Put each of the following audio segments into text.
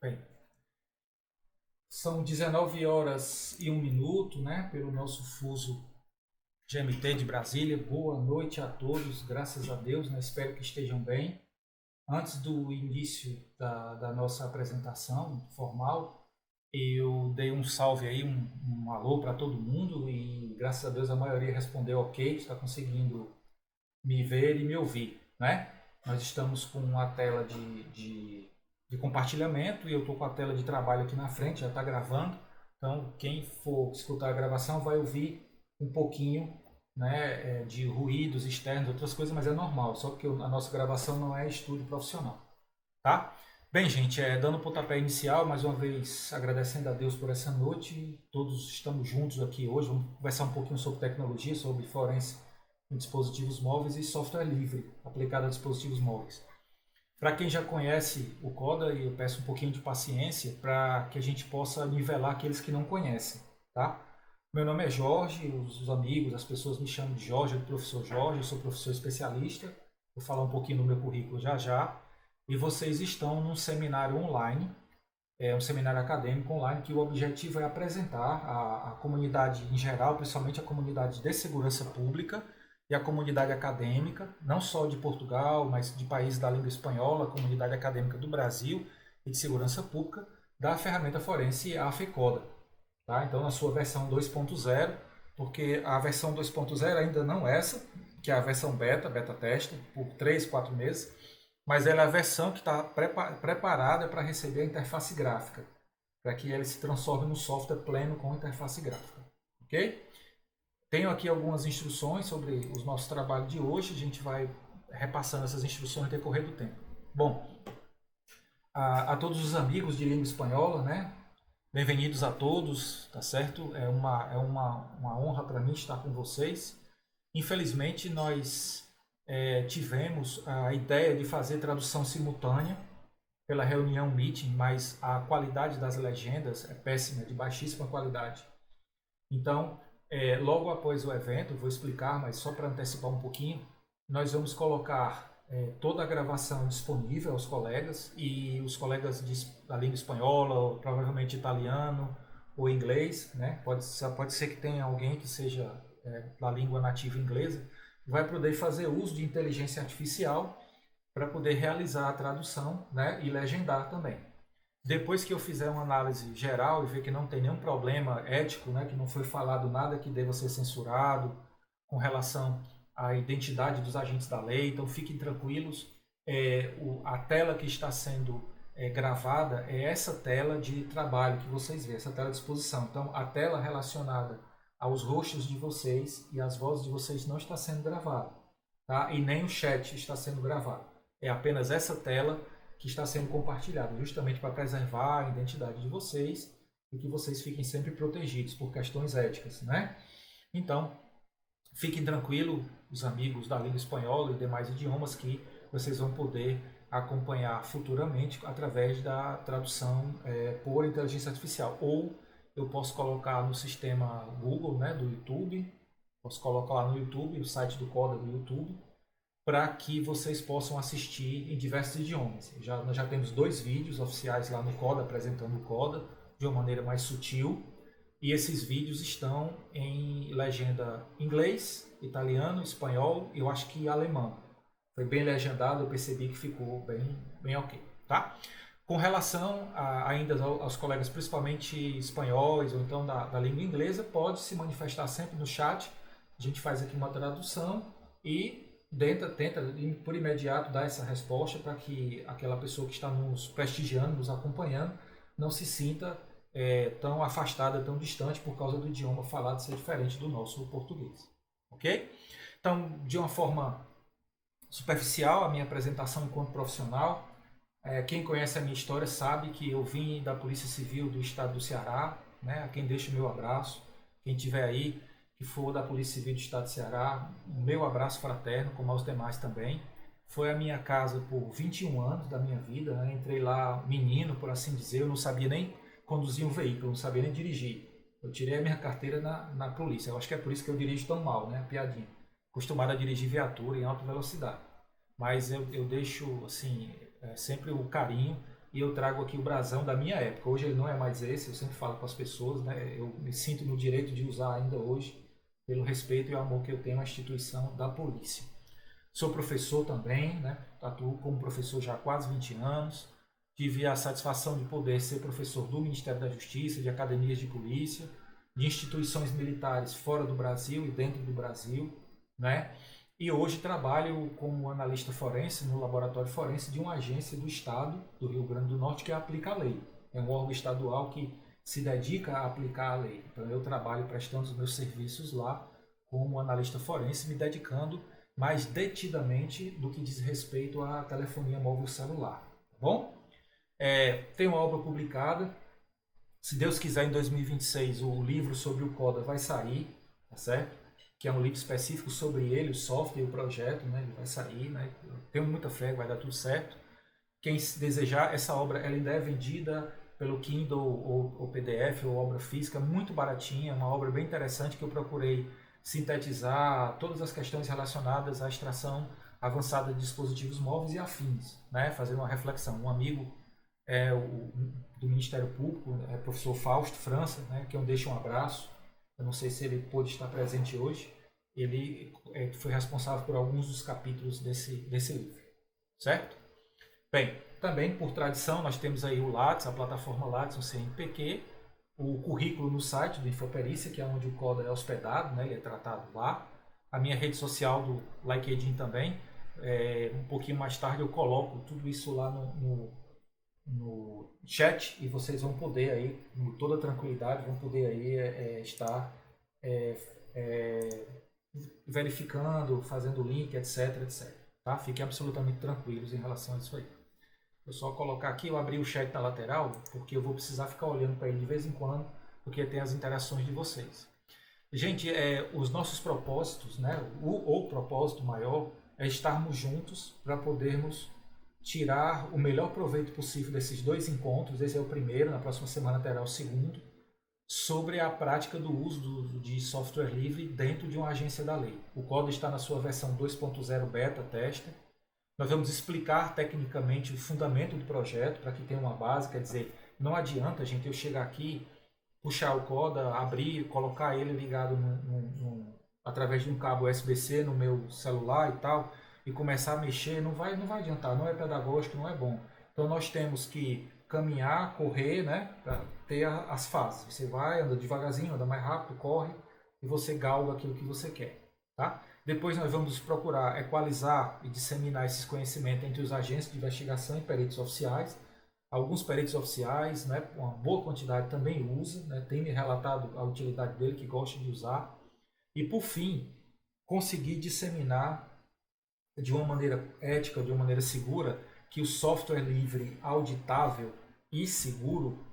Bem, são 19 horas e 1 minuto, né, pelo nosso fuso GMT de Brasília. Boa noite a todos, graças a Deus, né, espero que estejam bem. Antes do início da nossa apresentação formal, eu dei um salve aí, um alô para todo mundo e graças a Deus a maioria respondeu ok, está conseguindo me ver e me ouvir, né? Nós estamos com a tela de compartilhamento e eu estou com a tela de trabalho aqui na frente, já está gravando. Então, quem for escutar a gravação vai ouvir um pouquinho, né, de ruídos externos, outras coisas, mas é normal, só porque a nossa gravação não é estúdio profissional, tá? Bem, gente, dando o pontapé inicial, mais uma vez agradecendo a Deus por essa noite. Todos estamos juntos aqui hoje. Vamos conversar um pouquinho sobre tecnologia, sobre forense em dispositivos móveis e software livre aplicado a dispositivos móveis. Para quem já conhece o Coda, eu peço um pouquinho de paciência para que a gente possa nivelar aqueles que não conhecem, tá? Meu nome é Jorge, os amigos, as pessoas me chamam de Jorge, do professor Jorge, eu sou professor especialista. Vou falar um pouquinho do meu currículo já já. E vocês estão num seminário online, um seminário acadêmico online, que o objetivo é apresentar a comunidade em geral, principalmente a comunidade de segurança pública e a comunidade acadêmica, não só de Portugal, mas de países da língua espanhola, a comunidade acadêmica do Brasil e de segurança pública, da ferramenta forense AFECODA. Tá? Então, na sua versão 2.0, porque a versão 2.0 ainda não é essa, que é a versão beta teste, por 3, 4 meses, mas ela é a versão que está preparada para receber a interface gráfica, para que ele se transforme num software pleno com interface gráfica. Ok? Tenho aqui algumas instruções sobre os nossos trabalhos de hoje, a gente vai repassando essas instruções no decorrer do tempo. Bom, a todos os amigos de língua espanhola, né? Bem-vindos a todos, tá certo? É uma honra para mim estar com vocês. Infelizmente, nós tivemos a ideia de fazer tradução simultânea pela reunião Meeting, mas a qualidade das legendas é péssima, é de baixíssima qualidade. Então, logo após o evento, vou explicar, mas só para antecipar um pouquinho, nós vamos colocar toda a gravação disponível aos colegas e os colegas da língua espanhola, ou provavelmente italiano ou inglês, né? Pode ser que tenha alguém que seja da língua nativa inglesa, vai poder fazer uso de inteligência artificial para poder realizar a tradução, né? E legendar também. Depois que eu fizer uma análise geral e ver que não tem nenhum problema ético, né, que não foi falado nada que deva ser censurado com relação à identidade dos agentes da lei, então fiquem tranquilos. A tela que está sendo gravada é essa tela de trabalho que vocês veem, essa tela de exposição. Então, a tela relacionada aos rostos de vocês e às vozes de vocês não está sendo gravada, tá? E nem o chat está sendo gravado. É apenas essa tela que está sendo compartilhado, justamente para preservar a identidade de vocês e que vocês fiquem sempre protegidos por questões éticas, né? Então, fiquem tranquilos, os amigos da língua espanhola e demais idiomas, que vocês vão poder acompanhar futuramente através da tradução por inteligência artificial. Ou eu posso colocar no sistema Google, né, do YouTube, posso colocar lá no YouTube, o site do Coda do YouTube, para que vocês possam assistir em diversos idiomas. Nós já temos 2 vídeos oficiais lá no Coda, apresentando o Coda de uma maneira mais sutil, e esses vídeos estão em legenda inglês, italiano, espanhol e eu acho que alemão. Foi bem legendado, eu percebi que ficou bem ok, tá? Com relação ainda aos colegas, principalmente espanhóis ou então da língua inglesa, pode se manifestar sempre no chat, a gente faz aqui uma tradução e tenta por imediato dar essa resposta para que aquela pessoa que está nos prestigiando, nos acompanhando, não se sinta tão afastada, tão distante por causa do idioma falado ser diferente do nosso português. Ok? Então, de uma forma superficial, a minha apresentação enquanto profissional, quem conhece a minha história sabe que eu vim da Polícia Civil do Estado do Ceará, né? A quem deixo o meu abraço, quem tiver aí que for da Polícia Civil do Estado do Ceará, o meu abraço fraterno, como aos demais também. Foi a minha casa por 21 anos da minha vida, né? Entrei lá menino, por assim dizer, eu não sabia nem conduzir um veículo, não sabia nem dirigir. Eu tirei a minha carteira na polícia, eu acho que é por isso que eu dirijo tão mal, né? Piadinha. Acostumado a dirigir viatura em alta velocidade. Mas eu deixo, assim, sempre o carinho e eu trago aqui o brasão da minha época. Hoje ele não é mais esse, eu sempre falo com as pessoas, né? Eu me sinto no direito de usar ainda hoje, pelo respeito e o amor que eu tenho à instituição da polícia. Sou professor também, né? Atuo como professor já há quase 20 anos. Tive a satisfação de poder ser professor do Ministério da Justiça, de academias de polícia, de instituições militares fora do Brasil e dentro do Brasil, né? E hoje trabalho como analista forense no laboratório forense de uma agência do Estado do Rio Grande do Norte que aplica a lei. É um órgão estadual que se dedica a aplicar a lei. Então eu trabalho prestando os meus serviços lá como analista forense, me dedicando mais detidamente do que diz respeito à telefonia móvel celular. Tá bom? Tem uma obra publicada. Se Deus quiser, em 2026, o livro sobre o CODA vai sair, tá certo? Que é um livro específico sobre ele, o software e o projeto, né? Ele vai sair, né? Eu tenho muita fé que vai dar tudo certo. Quem desejar, essa obra ela ainda é vendida pelo Kindle ou PDF ou obra física, muito baratinha, uma obra bem interessante que eu procurei sintetizar todas as questões relacionadas à extração avançada de dispositivos móveis e afins, né? Fazendo uma reflexão. Um amigo do Ministério Público, é o professor Fausto França, né? Que eu deixo um abraço. Eu não sei se ele pôde estar presente hoje. Ele foi responsável por alguns dos capítulos desse livro, certo? Bem, também por tradição nós temos aí o Lattes, a plataforma Lattes, o CNPq, o currículo no site do Infoperícia, que é onde o CODA é hospedado, né? Ele é tratado lá. A minha rede social do LinkedIn também. Um pouquinho mais tarde eu coloco tudo isso lá no chat e vocês vão poder aí, com toda tranquilidade, vão poder aí estar verificando, fazendo link, etc, etc. Tá? Fiquem absolutamente tranquilos em relação a isso aí. Eu só colocar aqui, eu abri o chat na lateral, porque eu vou precisar ficar olhando para ele de vez em quando, porque tem as interações de vocês. Gente, os nossos propósitos, né, o propósito maior é estarmos juntos para podermos tirar o melhor proveito possível desses dois encontros. Esse é o primeiro, na próxima semana terá o segundo, sobre a prática do uso de software livre dentro de uma agência da lei. O CODA está na sua versão 2.0 beta testa. Nós vamos explicar tecnicamente o fundamento do projeto para que tenha uma base, quer dizer, não adianta, gente, eu chegar aqui, puxar o CODA, abrir, colocar ele ligado através de um cabo USB-C no meu celular e tal, e começar a mexer, não vai adiantar, não é pedagógico, não é bom. Então nós temos que caminhar, correr, né, para ter as fases. Você vai, anda devagarzinho, anda mais rápido, corre, e você galga aquilo que você quer, tá? Depois nós vamos procurar equalizar e disseminar esses conhecimentos entre os agentes de investigação e peritos oficiais. Alguns peritos oficiais, né, uma boa quantidade também usa, né, tem me relatado a utilidade dele, que gosta de usar. E por fim, conseguir disseminar de uma maneira ética, de uma maneira segura, que o software livre, auditável e seguro,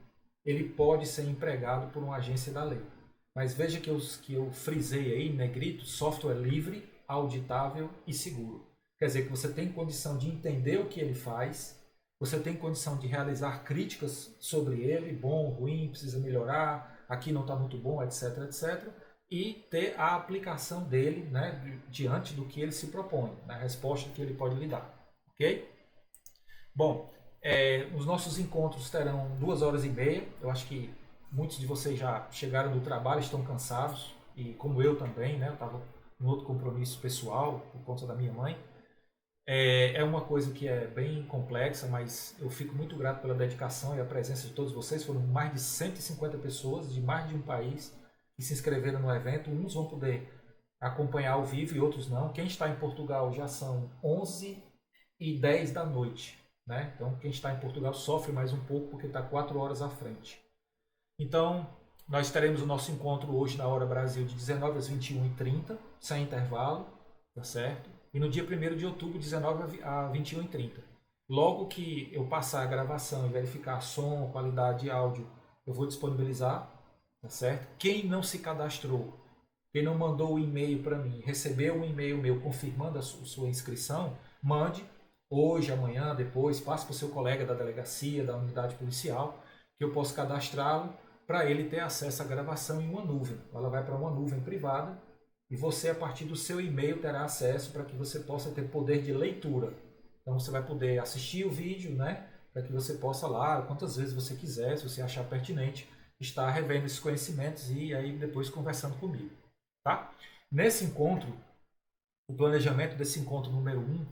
ele pode ser empregado por uma agência da lei. Mas veja que eu frisei aí, negrito, software livre, auditável e seguro. Quer dizer que você tem condição de entender o que ele faz, você tem condição de realizar críticas sobre ele, bom, ruim, precisa melhorar, aqui não está muito bom, etc, etc. E ter a aplicação dele, né, diante do que ele se propõe, na resposta que ele pode lhe dar. Ok? Bom, os nossos encontros terão 2h30. Eu acho que muitos de vocês já chegaram do trabalho, estão cansados, e como eu também, né? Eu estava em outro compromisso pessoal por conta da minha mãe. É uma coisa que é bem complexa, mas eu fico muito grato pela dedicação e a presença de todos vocês. Foram mais de 150 pessoas de mais de um país que se inscreveram no evento. Uns vão poder acompanhar ao vivo e outros não. Quem está em Portugal já são 11h10 da noite, né? Então quem está em Portugal sofre mais um pouco porque está 4 horas à frente. Então, nós teremos o nosso encontro hoje na hora Brasil de 19 às 21h30, sem intervalo, tá certo? E no dia 1º de outubro, 19 a 21h30. Logo que eu passar a gravação e verificar som, qualidade de áudio, eu vou disponibilizar, tá certo? Quem não se cadastrou, quem não mandou o e-mail para mim, recebeu um e-mail meu confirmando a sua inscrição, mande hoje, amanhã, depois, passe para o seu colega da delegacia, da unidade policial, que eu posso cadastrá-lo para ele ter acesso à gravação em uma nuvem. Ela vai para uma nuvem privada e você, a partir do seu e-mail, terá acesso para que você possa ter poder de leitura. Então você vai poder assistir o vídeo, né? para que você possa lá, quantas vezes você quiser, se você achar pertinente, estar revendo esses conhecimentos e aí depois conversando comigo, tá? Nesse encontro, o planejamento desse encontro número um,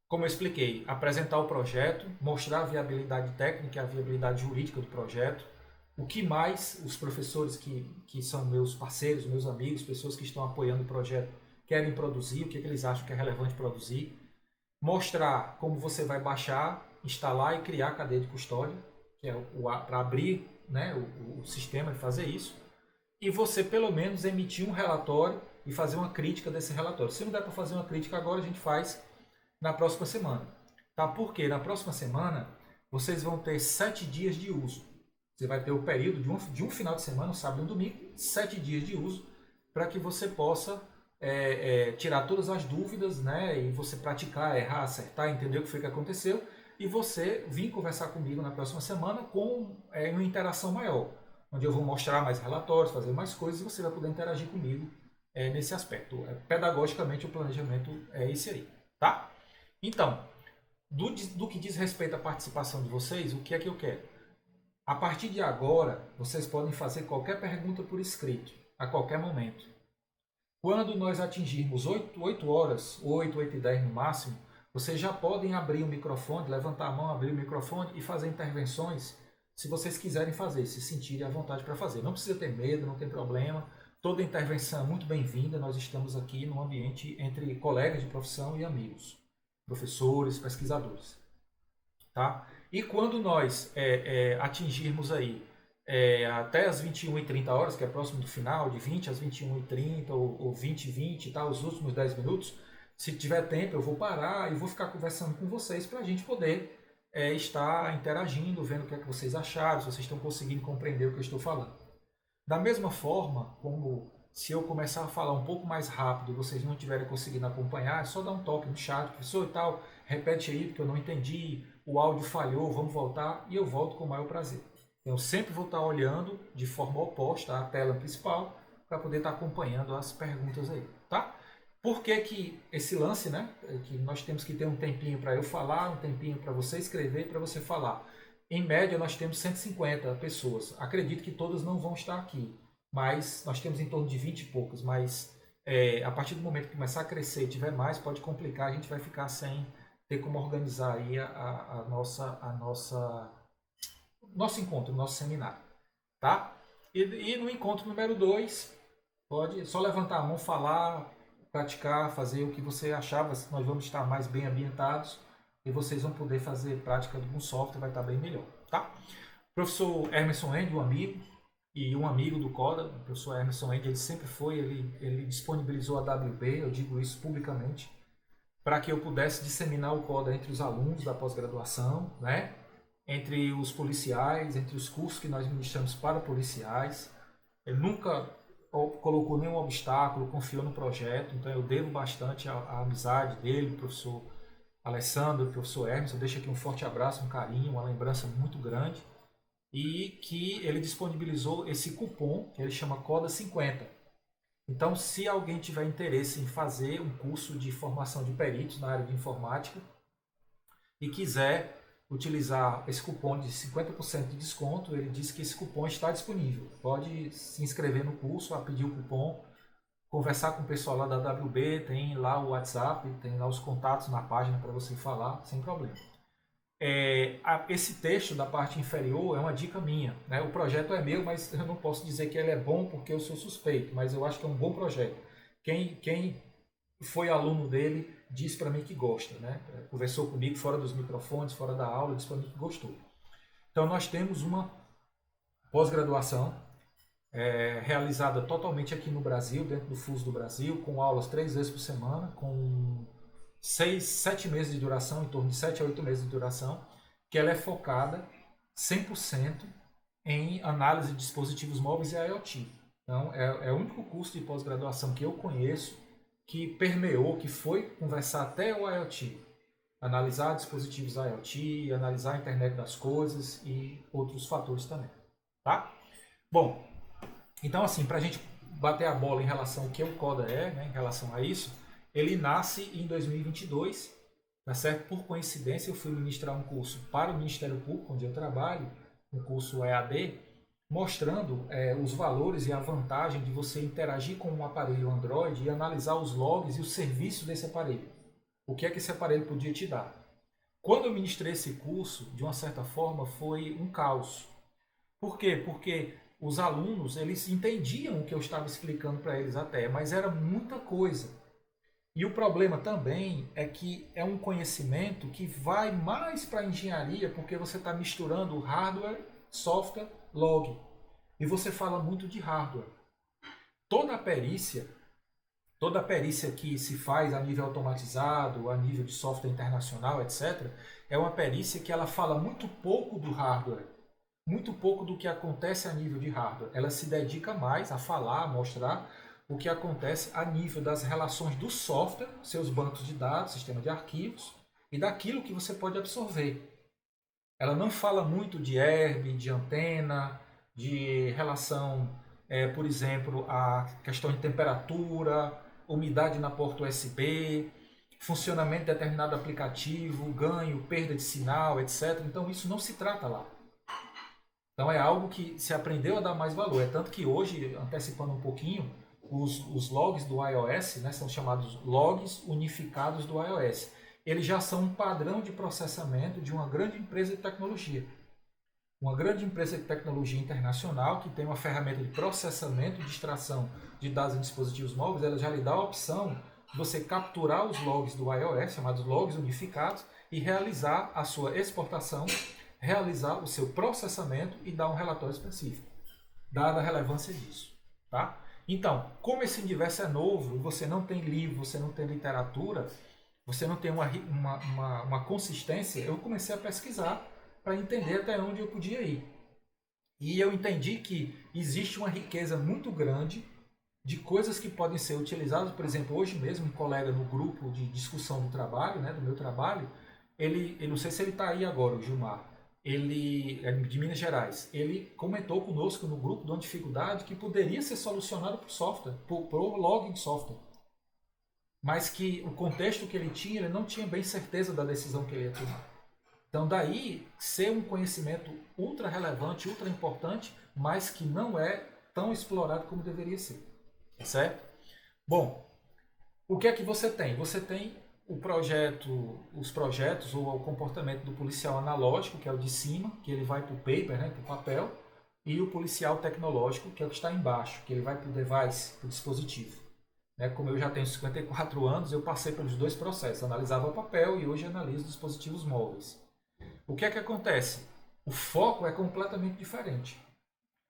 como eu expliquei, apresentar o projeto, mostrar a viabilidade técnica e a viabilidade jurídica do projeto, o que mais os professores que são meus parceiros, meus amigos, pessoas que estão apoiando o projeto, querem produzir, o que eles acham que é relevante produzir, mostrar como você vai baixar, instalar e criar a cadeia de custódia, que é para abrir, né, o sistema e fazer isso, e você pelo menos emitir um relatório e fazer uma crítica desse relatório. Se não der para fazer uma crítica agora, a gente faz na próxima semana. Tá? Porque na próxima semana vocês vão ter 7 dias de uso. Você vai ter o período de um final de semana, um sábado e um domingo, 7 dias de uso, para que você possa tirar todas as dúvidas, né? E você praticar, errar, acertar, entender o que foi que aconteceu, e você vir conversar comigo na próxima semana com uma interação maior, onde eu vou mostrar mais relatórios, fazer mais coisas, e você vai poder interagir comigo nesse aspecto. Pedagogicamente, o planejamento é esse aí, tá? Então, do que diz respeito à participação de vocês, o que é que eu quero? A partir de agora, vocês podem fazer qualquer pergunta por escrito, a qualquer momento. Quando nós atingirmos 8 horas, 8 e 10 no máximo, vocês já podem abrir o microfone, levantar a mão, abrir o microfone e fazer intervenções, se vocês quiserem fazer, se sentirem à vontade para fazer. Não precisa ter medo, não tem problema. Toda intervenção é muito bem-vinda. Nós estamos aqui num ambiente entre colegas de profissão e amigos, professores, pesquisadores. Tá? E quando nós atingirmos aí até as 21h30, que é próximo do final, de 20 às 21h30 ou 20h20, tá? Os últimos 10 minutos, se tiver tempo eu vou parar e vou ficar conversando com vocês para a gente poder estar interagindo, vendo o que é que vocês acharam, se vocês estão conseguindo compreender o que eu estou falando. Da mesma forma, como se eu começar a falar um pouco mais rápido e vocês não estiverem conseguindo acompanhar, é só dar um toque no chat, professor e tal, repete aí porque eu não entendi, o áudio falhou, vamos voltar, e eu volto com o maior prazer. Eu sempre vou estar olhando de forma oposta à tela principal para poder estar acompanhando as perguntas aí, tá? Por que esse lance, né? Que nós temos que ter um tempinho para eu falar, um tempinho para você escrever e para você falar. Em média, nós temos 150 pessoas. Acredito que todas não vão estar aqui, mas nós temos em torno de 20 e poucos. Mas a partir do momento que começar a crescer e tiver mais, pode complicar, a gente vai ficar sem ter como organizar aí nosso encontro, nosso seminário, tá? E no encontro número 2, pode só levantar a mão, falar, praticar, fazer o que você achava. Nós vamos estar mais bem ambientados e vocês vão poder fazer prática de um software, vai estar bem melhor, tá? Professor Emerson End, um amigo do CODA, o professor Emerson End, ele sempre foi, ele disponibilizou a WB, eu digo isso publicamente, para que eu pudesse disseminar o CODA entre os alunos da pós-graduação, né? Entre os policiais, entre os cursos que nós ministramos para policiais. Ele nunca colocou nenhum obstáculo, confiou no projeto, então eu devo bastante à amizade dele, do professor Alessandro, do professor Hermes. Eu deixo aqui um forte abraço, um carinho, uma lembrança muito grande, e que ele disponibilizou esse cupom que ele chama CODA 50. Então, se alguém tiver interesse em fazer um curso de formação de peritos na área de informática e quiser utilizar esse cupom de 50% de desconto, ele disse que esse cupom está disponível. Pode se inscrever no curso, a pedir o cupom, conversar com o pessoal lá da WB, tem lá o WhatsApp, tem lá os contatos na página para você falar, sem problema. Esse texto da parte inferior é uma dica minha, né? O projeto é meu, mas eu não posso dizer que ele é bom porque eu sou suspeito, mas eu acho que é um bom projeto. Quem foi aluno dele disse para mim que gosta, né? Conversou comigo fora dos microfones, fora da aula, disse para mim que gostou. Então nós temos uma pós-graduação realizada totalmente aqui no Brasil, dentro do FUS do Brasil, com aulas 3 vezes por semana, com 7 meses de duração, em torno de 7 a 8 meses de duração, que ela é focada 100% em análise de dispositivos móveis e IoT. Então, é o único curso de pós-graduação que eu conheço que permeou, que foi conversar até o IoT, analisar dispositivos IoT, analisar a internet das coisas e outros fatores também, tá? Bom, então assim, para a gente bater a bola em relação ao que o CODA né, em relação a isso, ele nasce em 2022 Tá certo? Por coincidência, eu fui ministrar um curso para o Ministério Público, onde eu trabalho, um curso EAD, mostrando os valores e a vantagem de você interagir com um aparelho Android e analisar os logs e os serviços desse aparelho. O que é que esse aparelho podia te dar? Quando eu ministrei esse curso, de uma certa forma, foi um caos. Por quê? Porque os alunos, eles entendiam o que eu estava explicando para eles até, mas era muita coisa. E o problema também é que é um conhecimento que vai mais para a engenharia, porque você está misturando hardware, software, log. E você fala muito de hardware. Toda a perícia que se faz a nível automatizado, a nível de software internacional, etc., é uma perícia que ela fala muito pouco do hardware, muito pouco do que acontece a nível de hardware. Ela se dedica mais a falar, a mostrar o que acontece a nível das relações do software, seus bancos de dados, sistema de arquivos, e daquilo que você pode absorver. Ela não fala muito de herb, de antena, de relação, por exemplo, a questão de temperatura, umidade na porta USB, funcionamento de determinado aplicativo, ganho, perda de sinal, etc. Então isso não se trata lá. Então é algo que se aprendeu a dar mais valor. É tanto que hoje, antecipando um pouquinho, os logs do iOS, né, são chamados logs unificados do iOS. Eles já são um padrão de processamento de uma grande empresa de tecnologia. Uma grande empresa de tecnologia internacional que tem uma ferramenta de processamento e de extração de dados em dispositivos móveis, ela já lhe dá a opção de você capturar os logs do iOS, chamados logs unificados, e realizar a sua exportação, realizar o seu processamento e dar um relatório específico, dada a relevância disso. Tá? Então, como esse universo é novo, você não tem livro, você não tem literatura, você não tem uma consistência, eu comecei a pesquisar para entender até onde eu podia ir. E eu entendi que existe uma riqueza muito grande de coisas que podem ser utilizadas. Por exemplo, hoje mesmo, um colega no grupo de discussão do trabalho, né, do meu trabalho, eu não sei se ele está aí agora, o Gilmar, ele é de Minas Gerais, ele comentou conosco no grupo de uma dificuldade que poderia ser solucionada por software, por login de software. Mas que o contexto que ele tinha, ele não tinha bem certeza da decisão que ele ia tomar. Então daí ser um conhecimento ultra relevante, ultra importante, mas que não é tão explorado como deveria ser. Certo? Bom, o que é que você tem? Você tem os projetos ou o comportamento do policial analógico, que é o de cima, que ele vai para o paper, né, para o papel, e o policial tecnológico, que é o que está embaixo, que ele vai para o device, para o dispositivo. Como eu já tenho 54 anos, eu passei pelos dois processos, analisava papel e hoje analiso dispositivos móveis. O que é que acontece? O foco é completamente diferente.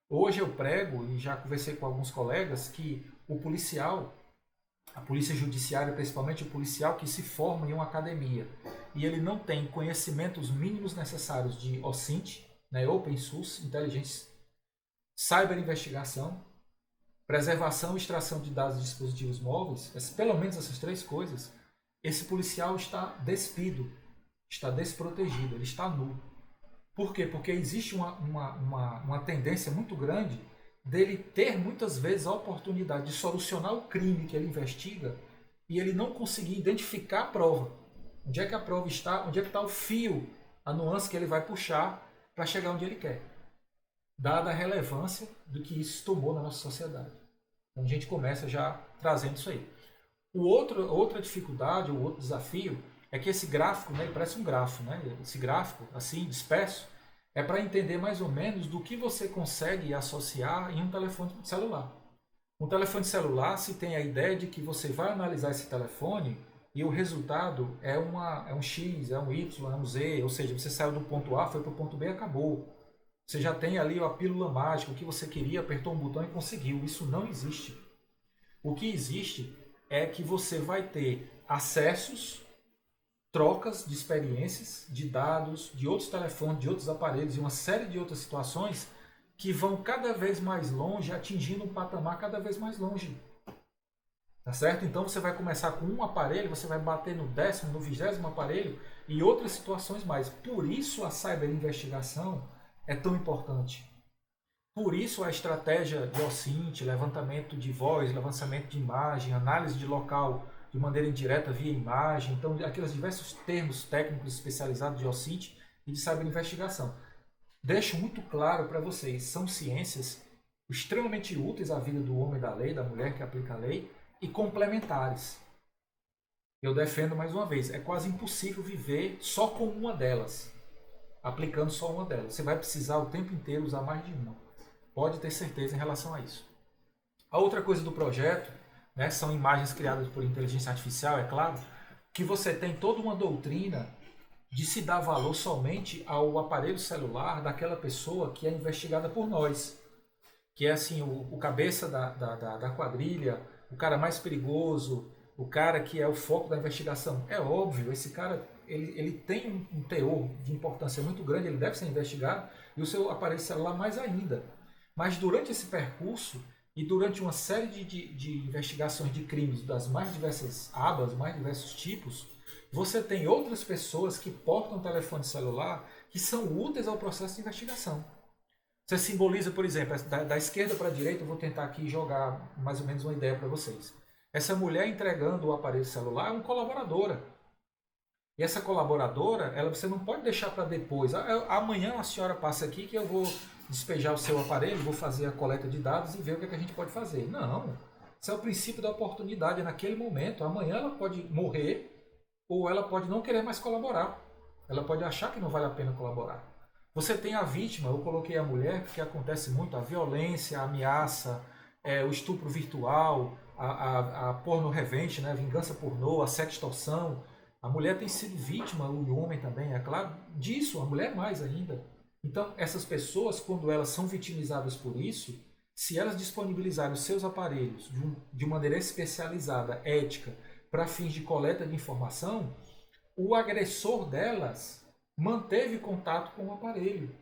Hoje eu prego, e já conversei com alguns colegas, que o policial, a polícia judiciária, principalmente o policial que se forma em uma academia, e ele não tem conhecimentos mínimos necessários de OSINT, né, Open Source, Intelligence, Cyberinvestigação, preservação e extração de dados de dispositivos móveis, pelo menos essas três coisas, esse policial está despido, está desprotegido, ele está nu. Por quê? Porque existe uma tendência muito grande dele ter muitas vezes a oportunidade de solucionar o crime que ele investiga e ele não conseguir identificar a prova. Onde é que a prova está, onde é que está o fio, a nuance que ele vai puxar para chegar onde ele quer. Dada a relevância do que isso tomou na nossa sociedade. Então a gente começa já trazendo isso aí. Outra dificuldade, o outro desafio, é que esse gráfico, né, ele parece um grafo, né? Esse gráfico, assim, disperso, é para entender mais ou menos do que você consegue associar em um telefone celular. Um telefone celular, se tem a ideia de que você vai analisar esse telefone e o resultado é um X, é um Y, é um Z, ou seja, você saiu do ponto A, foi para o ponto B e acabou. Você já tem ali a pílula mágica, o que você queria, apertou um botão e conseguiu. Isso não existe. O que existe é que você vai ter acessos, trocas de experiências, de dados, de outros telefones, de outros aparelhos e uma série de outras situações que vão cada vez mais longe, atingindo um patamar cada vez mais longe. Tá certo? Então você vai começar com um aparelho, você vai bater no 10º, no 20º aparelho e outras situações mais. Por isso a cyberinvestigação é tão importante. Por isso a estratégia de OSINT, levantamento de voz, levantamento de imagem, análise de local de maneira indireta via imagem, então aqueles diversos termos técnicos especializados de OSINT e de cyberinvestigação. Deixo muito claro para vocês, são ciências extremamente úteis à vida do homem da lei, da mulher que aplica a lei, e complementares. Eu defendo mais uma vez, é quase impossível viver só com uma delas, aplicando só uma delas. Você vai precisar o tempo inteiro usar mais de uma. Pode ter certeza em relação a isso. A outra coisa do projeto, né, são imagens criadas por inteligência artificial, é claro, que você tem toda uma doutrina de se dar valor somente ao aparelho celular daquela pessoa que é investigada por nós. Que é assim, o cabeça da quadrilha, o cara mais perigoso, o cara que é o foco da investigação. É óbvio, esse cara ele tem um teor de importância muito grande, ele deve ser investigado, e o seu aparelho celular mais ainda. Mas durante esse percurso e durante uma série de investigações de crimes das mais diversas abas, mais diversos tipos, você tem outras pessoas que portam telefone celular que são úteis ao processo de investigação. Você simboliza, por exemplo, da esquerda para a direita, eu vou tentar aqui jogar mais ou menos uma ideia para vocês. Essa mulher entregando o aparelho celular é uma colaboradora. E essa colaboradora, você não pode deixar para depois. Amanhã a senhora passa aqui que eu vou despejar o seu aparelho, vou fazer a coleta de dados e ver o que a gente pode fazer. Não. Isso é o princípio da oportunidade, é naquele momento. Amanhã ela pode morrer ou ela pode não querer mais colaborar. Ela pode achar que não vale a pena colaborar. Você tem a vítima, eu coloquei a mulher, porque acontece muito a violência, a ameaça, o estupro virtual, a porno revenge, né, a vingança pornô, a sextorção. A mulher tem sido vítima, o homem também, é claro, disso, a mulher mais ainda. Então, essas pessoas, quando elas são vitimizadas por isso, se elas disponibilizarem os seus aparelhos de maneira especializada, ética, para fins de coleta de informação, o agressor delas manteve contato com o aparelho.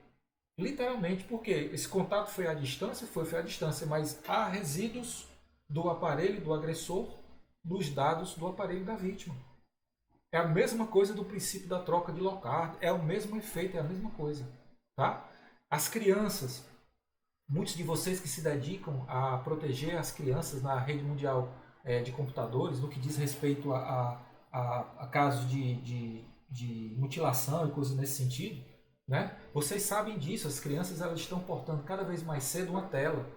Literalmente, porque esse contato foi à distância, foi à distância, mas há resíduos do aparelho do agressor nos dados do aparelho da vítima. É a mesma coisa do princípio da troca de Locard, é o mesmo efeito, é a mesma coisa. Tá? As crianças, muitos de vocês que se dedicam a proteger as crianças na rede mundial de computadores, no que diz respeito a casos de mutilação e coisas nesse sentido, né? Vocês sabem disso, as crianças elas estão portando cada vez mais cedo uma tela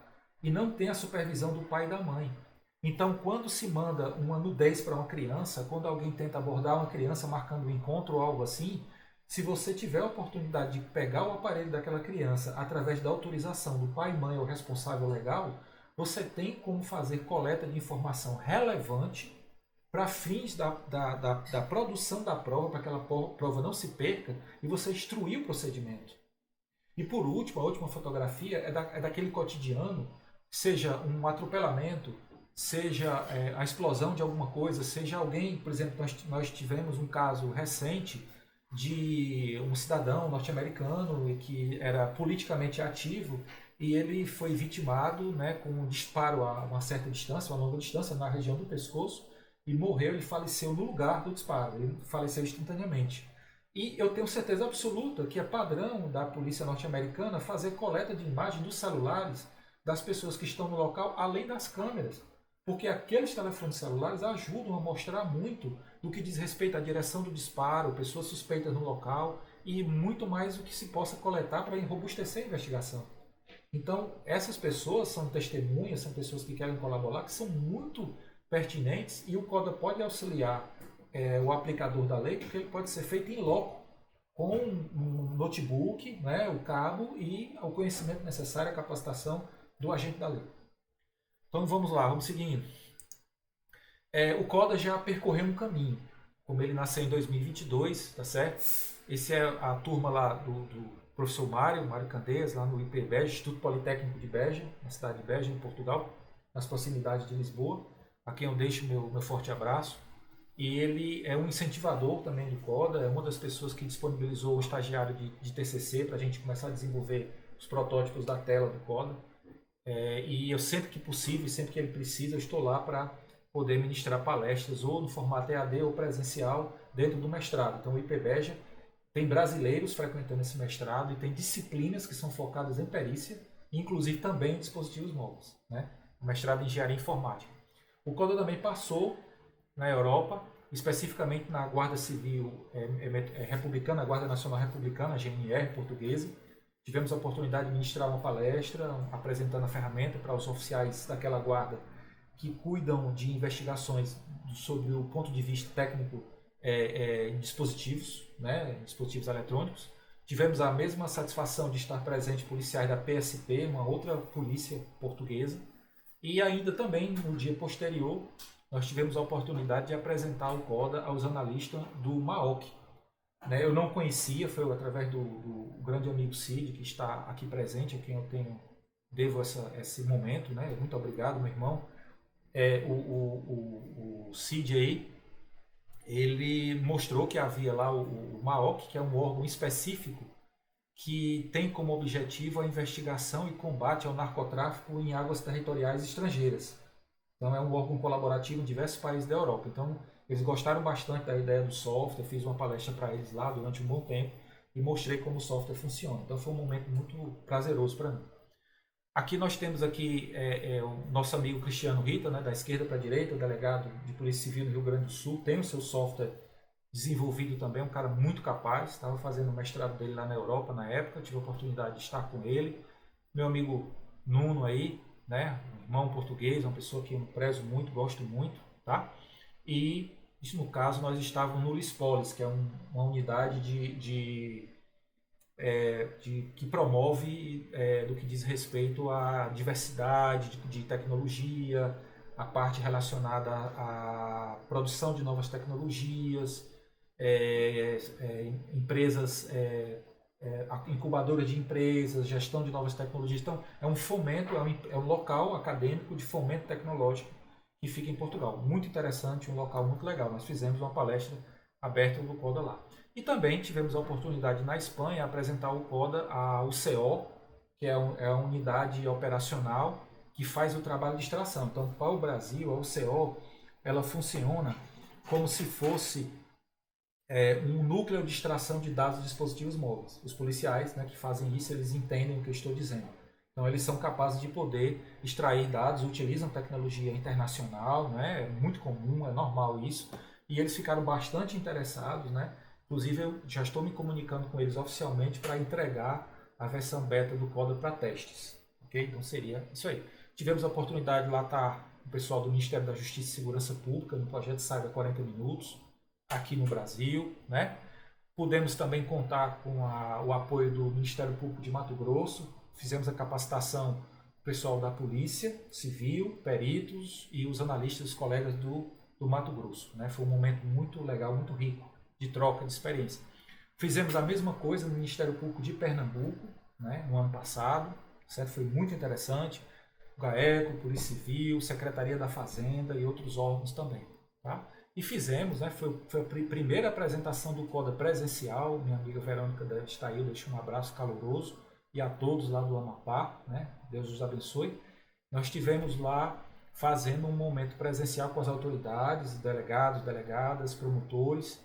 e não tem a supervisão do pai e da mãe. Então, quando se manda uma nudez para uma criança, quando alguém tenta abordar uma criança marcando um encontro ou algo assim, se você tiver a oportunidade de pegar o aparelho daquela criança através da autorização do pai, mãe ou responsável legal, você tem como fazer coleta de informação relevante para fins da produção da prova, para que aquela prova não se perca, e você instruir o procedimento. E por último, a última fotografia é daquele cotidiano, seja um atropelamento, seja a explosão de alguma coisa, seja alguém, por exemplo, nós tivemos um caso recente de um cidadão norte-americano que era politicamente ativo e ele foi vitimado, né, com um disparo a uma certa distância, uma longa distância, na região do pescoço, e morreu, ele faleceu no lugar do disparo, ele faleceu instantaneamente. E eu tenho certeza absoluta que é padrão da polícia norte-americana fazer coleta de imagem dos celulares das pessoas que estão no local, além das câmeras. Porque aqueles telefones celulares ajudam a mostrar muito do que diz respeito à direção do disparo, pessoas suspeitas no local e muito mais do que se possa coletar para robustecer a investigação. Então, essas pessoas são testemunhas, são pessoas que querem colaborar, que são muito pertinentes e o CODA pode auxiliar o aplicador da lei, porque ele pode ser feito em loco, com um notebook, né, o cabo e o conhecimento necessário, a capacitação do agente da lei. Então vamos lá, vamos seguindo. O CODA já percorreu um caminho, como ele nasceu em 2022, tá certo? Esse é a turma lá do professor Mário Candeias, lá no IPBEJ, Instituto Politécnico de Beja, na cidade de Beja, em Portugal, nas proximidades de Lisboa, a quem eu deixo meu forte abraço. E ele é um incentivador também do CODA, é uma das pessoas que disponibilizou o estagiário de TCC para a gente começar a desenvolver os protótipos da tela do CODA. E eu sempre que possível, sempre que ele precisa, eu estou lá para poder ministrar palestras ou no formato EAD ou presencial dentro do mestrado. Então o IPBEJA tem brasileiros frequentando esse mestrado e tem disciplinas que são focadas em perícia, inclusive também em dispositivos móveis, né? O mestrado em engenharia informática. O CODA também passou na Europa, especificamente na Guarda Civil Republicana, a Guarda Nacional Republicana, a GNR portuguesa. Tivemos a oportunidade de ministrar uma palestra apresentando a ferramenta para os oficiais daquela guarda que cuidam de investigações sobre o ponto de vista técnico em dispositivos, né, dispositivos eletrônicos. Tivemos a mesma satisfação de estar presente policiais da PSP, uma outra polícia portuguesa. E ainda também, no dia posterior, nós tivemos a oportunidade de apresentar o CODA aos analistas do MAOC. Né? Eu não conhecia, foi através do grande amigo Cid, que está aqui presente, a quem eu devo esse momento. Né? Muito obrigado, meu irmão. O Cid aí, ele mostrou que havia lá o MAOC, que é um órgão específico que tem como objetivo a investigação e combate ao narcotráfico em águas territoriais estrangeiras. Então é um órgão colaborativo em diversos países da Europa. Então eles gostaram bastante da ideia do software, fiz uma palestra para eles lá durante um bom tempo e mostrei como o software funciona. Então foi um momento muito prazeroso para mim. Aqui nós temos aqui o nosso amigo Cristiano Rita, né, da esquerda para a direita, o delegado de Polícia Civil no Rio Grande do Sul, tem o seu software desenvolvido também, um cara muito capaz, estava fazendo o mestrado dele lá na Europa na época, tive a oportunidade de estar com ele. Meu amigo Nuno aí, né, um irmão português, uma pessoa que eu prezo muito, gosto muito, tá? E isso, no caso, nós estávamos no Lispolis, que é uma unidade que promove do que diz respeito à diversidade de tecnologia, a parte relacionada à produção de novas tecnologias, empresas, incubadoras de empresas, gestão de novas tecnologias. Então, é um fomento, é um local acadêmico de fomento tecnológico que fica em Portugal. Muito interessante, um local muito legal. Nós fizemos uma palestra aberta do CODA lá. E também tivemos a oportunidade na Espanha de apresentar o CODA ao CO, que é a unidade operacional que faz o trabalho de extração. Então, para o Brasil, a UCO, ela funciona como se fosse um núcleo de extração de dados de dispositivos móveis. Os policiais, né, que fazem isso, eles entendem o que eu estou dizendo. Então, eles são capazes de poder extrair dados, utilizam tecnologia internacional, né, é muito comum, é normal isso, e eles ficaram bastante interessados, né? Inclusive, eu já estou me comunicando com eles oficialmente para entregar a versão beta do CODA para testes. Ok? Então, seria isso aí. Tivemos a oportunidade de lá estar o pessoal do Ministério da Justiça e Segurança Pública no projeto Saiba 40 Minutos, aqui no Brasil, né? Pudemos também contar com o apoio do Ministério Público de Mato Grosso, fizemos a capacitação do pessoal da Polícia Civil, peritos e os analistas, os colegas do Mato Grosso. Né? Foi um momento muito legal, muito rico de troca de experiência. Fizemos a mesma coisa no Ministério Público de Pernambuco, né, no ano passado, certo? Foi muito interessante. O GAECO, Polícia Civil, Secretaria da Fazenda e outros órgãos também. Tá? E fizemos, né, foi a primeira apresentação do CODA presencial. Minha amiga Verônica está aí, eu deixo um abraço caloroso, e a todos lá do Amapá, né? Deus os abençoe. Nós estivemos lá fazendo um momento presencial com as autoridades, delegados, delegadas, promotores,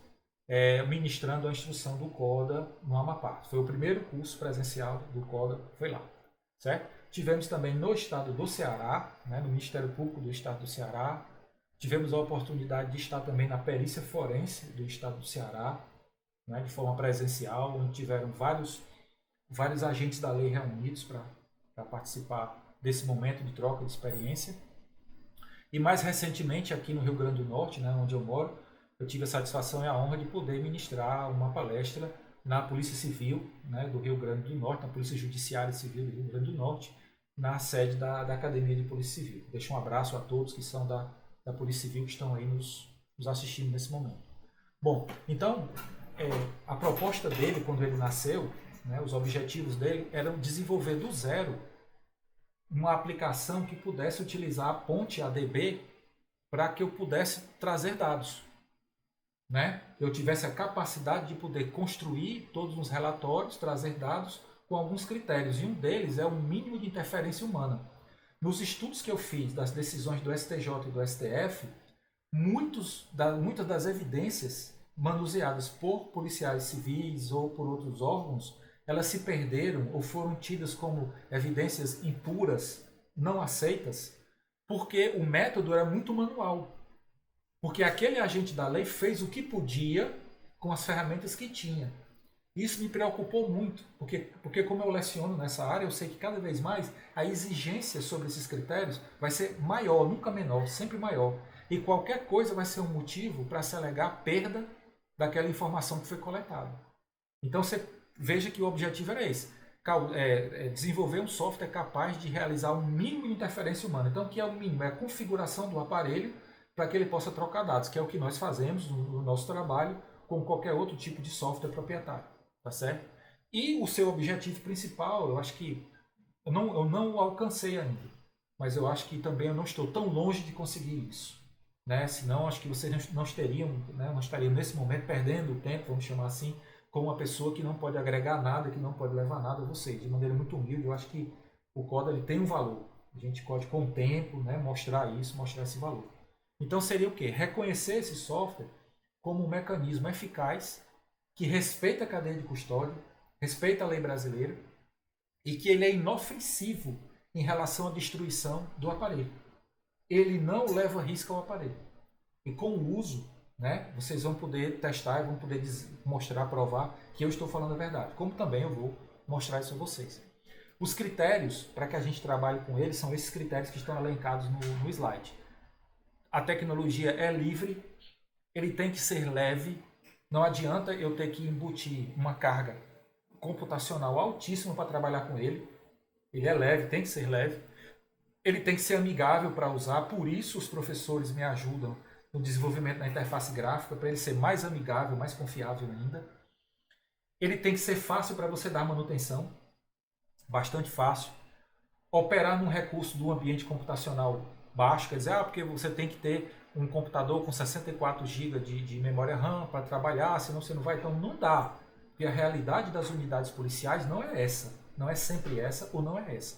ministrando a instrução do CODA no Amapá. Foi o primeiro curso presencial do CODA, foi lá, certo? Tivemos também no estado do Ceará, né, no Ministério Público do estado do Ceará. Tivemos a oportunidade de estar também na perícia forense do estado do Ceará, né, de forma presencial, onde tiveram vários agentes da lei reunidos para participar desse momento de troca de experiência. E mais recentemente, aqui no Rio Grande do Norte, né, onde eu moro, eu tive a satisfação e a honra de poder ministrar uma palestra na Polícia Civil, né, do Rio Grande do Norte, na Polícia Judiciária Civil do Rio Grande do Norte, na sede da Academia de Polícia Civil. Deixo um abraço a todos que são da Polícia Civil que estão aí nos assistindo nesse momento. Bom, então, a proposta dele, quando ele nasceu, né, os objetivos dele eram desenvolver do zero uma aplicação que pudesse utilizar a ponte ADB para que eu pudesse trazer dados. Né? Eu tivesse a capacidade de poder construir todos os relatórios, trazer dados com alguns critérios, e um deles é o mínimo de interferência humana. Nos estudos que eu fiz das decisões do STJ e do STF, muitas das evidências manuseadas por policiais civis ou por outros órgãos, elas se perderam ou foram tidas como evidências impuras, não aceitas, porque o método era muito manual. Porque aquele agente da lei fez o que podia com as ferramentas que tinha. Isso me preocupou muito, porque como eu leciono nessa área, eu sei que cada vez mais a exigência sobre esses critérios vai ser maior, nunca menor, sempre maior. E qualquer coisa vai ser um motivo para se alegar a perda daquela informação que foi coletada. Então você veja que o objetivo era esse, desenvolver um software capaz de realizar o mínimo de interferência humana. Então o que é o mínimo? É a configuração do aparelho para que ele possa trocar dados, que é o que nós fazemos no nosso trabalho com qualquer outro tipo de software proprietário. Tá certo? E o seu objetivo principal, eu acho que eu não o alcancei ainda, mas eu acho que também eu não estou tão longe de conseguir isso. Né? Senão, acho que vocês não estariam, né, não estariam nesse momento perdendo o tempo, vamos chamar assim, com uma pessoa que não pode agregar nada, que não pode levar nada a vocês. De maneira muito humilde, eu acho que o Coda ele tem um valor. A gente pode, com o tempo, né, mostrar isso, mostrar esse valor. Então, seria o quê? Reconhecer esse software como um mecanismo eficaz que respeita a cadeia de custódia, respeita a lei brasileira e que ele é inofensivo em relação à destruição do aparelho. Ele não leva risco ao aparelho. E com o uso, né, vocês vão poder testar e vão poder mostrar, provar que eu estou falando a verdade. Como também eu vou mostrar isso a vocês. Os critérios para que a gente trabalhe com eles são esses critérios que estão elencados no slide. A tecnologia é livre, ele tem que ser leve. Não adianta eu ter que embutir uma carga computacional altíssima para trabalhar com ele. Ele é leve, tem que ser leve. Ele tem que ser amigável para usar, por isso os professores me ajudam no desenvolvimento da interface gráfica, para ele ser mais amigável, mais confiável ainda. Ele tem que ser fácil para você dar manutenção, bastante fácil. Operar num recurso do ambiente computacional baixo, quer dizer, porque você tem que ter um computador com 64 GB de memória RAM para trabalhar, senão você não vai. Então não dá. Porque a realidade das unidades policiais não é essa. Não é sempre essa ou não é essa.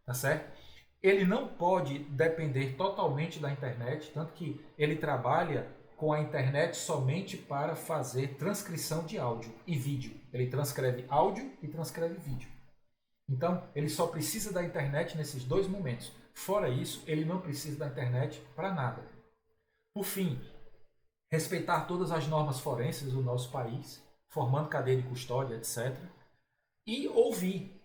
Tá certo? Ele não pode depender totalmente da internet, tanto que ele trabalha com a internet somente para fazer transcrição de áudio e vídeo. Ele transcreve áudio e transcreve vídeo. Então, ele só precisa da internet nesses dois momentos. Fora isso, ele não precisa da internet para nada. Por fim, respeitar todas as normas forenses do nosso país, formando cadeia de custódia, etc. E ouvir.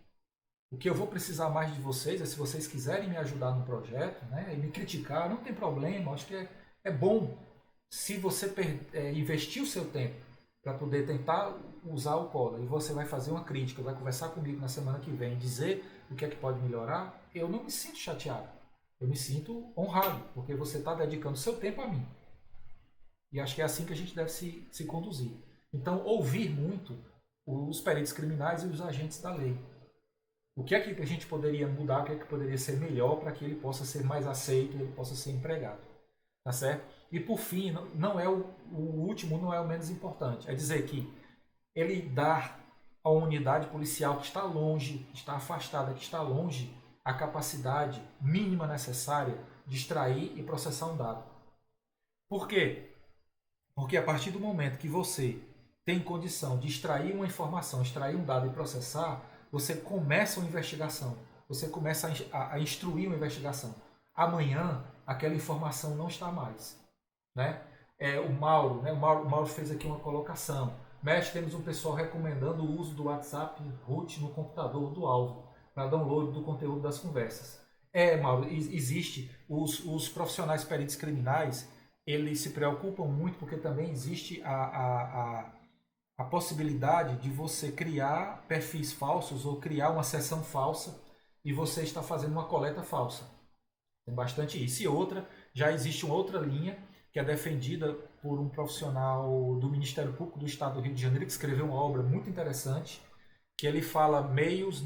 O que eu vou precisar mais de vocês é, se vocês quiserem me ajudar no projeto, né, e me criticar, não tem problema. Acho que é bom se você investir o seu tempo para poder tentar usar o Coda e você vai fazer uma crítica, vai conversar comigo na semana que vem, dizer o que é que pode melhorar, eu não me sinto chateado. Eu me sinto honrado, porque você está dedicando seu tempo a mim. E acho que é assim que a gente deve se conduzir. Então, ouvir muito os peritos criminais e os agentes da lei. O que é que a gente poderia mudar, o que é que poderia ser melhor para que ele possa ser mais aceito, ele possa ser empregado. Tá certo? E por fim, não é o último, não é o menos importante. É dizer que ele dá à unidade policial que está longe, que está afastada, que está longe, a capacidade mínima necessária de extrair e processar um dado. Por quê? Porque a partir do momento que você tem condição de extrair uma informação, extrair um dado e processar, você começa uma investigação, você começa a instruir uma investigação. Amanhã, aquela informação não está mais. Né? O Mauro fez aqui uma colocação. Mestre, temos um pessoal recomendando o uso do WhatsApp root no computador do alvo, para download do conteúdo das conversas. Mauro, existe. Os profissionais peritos criminais, eles se preocupam muito porque também existe a possibilidade de você criar perfis falsos ou criar uma sessão falsa e você está fazendo uma coleta falsa. Tem bastante isso. E outra, já existe uma outra linha que é defendida por um profissional do Ministério Público do Estado do Rio de Janeiro, que escreveu uma obra muito interessante, que ele fala meios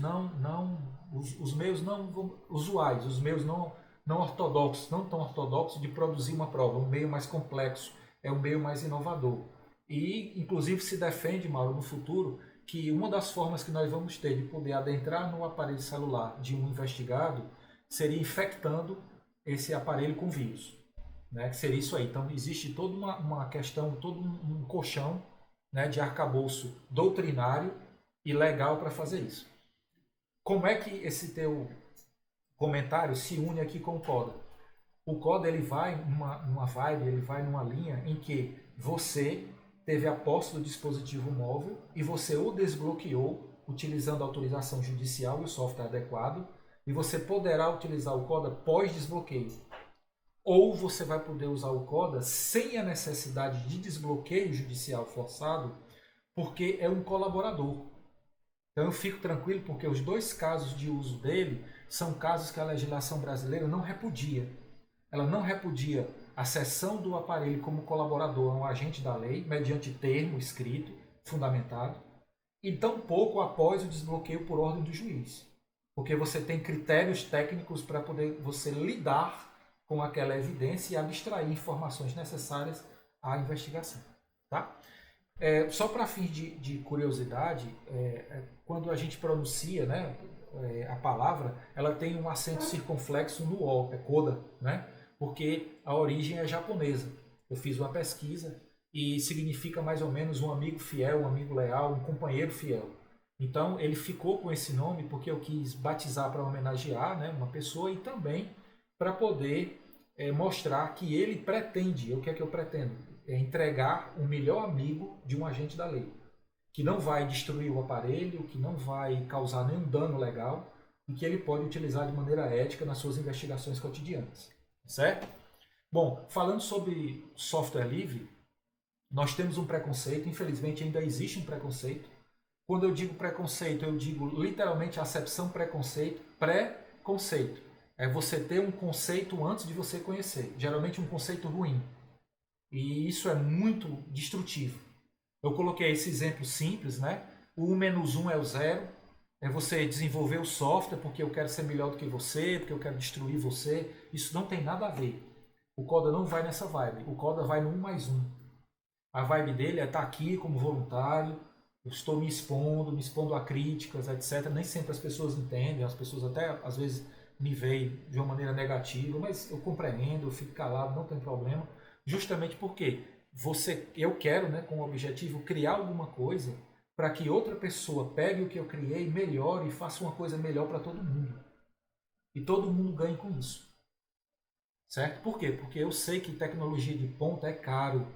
os meios não usuais, os meios não ortodoxos, não tão ortodoxos de produzir uma prova, um meio mais complexo, é um meio mais inovador. E, inclusive, se defende, Mauro, no futuro, que uma das formas que nós vamos ter de poder adentrar no aparelho celular de um investigado seria infectando esse aparelho com vírus. Né? Que seria isso aí. Então, existe toda uma questão, todo um colchão, né, de arcabouço doutrinário e legal para fazer isso. Como é que esse teu comentário se une aqui com o Coda? O CODA ele vai numa vibe, ele vai numa linha em que você teve a posse do dispositivo móvel e você o desbloqueou utilizando a autorização judicial e o software adequado, e você poderá utilizar o CODA pós-desbloqueio. Ou você vai poder usar o CODA sem a necessidade de desbloqueio judicial forçado, porque é um colaborador. Então eu fico tranquilo porque os dois casos de uso dele são casos que a legislação brasileira não repudia. Ela não repudia a cessão do aparelho como colaborador a um agente da lei, mediante termo escrito, fundamentado, e tampouco após o desbloqueio por ordem do juiz. Porque você tem critérios técnicos para poder você lidar com aquela evidência e abstrair informações necessárias à investigação. Tá? Só para fins de curiosidade, quando a gente pronuncia, né, a palavra, ela tem um acento circunflexo no O, é coda, né? Porque a origem é japonesa. Eu fiz uma pesquisa e significa mais ou menos um amigo fiel, um amigo leal, um companheiro fiel. Então ele ficou com esse nome porque eu quis batizar para homenagear, né, uma pessoa e também para poder mostrar que ele pretende, o que é que eu pretendo? É entregar o melhor amigo de um agente da lei, que não vai destruir o aparelho, que não vai causar nenhum dano legal e que ele pode utilizar de maneira ética nas suas investigações cotidianas. Certo? Bom, falando sobre software livre, nós temos um preconceito, infelizmente ainda existe um preconceito. Quando eu digo preconceito, eu digo literalmente a acepção preconceito, pré-conceito. É você ter um conceito antes de você conhecer, geralmente um conceito ruim. E isso é muito destrutivo. Eu coloquei esse exemplo simples, né? O 1 menos 1 é o 0. É você desenvolver o software porque eu quero ser melhor do que você, porque eu quero destruir você. Isso não tem nada a ver. O CODA não vai nessa vibe. O CODA vai no 1 mais 1. A vibe dele é estar aqui como voluntário, eu estou me expondo a críticas, etc. Nem sempre as pessoas entendem, as pessoas até às vezes me veem de uma maneira negativa, mas eu compreendo, eu fico calado, não tem problema. Justamente porque eu quero, né, com o objetivo, criar alguma coisa para que outra pessoa pegue o que eu criei, melhore e faça uma coisa melhor para todo mundo. E todo mundo ganhe com isso. Certo? Por quê? Porque eu sei que tecnologia de ponta é caro.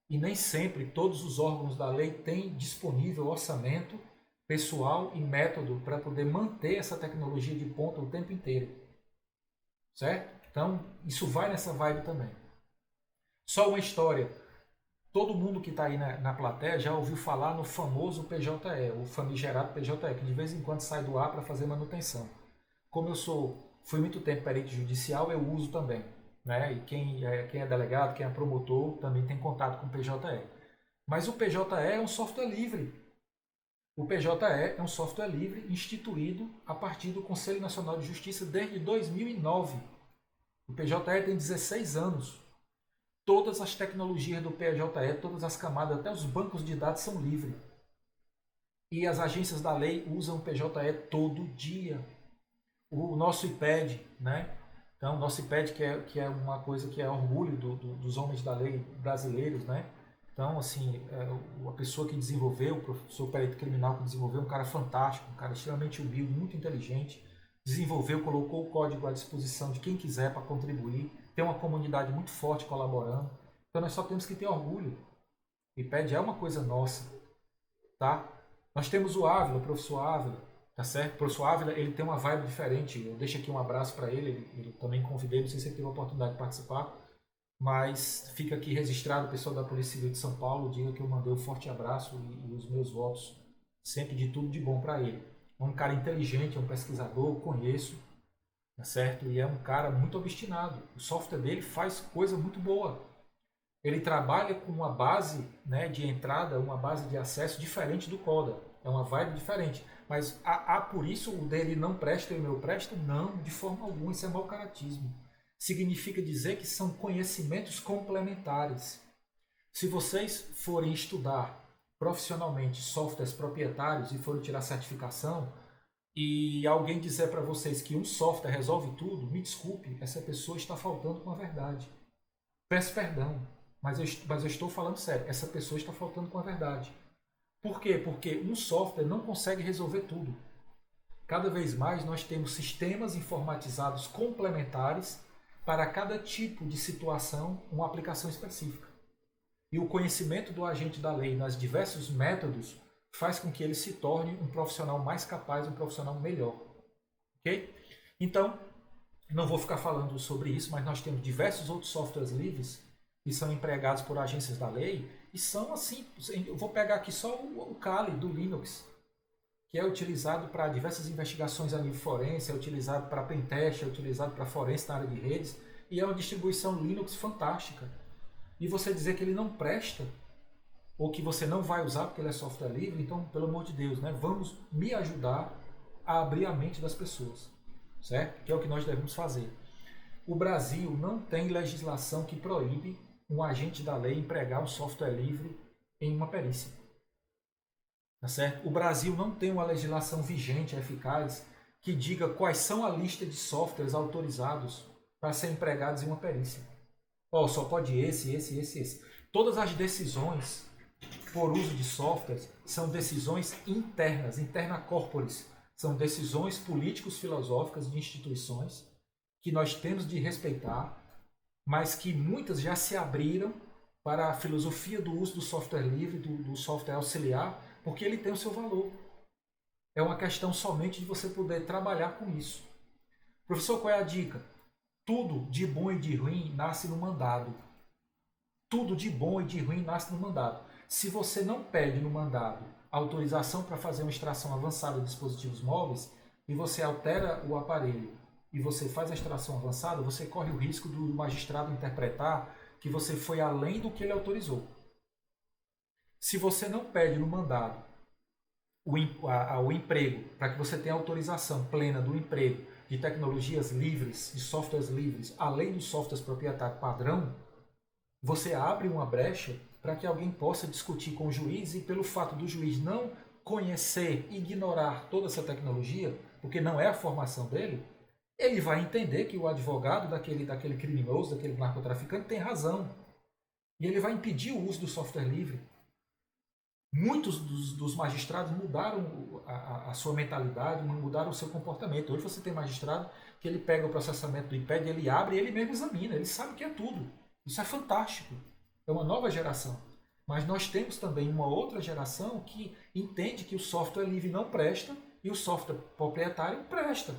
E nem sempre todos os órgãos da lei têm disponível orçamento, pessoal e método para poder manter essa tecnologia de ponta o tempo inteiro. Certo? Então, isso vai nessa vibe também. Só uma história. Todo mundo que está aí na plateia já ouviu falar no famoso PJE, o famigerado PJE, que de vez em quando sai do ar para fazer manutenção. Como fui muito tempo perito judicial, eu uso também. Né? E quem é delegado, quem é promotor, também tem contato com o PJE. Mas o PJE é um software livre. O PJE é um software livre instituído a partir do Conselho Nacional de Justiça desde 2009. O PJE tem 16 anos. Todas as tecnologias do PJE, todas as camadas, até os bancos de dados são livres. E as agências da lei usam o PJE todo dia. O nosso IPED, né? Então, o nosso IPED, que é uma coisa que é orgulho dos homens da lei brasileiros, né? Então, assim, a pessoa que desenvolveu, o professor perito criminal que desenvolveu, um cara fantástico, um cara extremamente humilde, muito inteligente, desenvolveu, colocou o código à disposição de quem quiser para contribuir, tem uma comunidade muito forte colaborando. Então, nós só temos que ter orgulho. O IPED é uma coisa nossa, tá? Nós temos o Ávila, o professor Ávila, tá certo? O professor Ávila, ele tem uma vibe diferente. Eu deixo aqui um abraço para ele também convidei, não sei se ele teve a oportunidade de participar, mas fica aqui registrado, o pessoal da Polícia Civil de São Paulo, diga que eu mandei um forte abraço e os meus votos sempre de tudo de bom para ele. É um cara inteligente, é um pesquisador, eu conheço, tá certo? E é um cara muito obstinado. O software dele faz coisa muito boa. Ele trabalha com uma base, né, de entrada, uma base de acesso diferente do CODA. É uma vibe diferente. Mas por isso o dele não presta e o meu presta? Não, de forma alguma. Isso é mau caratismo. Significa dizer que são conhecimentos complementares. Se vocês forem estudar profissionalmente softwares proprietários e forem tirar certificação, e alguém dizer para vocês que um software resolve tudo, me desculpe, essa pessoa está faltando com a verdade. Peço perdão, mas eu estou falando sério, essa pessoa está faltando com a verdade. Por quê? Porque um software não consegue resolver tudo. Cada vez mais nós temos sistemas informatizados complementares para cada tipo de situação uma aplicação específica. E o conhecimento do agente da lei nos diversos métodos faz com que ele se torne um profissional mais capaz, um profissional melhor. Ok? Então, não vou ficar falando sobre isso, mas nós temos diversos outros softwares livres que são empregados por agências da lei e são assim, eu vou pegar aqui só o Kali do Linux, que é utilizado para diversas investigações a nível forense, é utilizado para pentest, é utilizado para forense na área de redes, e é uma distribuição Linux fantástica. E você dizer que ele não presta, ou que você não vai usar porque ele é software livre, então, pelo amor de Deus, né, vamos me ajudar a abrir a mente das pessoas, certo? Que é o que nós devemos fazer. O Brasil não tem legislação que proíbe um agente da lei empregar um software livre em uma perícia. Tá certo? O Brasil não tem uma legislação vigente, eficaz, que diga quais são a lista de softwares autorizados para serem empregados em uma perícia. Só pode esse. Todas as decisões por uso de softwares são decisões internas, interna corporis. São decisões políticos-filosóficas de instituições que nós temos de respeitar, mas que muitas já se abriram para a filosofia do uso do software livre, do software auxiliar, porque ele tem o seu valor. É uma questão somente de você poder trabalhar com isso. Professor, qual é a dica? Tudo de bom e de ruim nasce no mandado. Tudo de bom e de ruim nasce no mandado. Se você não pede no mandado autorização para fazer uma extração avançada de dispositivos móveis e você altera o aparelho e você faz a extração avançada, você corre o risco do magistrado interpretar que você foi além do que ele autorizou. Se você não pede no mandado o emprego, para que você tenha autorização plena do emprego de tecnologias livres, de softwares livres, além dos softwares proprietários padrão, você abre uma brecha para que alguém possa discutir com o juiz e pelo fato do juiz não conhecer, ignorar toda essa tecnologia, porque não é a formação dele, ele vai entender que o advogado daquele criminoso, daquele narcotraficante tem razão. E ele vai impedir o uso do software livre. Muitos dos magistrados mudaram a sua mentalidade, mudaram o seu comportamento. Hoje você tem magistrado que ele pega o processamento do IPED, ele abre e ele mesmo examina, ele sabe que é tudo. Isso é fantástico. É uma nova geração. Mas nós temos também uma outra geração que entende que o software livre não presta e o software proprietário presta.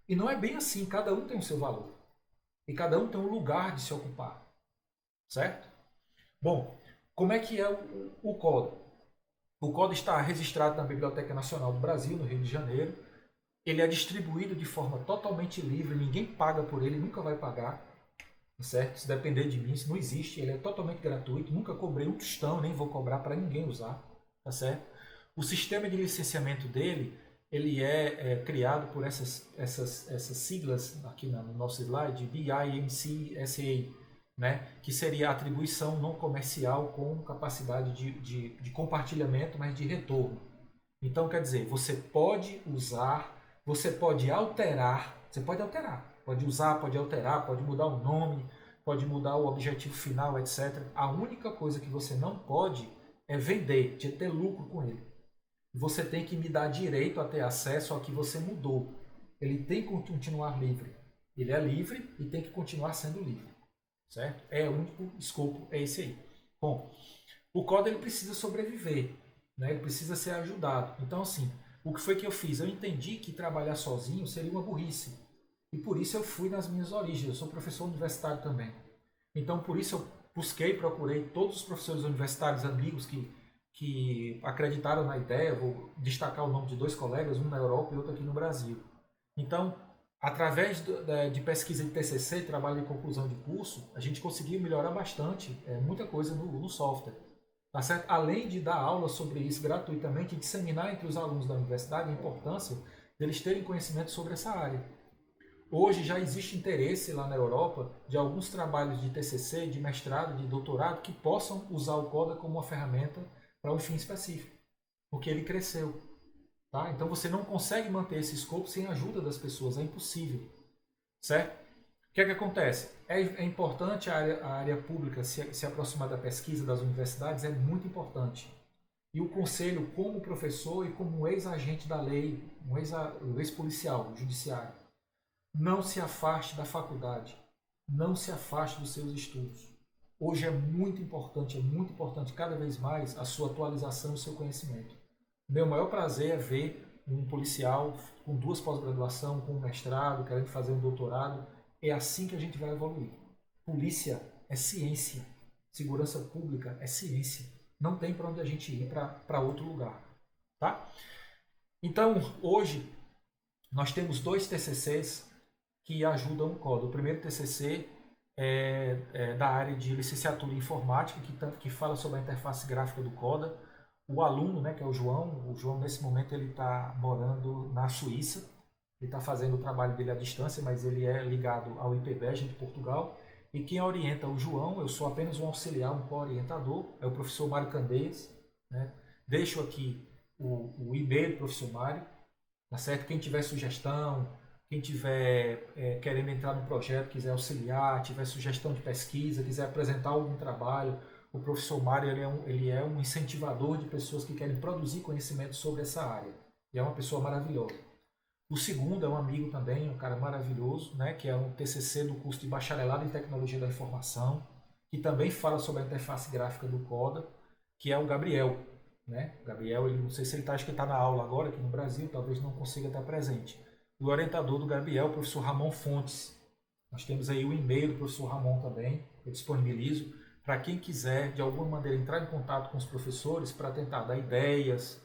E não é bem assim, cada um tem o seu valor. E cada um tem um lugar de se ocupar. Certo? Bom, como é que é o CODA? O CODA está registrado na Biblioteca Nacional do Brasil, no Rio de Janeiro. Ele é distribuído de forma totalmente livre, ninguém paga por ele, nunca vai pagar. Certo? Se depender de mim, isso não existe, ele é totalmente gratuito, nunca cobrei um tostão, nem vou cobrar para ninguém usar. Tá certo? O sistema de licenciamento dele, ele é criado por essas siglas aqui no nosso slide, BIMC-SA, né? Que seria a atribuição não comercial com capacidade de compartilhamento, mas de retorno. Então, quer dizer, você pode usar, você pode alterar, pode usar, pode alterar, pode mudar o nome, pode mudar o objetivo final, etc. A única coisa que você não pode é vender, de ter lucro com ele. Você tem que me dar direito a ter acesso ao que você mudou. Ele tem que continuar livre. Ele é livre e tem que continuar sendo livre. Certo? O único escopo é esse aí. Bom, o CODA ele precisa sobreviver, né? Ele precisa ser ajudado. Então, assim, o que foi que eu fiz? Eu entendi que trabalhar sozinho seria uma burrice. E por isso eu fui nas minhas origens. Eu sou professor universitário também. Então, por isso eu procurei todos os professores universitários amigos que acreditaram na ideia. Vou destacar o nome de 2 colegas, um na Europa e outro aqui no Brasil. Então, através de pesquisa de TCC, trabalho de conclusão de curso, a gente conseguiu melhorar bastante muita coisa no software. Tá certo? Além de dar aula sobre isso gratuitamente e disseminar entre os alunos da universidade a importância deles terem conhecimento sobre essa área. Hoje já existe interesse lá na Europa de alguns trabalhos de TCC, de mestrado, de doutorado, que possam usar o CODA como uma ferramenta para um fim específico, porque ele cresceu. Tá? Então você não consegue manter esse escopo sem a ajuda das pessoas, é impossível. Certo? O que é que acontece? É importante a área pública se aproximar da pesquisa das universidades, é muito importante. E o conselho, como professor e como ex-agente da lei, um ex-policial, judiciário, não se afaste da faculdade. não se afaste dos seus estudos. Hoje é muito importante cada vez mais a sua atualização e o seu conhecimento. Meu maior prazer é ver um policial com 2 pós-graduação, com um mestrado, querendo fazer um doutorado. É assim que a gente vai evoluir. Polícia é ciência. Segurança pública é ciência. Não tem para onde a gente ir para outro lugar. Tá? Então, hoje, nós temos 2 TCCs que ajudam o CODA. O primeiro TCC é da área de licenciatura em informática, que fala sobre a interface gráfica do CODA. O aluno, né, que é o João nesse momento ele está morando na Suíça, ele está fazendo o trabalho dele à distância, mas ele é ligado ao IPBEG de Portugal. E quem orienta o João, eu sou apenas um auxiliar, um co-orientador, é o professor Mário Candeias. Né? Deixo aqui o e-mail do professor Mário, tá certo? Quem tiver sugestão, quem tiver querendo entrar no projeto, quiser auxiliar, tiver sugestão de pesquisa, quiser apresentar algum trabalho, o professor Mário ele é um incentivador de pessoas que querem produzir conhecimento sobre essa área. E é uma pessoa maravilhosa. O segundo é um amigo também, um cara maravilhoso, né, que é um TCC do curso de Bacharelado em Tecnologia da Informação, que também fala sobre a interface gráfica do CODA, que é o Gabriel. Né? O Gabriel, não sei se ele acho que está na aula agora aqui no Brasil, talvez não consiga estar presente. O orientador do Gabriel é o professor Ramon Fontes. Nós temos aí o e-mail do professor Ramon também, eu disponibilizo para quem quiser, de alguma maneira, entrar em contato com os professores para tentar dar ideias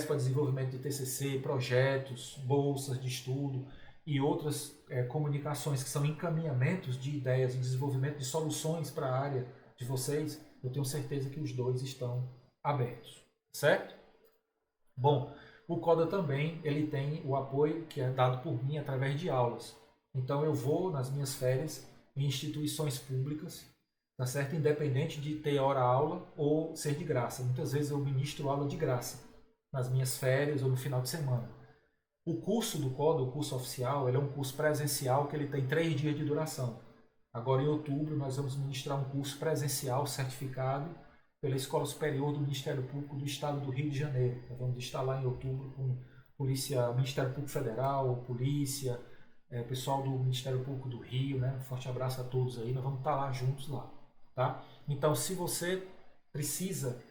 para desenvolvimento de TCC, projetos, bolsas de estudo e outras comunicações que são encaminhamentos de ideias e desenvolvimento de soluções para a área de vocês. Eu tenho certeza que os 2 estão abertos, certo? Bom, o CODA também ele tem o apoio que é dado por mim através de aulas. Então eu vou nas minhas férias em instituições públicas, tá certo? Independente de ter hora-aula ou ser de graça. Muitas vezes eu ministro aula de graça nas minhas férias ou no final de semana. O curso do CODA, o curso oficial, ele é um curso presencial que ele tem 3 dias de duração. Agora em outubro nós vamos ministrar um curso presencial certificado pela Escola Superior do Ministério Público do Estado do Rio de Janeiro. Nós vamos estar lá em outubro com Ministério Público Federal, polícia, pessoal do Ministério Público do Rio, né? Um forte abraço a todos aí, nós vamos estar lá juntos lá, tá? Então, se você precisa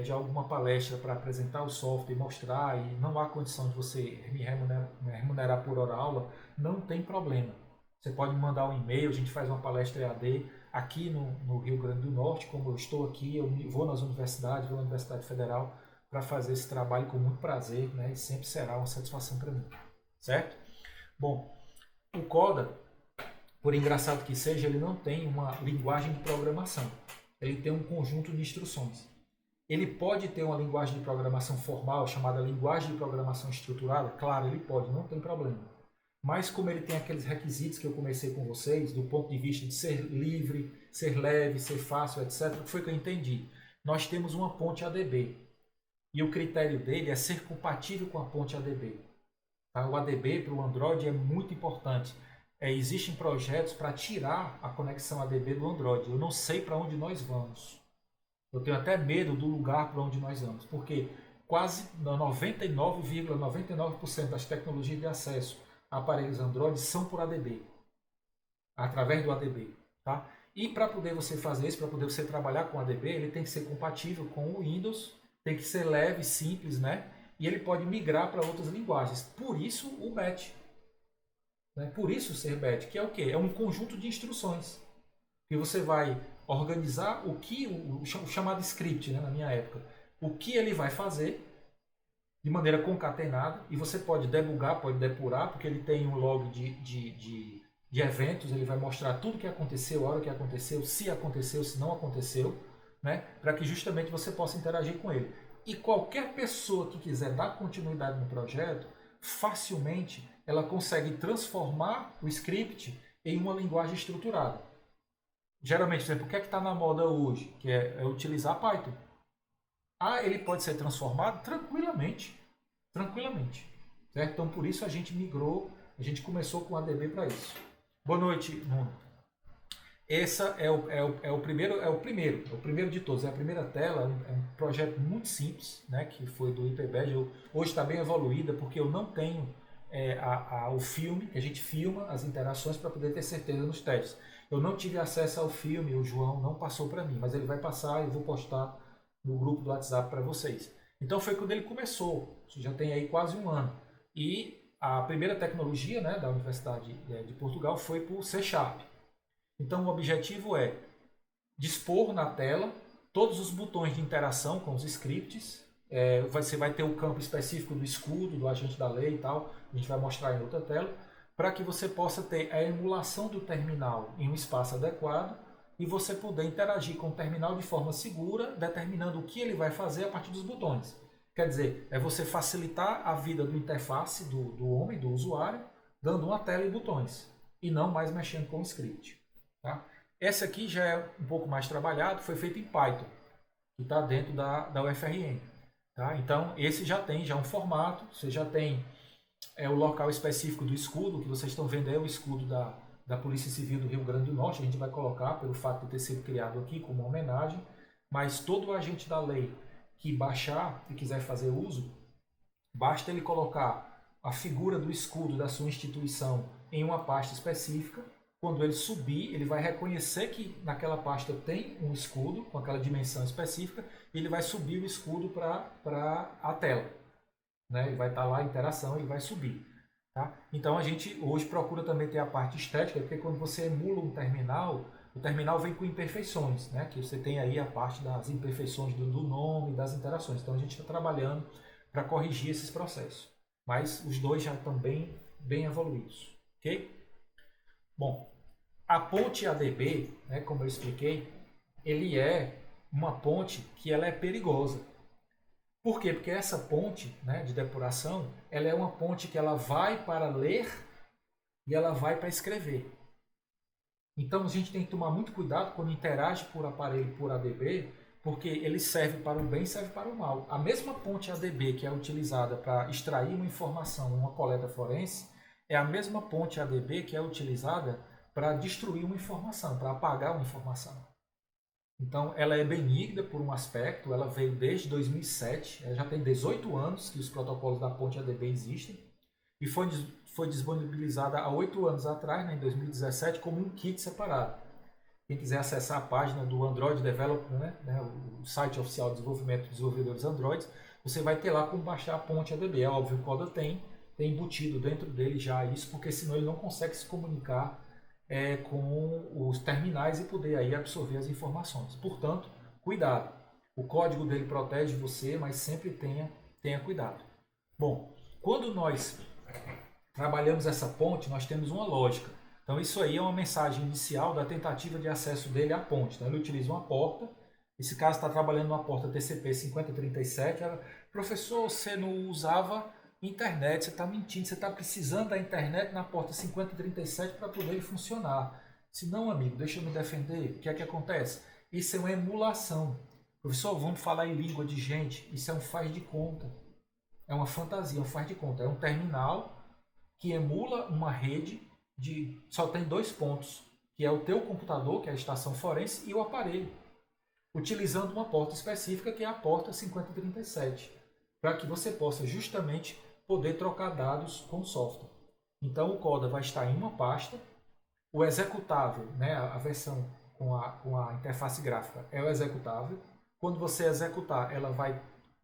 de alguma palestra para apresentar o software e mostrar e não há condição de você me remunerar por hora aula, não tem problema. Você pode me mandar um e-mail, a gente faz uma palestra EAD aqui no Rio Grande do Norte, como eu estou aqui, eu vou nas universidades, vou na Universidade Federal para fazer esse trabalho com muito prazer, né? E sempre será uma satisfação para mim, certo? Bom, o CODA, por engraçado que seja, ele não tem uma linguagem de programação, ele tem um conjunto de instruções. Ele pode ter uma linguagem de programação formal, chamada linguagem de programação estruturada? Claro, ele pode, não tem problema. Mas como ele tem aqueles requisitos que eu comecei com vocês, do ponto de vista de ser livre, ser leve, ser fácil, etc., o que foi que eu entendi? Nós temos uma ponte ADB. E o critério dele é ser compatível com a ponte ADB. Tá? O ADB para o Android é muito importante. Existem projetos para tirar a conexão ADB do Android. Eu não sei para onde nós vamos. Eu tenho até medo do lugar para onde nós vamos. Porque quase 99,99% das tecnologias de acesso a aparelhos Android são por ADB, através do ADB, tá? E para poder você fazer isso, para poder você trabalhar com ADB, ele tem que ser compatível com o Windows, tem que ser leve, simples, né? E ele pode migrar para outras linguagens. Por isso o BAT, né? Por isso o ser BAT, que é o quê? É um conjunto de instruções que você vai organizar o chamado script, né, na minha época, o que ele vai fazer de maneira concatenada, e você pode debugar, pode depurar, porque ele tem um log de eventos, ele vai mostrar tudo o que aconteceu, a hora que aconteceu, se não aconteceu, né, para que justamente você possa interagir com ele. E qualquer pessoa que quiser dar continuidade no projeto, facilmente ela consegue transformar o script em uma linguagem estruturada. Geralmente, por exemplo, o que é que está na moda hoje? Que é utilizar Python. Ele pode ser transformado tranquilamente. Tranquilamente. Certo? Então, por isso a gente migrou, a gente começou com ADB para isso. Boa noite, Nuno. Esse é o primeiro de todos. É a primeira tela, é um projeto muito simples, né, que foi do IPBEG. Hoje está bem evoluída, porque eu não tenho o filme, que a gente filma as interações para poder ter certeza nos testes. Eu não tive acesso ao filme, o João não passou para mim, mas ele vai passar e eu vou postar no grupo do WhatsApp para vocês. Então foi quando ele começou, já tem aí quase um ano. E a primeira tecnologia, né, da Universidade de Portugal foi por C Sharp. Então o objetivo é dispor na tela todos os botões de interação com os scripts. Você vai ter o campo específico do escudo, do agente da lei e tal, a gente vai mostrar em outra tela, para que você possa ter a emulação do terminal em um espaço adequado e você poder interagir com o terminal de forma segura, determinando o que ele vai fazer a partir dos botões. Quer dizer, é você facilitar a vida do interface do homem, do usuário, dando uma tela e botões, e não mais mexendo com o script. Tá? Essa aqui já é um pouco mais trabalhado, foi feito em Python, que está dentro da UFRN. Tá? Então, esse já tem um formato, você já tem o local específico do escudo, que vocês estão vendo é o escudo da Polícia Civil do Rio Grande do Norte, a gente vai colocar pelo fato de ter sido criado aqui como uma homenagem, mas todo agente da lei que baixar e quiser fazer uso, basta ele colocar a figura do escudo da sua instituição em uma pasta específica. Quando ele subir, ele vai reconhecer que naquela pasta tem um escudo com aquela dimensão específica e ele vai subir o escudo para a tela. Né? Ele vai estar lá a interação, ele vai subir. Tá? Então a gente hoje procura também ter a parte estética, porque quando você emula um terminal, o terminal vem com imperfeições, né? Que você tem aí a parte das imperfeições do nome, das interações. Então a gente está trabalhando para corrigir esses processos. Mas os dois já estão bem evoluídos. Ok? Bom, a ponte ADB, né, como eu expliquei, ele é uma ponte que ela é perigosa. Por quê? Porque essa ponte, né, de depuração, ela é uma ponte que ela vai para ler e ela vai para escrever. Então a gente tem que tomar muito cuidado quando interage por aparelho por ADB, porque ele serve para o bem e serve para o mal. A mesma ponte ADB que é utilizada para extrair uma informação numa coleta forense, é a mesma ponte ADB que é utilizada para destruir uma informação, para apagar uma informação. Então, ela é benigna por um aspecto, ela veio desde 2007, já tem 18 anos que os protocolos da ponte ADB existem, e foi disponibilizada há 8 anos atrás, né, em 2017, como um kit separado. Quem quiser acessar a página do Android Development, né, o site oficial de desenvolvimento de desenvolvedores Android, você vai ter lá como baixar a ponte ADB. É óbvio que o Coda tem embutido dentro dele já isso, porque senão ele não consegue se comunicar com os terminais e poder aí absorver as informações. Portanto, cuidado. O código dele protege você, mas sempre tenha cuidado. Bom, quando nós trabalhamos essa ponte, nós temos uma lógica. Então isso aí é uma mensagem inicial da tentativa de acesso dele à ponte. Então ele utiliza uma porta. Esse caso está trabalhando numa porta TCP 5037. Professor, você não usava internet, você está mentindo, você está precisando da internet na porta 5037 para poder funcionar. Se não, amigo, deixa eu me defender. O que é que acontece? Isso é uma emulação. Professor, vamos falar em língua de gente. Isso é um faz de conta. É uma fantasia, um faz de conta. É um terminal que emula uma rede só tem 2 pontos, que é o teu computador, que é a estação forense, e o aparelho, utilizando uma porta específica, que é a porta 5037, para que você possa justamente poder trocar dados com o software. Então o Coda vai estar em uma pasta, o executável, né, a versão com a interface gráfica é o executável. Quando você executar, ela vai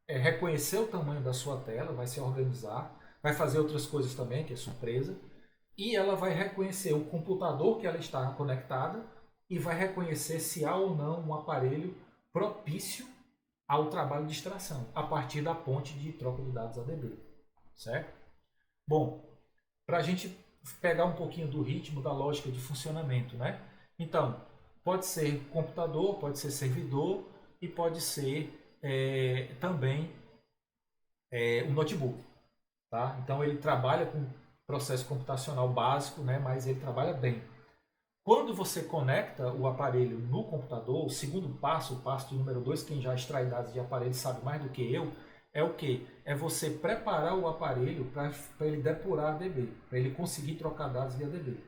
reconhecer o tamanho da sua tela, vai se organizar, vai fazer outras coisas também, que é surpresa, e ela vai reconhecer o computador que ela está conectada e vai reconhecer se há ou não um aparelho propício ao trabalho de extração, a partir da ponte de troca de dados ADB. Certo? Bom, para a gente pegar um pouquinho do ritmo, da lógica de funcionamento, né? Então, pode ser computador, pode ser servidor e pode ser também um notebook. Tá? Então, ele trabalha com processo computacional básico, né? Mas ele trabalha bem. Quando você conecta o aparelho no computador, o segundo passo, o passo de número 2, quem já extrai dados de aparelho sabe mais do que eu, é o que? É você preparar o aparelho para ele depurar ADB, para ele conseguir trocar dados via ADB.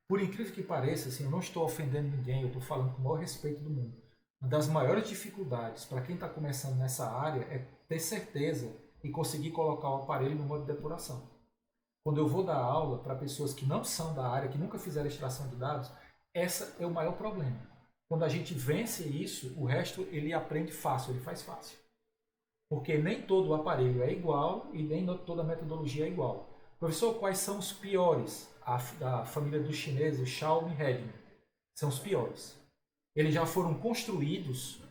Por incrível que pareça, assim, eu não estou ofendendo ninguém, eu estou falando com o maior respeito do mundo. Uma das maiores dificuldades para quem está começando nessa área é ter certeza e conseguir colocar o aparelho no modo de depuração. Quando eu vou dar aula para pessoas que não são da área, que nunca fizeram extração de dados, Esse é o maior problema. Quando a gente vence isso, o resto ele aprende fácil, ele faz fácil. Porque nem todo o aparelho é igual e nem toda a metodologia é igual. Professor, quais são os piores? Da família dos chineses, Xiaomi e Redmi, são os piores. Eles já foram construídos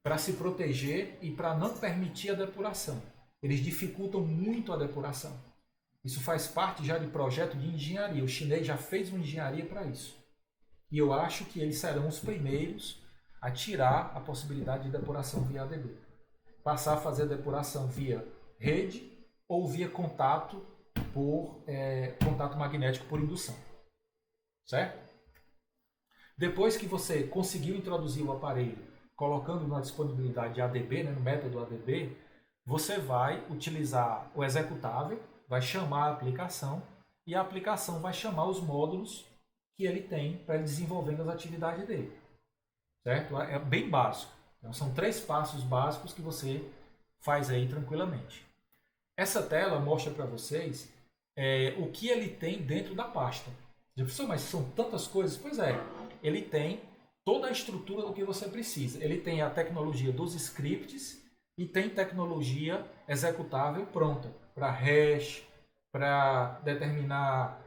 para se proteger e para não permitir a depuração. Eles dificultam muito a depuração. Isso faz parte já de projeto de engenharia. O chinês já fez uma engenharia para isso. E eu acho que eles serão os primeiros a tirar a possibilidade de depuração via ADB. Passar a fazer a depuração via rede ou via contato contato magnético por indução. Certo? Depois que você conseguiu introduzir o aparelho, colocando na disponibilidade de ADB, né, no método ADB, você vai utilizar o executável, vai chamar a aplicação e a aplicação vai chamar os módulos que ele tem para ele desenvolvendo as atividades dele. Certo? É bem básico. Então, são 3 passos básicos que você faz aí tranquilamente. Essa tela mostra para vocês o que ele tem dentro da pasta. Professor, mas são tantas coisas? Pois é, ele tem toda a estrutura do que você precisa. Ele tem a tecnologia dos scripts e tem tecnologia executável pronta para hash, para determinar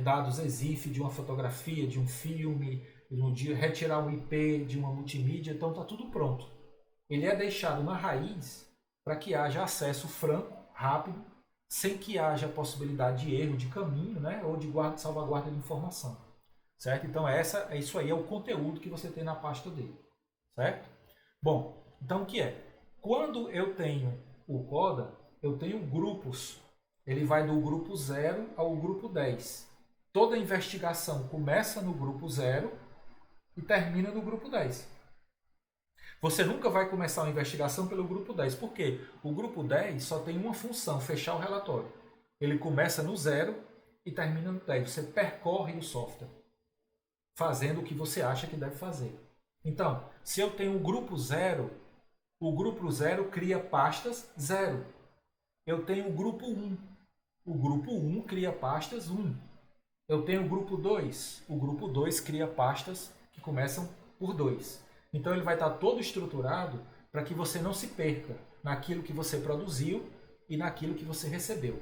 dados EXIF de uma fotografia, de um filme, de retirar um IP de uma multimídia. Então está tudo pronto. Ele é deixado na raiz para que haja acesso franco, rápido, sem que haja possibilidade de erro de caminho, né, ou de salvaguarda de informação. Certo? Então isso aí é o conteúdo que você tem na pasta dele. Certo? Bom, então o que é? Quando eu tenho o CODA, eu tenho grupos. Ele vai do grupo 0 ao grupo 10. Toda investigação começa no grupo 0 e termina no grupo 10. Você nunca vai começar uma investigação pelo grupo 10. Por quê? O grupo 10 só tem uma função, fechar o relatório. Ele começa no 0 e termina no 10. Você percorre o software, fazendo o que você acha que deve fazer. Então, se eu tenho o grupo 0, o grupo 0 cria pastas 0. Eu tenho o grupo 1. O grupo 1 cria pastas 1. Eu tenho o grupo 2. O grupo 2 cria pastas que começam por 2. Então ele vai estar todo estruturado para que você não se perca naquilo que você produziu e naquilo que você recebeu.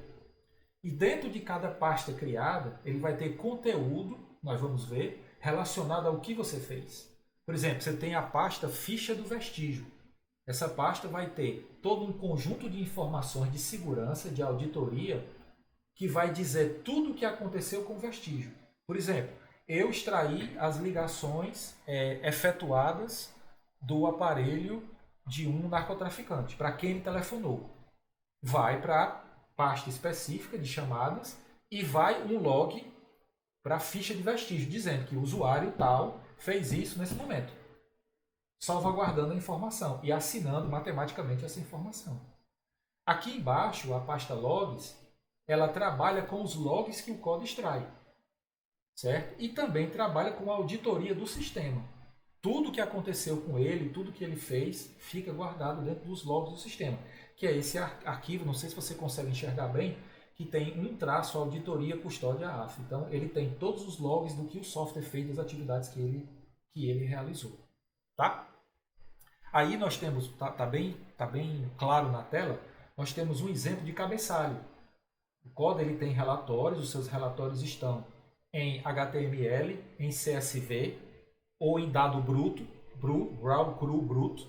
E dentro de cada pasta criada, ele vai ter conteúdo, nós vamos ver, relacionado ao que você fez. Por exemplo, você tem a pasta ficha do vestígio. Essa pasta vai ter todo um conjunto de informações de segurança, de auditoria, que vai dizer tudo o que aconteceu com o vestígio. Por exemplo, eu extraí as ligações efetuadas do aparelho de um narcotraficante, para quem ele telefonou. Vai para a pasta específica de chamadas e vai um log para a ficha de vestígio, dizendo que o usuário tal fez isso nesse momento, salvaguardando a informação e assinando matematicamente essa informação. Aqui embaixo, a pasta logs, ela trabalha com os logs que o CODA extrai. Certo? E também trabalha com a auditoria do sistema. Tudo que aconteceu com ele, tudo que ele fez, fica guardado dentro dos logs do sistema. Que é esse arquivo, não sei se você consegue enxergar bem, que tem um traço auditoria custódia AF. Então, ele tem todos os logs do que o software fez, das atividades que ele realizou. Tá? Aí nós temos, tá bem claro na tela, nós temos um exemplo de cabeçalho. O CODA ele tem relatórios, os seus relatórios estão em HTML, em CSV ou em dado bruto, raw, cru, bruto,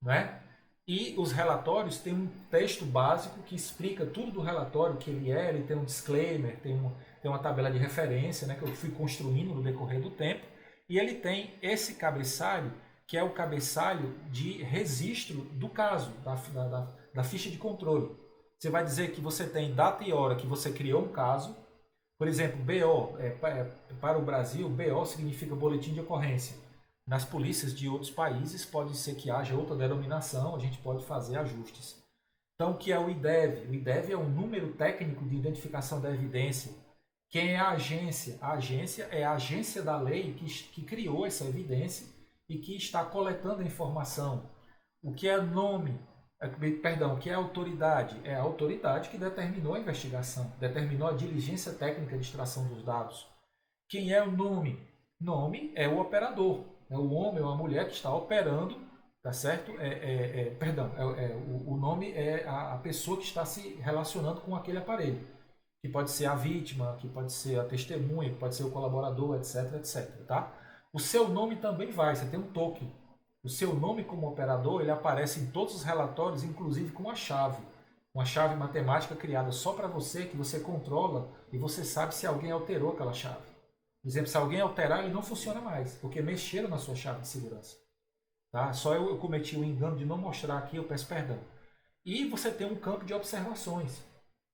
né? E os relatórios têm um texto básico que explica tudo do relatório, o que ele tem um disclaimer, tem uma tabela de referência, né, que eu fui construindo no decorrer do tempo, e ele tem esse cabeçalho, que é o cabeçalho de registro do caso, da ficha de controle. Você vai dizer que você tem data e hora que você criou um caso. Por exemplo, BO, para o Brasil, BO significa boletim de ocorrência. Nas polícias de outros países pode ser que haja outra denominação, a gente pode fazer ajustes. Então, o que é o IDEV? O IDEV é um número técnico de identificação da evidência. Quem é a agência? A agência é a agência da lei que criou essa evidência e que está coletando a informação. O que é nome? O que é autoridade? É a autoridade que determinou a investigação, determinou a diligência técnica de extração dos dados. Quem é o nome? Nome é o operador, é o homem ou a mulher que está operando, tá certo? Perdão, o nome é a pessoa que está se relacionando com aquele aparelho, que pode ser a vítima, que pode ser a testemunha, que pode ser o colaborador, etc, etc, tá? O seu nome também vai, você tem um token. O seu nome como operador, ele aparece em todos os relatórios, inclusive com uma chave matemática criada só para você, que você controla e você sabe se alguém alterou aquela chave. Por exemplo, se alguém alterar, ele não funciona mais, porque mexeram na sua chave de segurança. Tá? Só eu cometi o engano de não mostrar aqui, eu peço perdão. E você tem um campo de observações.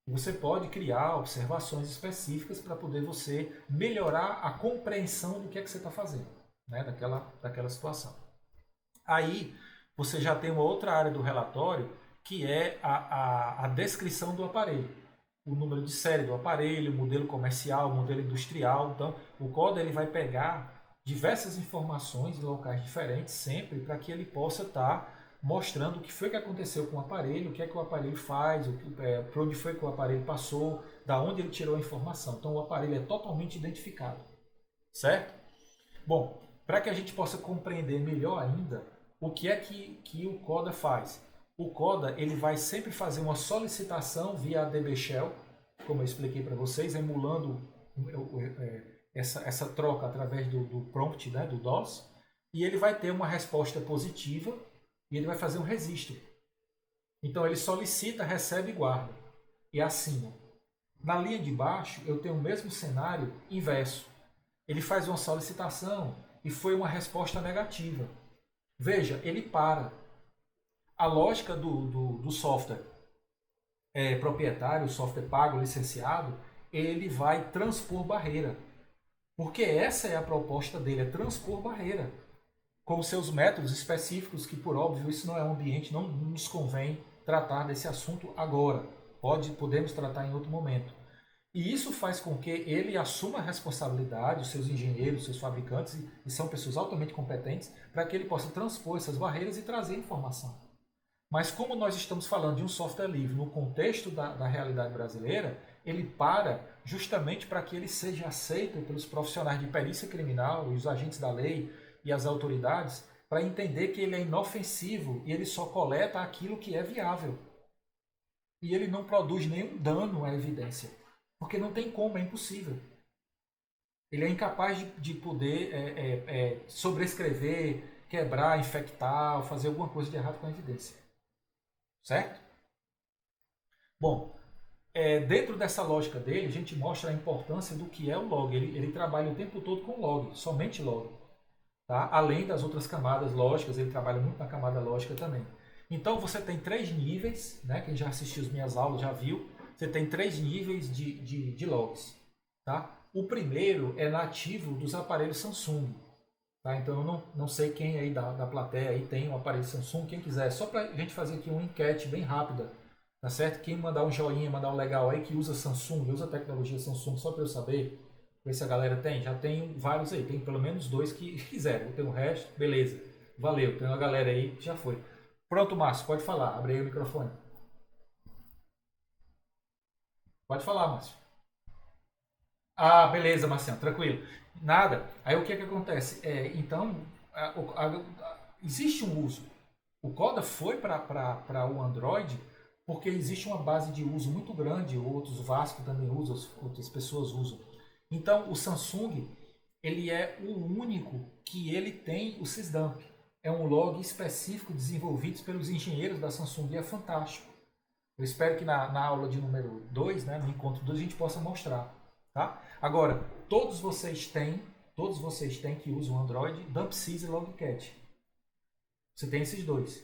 Você pode criar observações específicas para poder você melhorar a compreensão do que é que você está fazendo, né? daquela situação. Aí você já tem uma outra área do relatório que é a descrição do aparelho. O número de série do aparelho, modelo comercial, modelo industrial. Então, o CODA ele vai pegar diversas informações em locais diferentes sempre para que ele possa estar mostrando o que foi que aconteceu com o aparelho, o que é que o aparelho faz, para onde foi que o aparelho passou, da onde ele tirou a informação. Então, o aparelho é totalmente identificado, certo? Bom, para que a gente possa compreender melhor ainda o que é que o CODA faz. O CODA ele vai sempre fazer uma solicitação via a DB Shell, como eu expliquei para vocês, emulando essa troca através do prompt, né, do DOS, e ele vai ter uma resposta positiva e ele vai fazer um registro. Então ele solicita, recebe e guarda. E assina. Na linha de baixo eu tenho o mesmo cenário inverso. Ele faz uma solicitação e foi uma resposta negativa. Veja, ele para. A lógica do software proprietário, o software pago, licenciado, ele vai transpor barreira. Porque essa é a proposta dele, é transpor barreira. Com os seus métodos específicos, que por óbvio isso não é um ambiente, não nos convém tratar desse assunto agora. Podemos tratar em outro momento. E isso faz com que ele assuma a responsabilidade, os seus engenheiros, os seus fabricantes, e são pessoas altamente competentes, para que ele possa transpor essas barreiras e trazer informação. Mas como nós estamos falando de um software livre no contexto da realidade brasileira, ele para justamente para que ele seja aceito pelos profissionais de perícia criminal, os agentes da lei e as autoridades, para entender que ele é inofensivo e ele só coleta aquilo que é viável. E ele não produz nenhum dano à evidência. Porque não tem como, é impossível. Ele é incapaz de poder sobrescrever, quebrar, infectar, ou fazer alguma coisa de errado com a evidência. Certo? Bom, dentro dessa lógica dele, a gente mostra a importância do que é o log. Ele trabalha o tempo todo com log, somente log. Tá? Além das outras camadas lógicas, ele trabalha muito na camada lógica também. Então você tem 3 níveis, né? Quem já assistiu as minhas aulas já viu. Você tem 3 níveis de logs. Tá? O primeiro é nativo dos aparelhos Samsung. Tá? Então eu não sei quem aí da plateia aí tem um aparelho Samsung, quem quiser, só para a gente fazer aqui uma enquete bem rápida, tá certo? Quem mandar um joinha, mandar um legal aí que usa Samsung, usa tecnologia Samsung, só para eu saber, ver se a galera tem. Já tem vários aí, tem pelo menos 2 que quiserem, tem o resto, beleza, valeu, tem uma galera aí que já foi. Pronto, Márcio, pode falar, abre aí o microfone. Pode falar, Márcio. Ah, beleza, Marciano, tranquilo. Nada. Aí o que é que acontece? Então, existe um uso. O Coda foi para o Android porque existe uma base de uso muito grande, outros Vasco também usam, outras pessoas usam. Então, o Samsung, ele é o único que ele tem o Sysdump. É um log específico desenvolvido pelos engenheiros da Samsung e é fantástico. Eu espero que na aula de número 2, né, no encontro 2, a gente possa mostrar. Tá? Agora, todos vocês têm que usam o Android, DumpSys e Logcat. Você tem esses dois.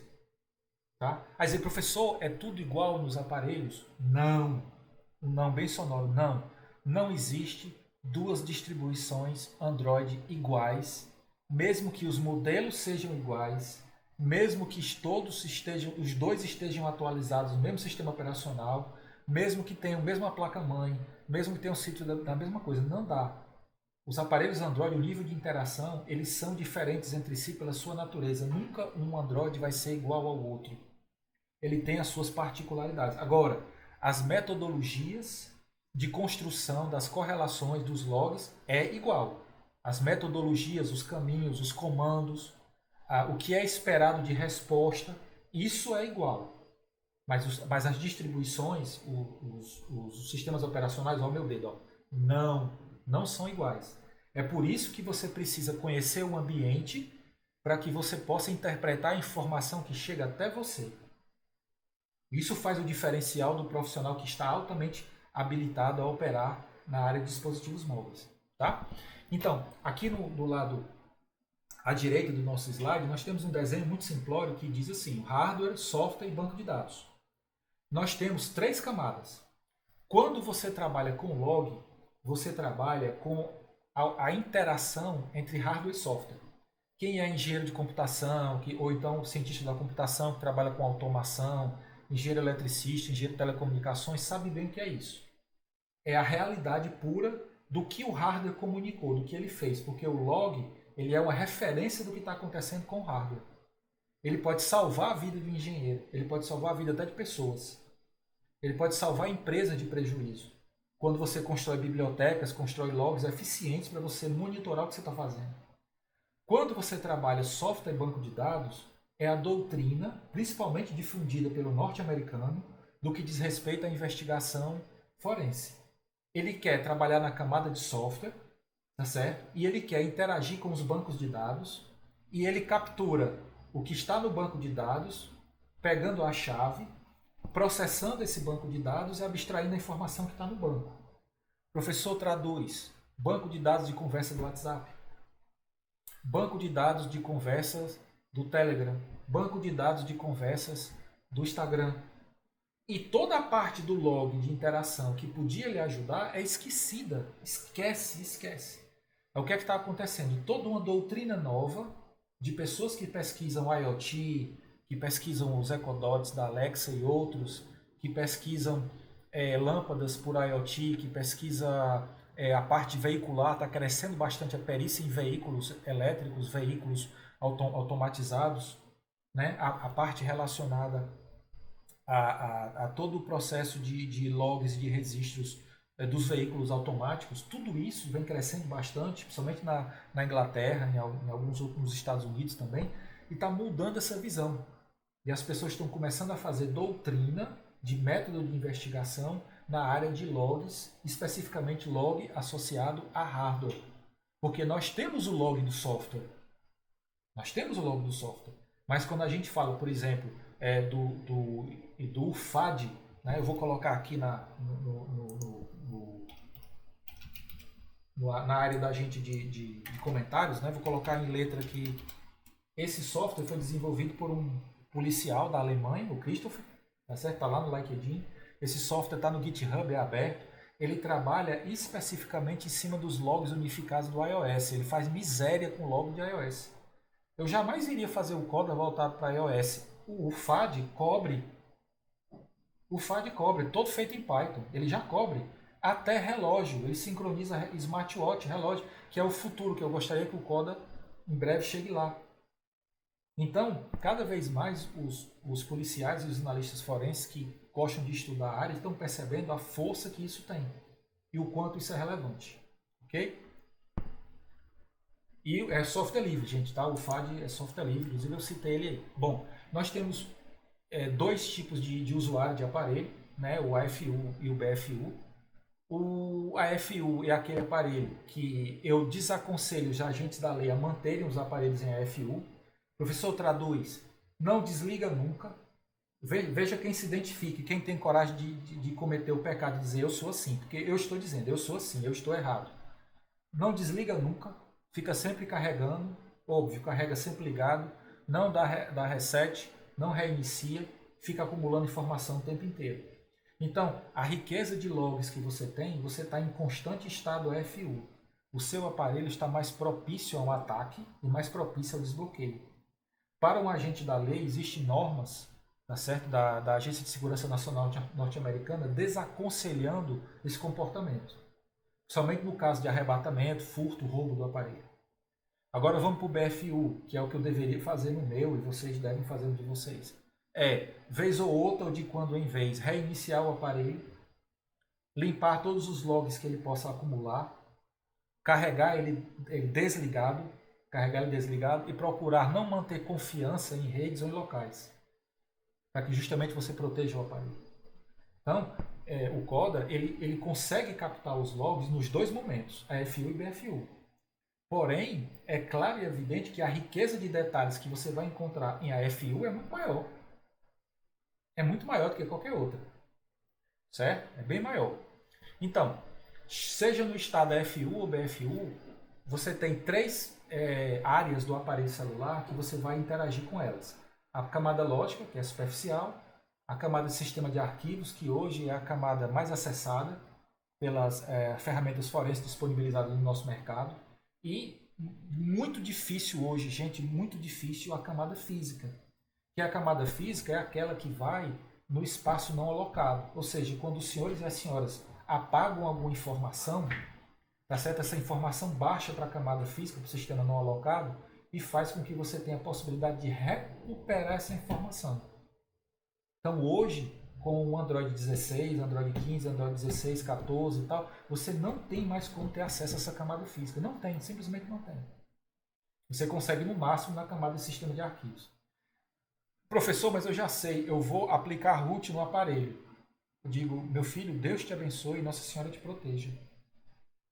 Tá? Aí dizer, professor, é tudo igual nos aparelhos? Não. Não, bem sonoro, não. Não existe duas distribuições Android iguais, mesmo que os modelos sejam iguais, mesmo que os dois estejam atualizados no mesmo sistema operacional, mesmo que tenham a mesma placa-mãe, mesmo que tenham sítio da mesma coisa, não dá. Os aparelhos Android, o nível de interação, eles são diferentes entre si pela sua natureza. Nunca um Android vai ser igual ao outro. Ele tem as suas particularidades. Agora, as metodologias de construção das correlações dos logs é igual. as metodologias, os caminhos, os comandos, o que é esperado de resposta, isso é igual. Mas as distribuições, os sistemas operacionais, ó meu dedo, ó, não são iguais. É por isso que você precisa conhecer o ambiente para que você possa interpretar a informação que chega até você. Isso faz o diferencial do profissional que está altamente habilitado a operar na área de dispositivos móveis. Tá? Então, aqui no lado à direita do nosso slide, nós temos um desenho muito simplório que diz assim, hardware, software e banco de dados. Nós temos 3 camadas. Quando você trabalha com log, você trabalha com a interação entre hardware e software. Quem é engenheiro de computação, ou então cientista da computação que trabalha com automação, engenheiro eletricista, engenheiro de telecomunicações, sabe bem o que é isso. É a realidade pura do que o hardware comunicou, do que ele fez, porque o log ele é uma referência do que está acontecendo com o hardware. Ele pode salvar a vida do engenheiro, ele pode salvar a vida até de pessoas. Ele pode salvar a empresa de prejuízo. Quando você constrói bibliotecas, constrói logs eficientes para você monitorar o que você está fazendo. Quando você trabalha software e banco de dados, é a doutrina, principalmente difundida pelo norte-americano, do que diz respeito à investigação forense. Ele quer trabalhar na camada de software, tá certo? E ele quer interagir com os bancos de dados, e ele captura o que está no banco de dados, pegando a chave, processando esse banco de dados e abstraindo a informação que está no banco. O professor traduz banco de dados de conversa do WhatsApp, banco de dados de conversas do Telegram, banco de dados de conversas do Instagram. E toda a parte do log de interação que podia lhe ajudar é esquecida. Esquece. O que é que está acontecendo? Toda uma doutrina nova de pessoas que pesquisam IoT, que pesquisam os ecodots da Alexa e outros, que pesquisam lâmpadas por IoT, que pesquisa a parte veicular, está crescendo bastante a perícia em veículos elétricos, veículos automatizados, né? A parte relacionada a todo o processo de logs e de registros dos veículos automáticos, tudo isso vem crescendo bastante, principalmente na Inglaterra, em alguns outros Estados Unidos também, e está mudando essa visão. E as pessoas estão começando a fazer doutrina de método de investigação na área de logs, especificamente log associado a hardware. Porque nós temos o log do software. Mas quando a gente fala, por exemplo, do UFAD, né, eu vou colocar aqui na área da gente de comentários, né, vou colocar em letra que esse software foi desenvolvido por um policial da Alemanha, o Christopher, tá certo? Tá lá no LinkedIn. Esse software está no GitHub, é aberto. Ele trabalha especificamente em cima dos logs unificados do iOS. Ele faz miséria com o log de iOS. Eu jamais iria fazer o código voltado para iOS. O FAD cobre. O FAD cobre, todo feito em Python. Ele já cobre. Até relógio. Ele sincroniza smartwatch, relógio, que é o futuro, que eu gostaria que o Coda em breve chegue lá. Então, cada vez mais os policiais e os analistas forenses que gostam de estudar a área estão percebendo a força que isso tem e o quanto isso é relevante. Ok? E é software livre, gente, tá? O FAD é software livre, inclusive eu citei ele aí. Bom, nós temos 2 tipos de usuário de aparelho, né? O AFU e o BFU. O AFU é aquele aparelho que eu desaconselho os agentes da lei a manterem os aparelhos em AFU. O professor traduz, não desliga nunca. Veja quem se identifique, quem tem coragem de cometer o pecado de dizer eu sou assim, porque eu estou dizendo eu sou assim, eu estou errado. Não desliga nunca, fica sempre carregando, óbvio, carrega sempre ligado, não dá reset, não reinicia, fica acumulando informação o tempo inteiro. Então, a riqueza de logs que você tem, você está em constante estado FU. O seu aparelho está mais propício ao ataque e mais propício ao desbloqueio. Para um agente da lei, existem normas, tá certo? Da Agência de Segurança Nacional norte-americana desaconselhando esse comportamento. Somente no caso de arrebatamento, furto, roubo do aparelho. Agora vamos para o BFU, que é o que eu deveria fazer no meu e vocês devem fazer no de vocês. Vez ou outra, ou de quando em vez, reiniciar o aparelho, limpar todos os logs que ele possa acumular, carregar ele desligado, carregar ele desligado e procurar não manter confiança em redes ou em locais, para que justamente você proteja o aparelho. Então, o Coda ele consegue captar os logs nos dois momentos, AFU e BFU. Porém, é claro e evidente que a riqueza de detalhes que você vai encontrar em AFU é muito maior. É muito maior do que qualquer outra. Certo? É bem maior. Então, seja no estado AFU ou BFU, você tem três áreas do aparelho celular que você vai interagir com elas. A camada lógica, que é superficial, a camada de sistema de arquivos, que hoje é a camada mais acessada pelas ferramentas forenses disponibilizadas no nosso mercado, e muito difícil hoje, gente, muito difícil a camada física. Que a camada física é aquela que vai no espaço não alocado. Ou seja, quando os senhores e as senhoras apagam alguma informação, tá certo? Essa informação baixa para a camada física, para o sistema não alocado, e faz com que você tenha a possibilidade de recuperar essa informação. Então hoje, com o Android 16, Android 15, Android 16, 14 e tal, você não tem mais como ter acesso a essa camada física. Não tem, simplesmente não tem. Você consegue no máximo na camada de sistema de arquivos. Professor, mas eu já sei, eu vou aplicar root no aparelho. Eu digo, meu filho, Deus te abençoe e Nossa Senhora te proteja.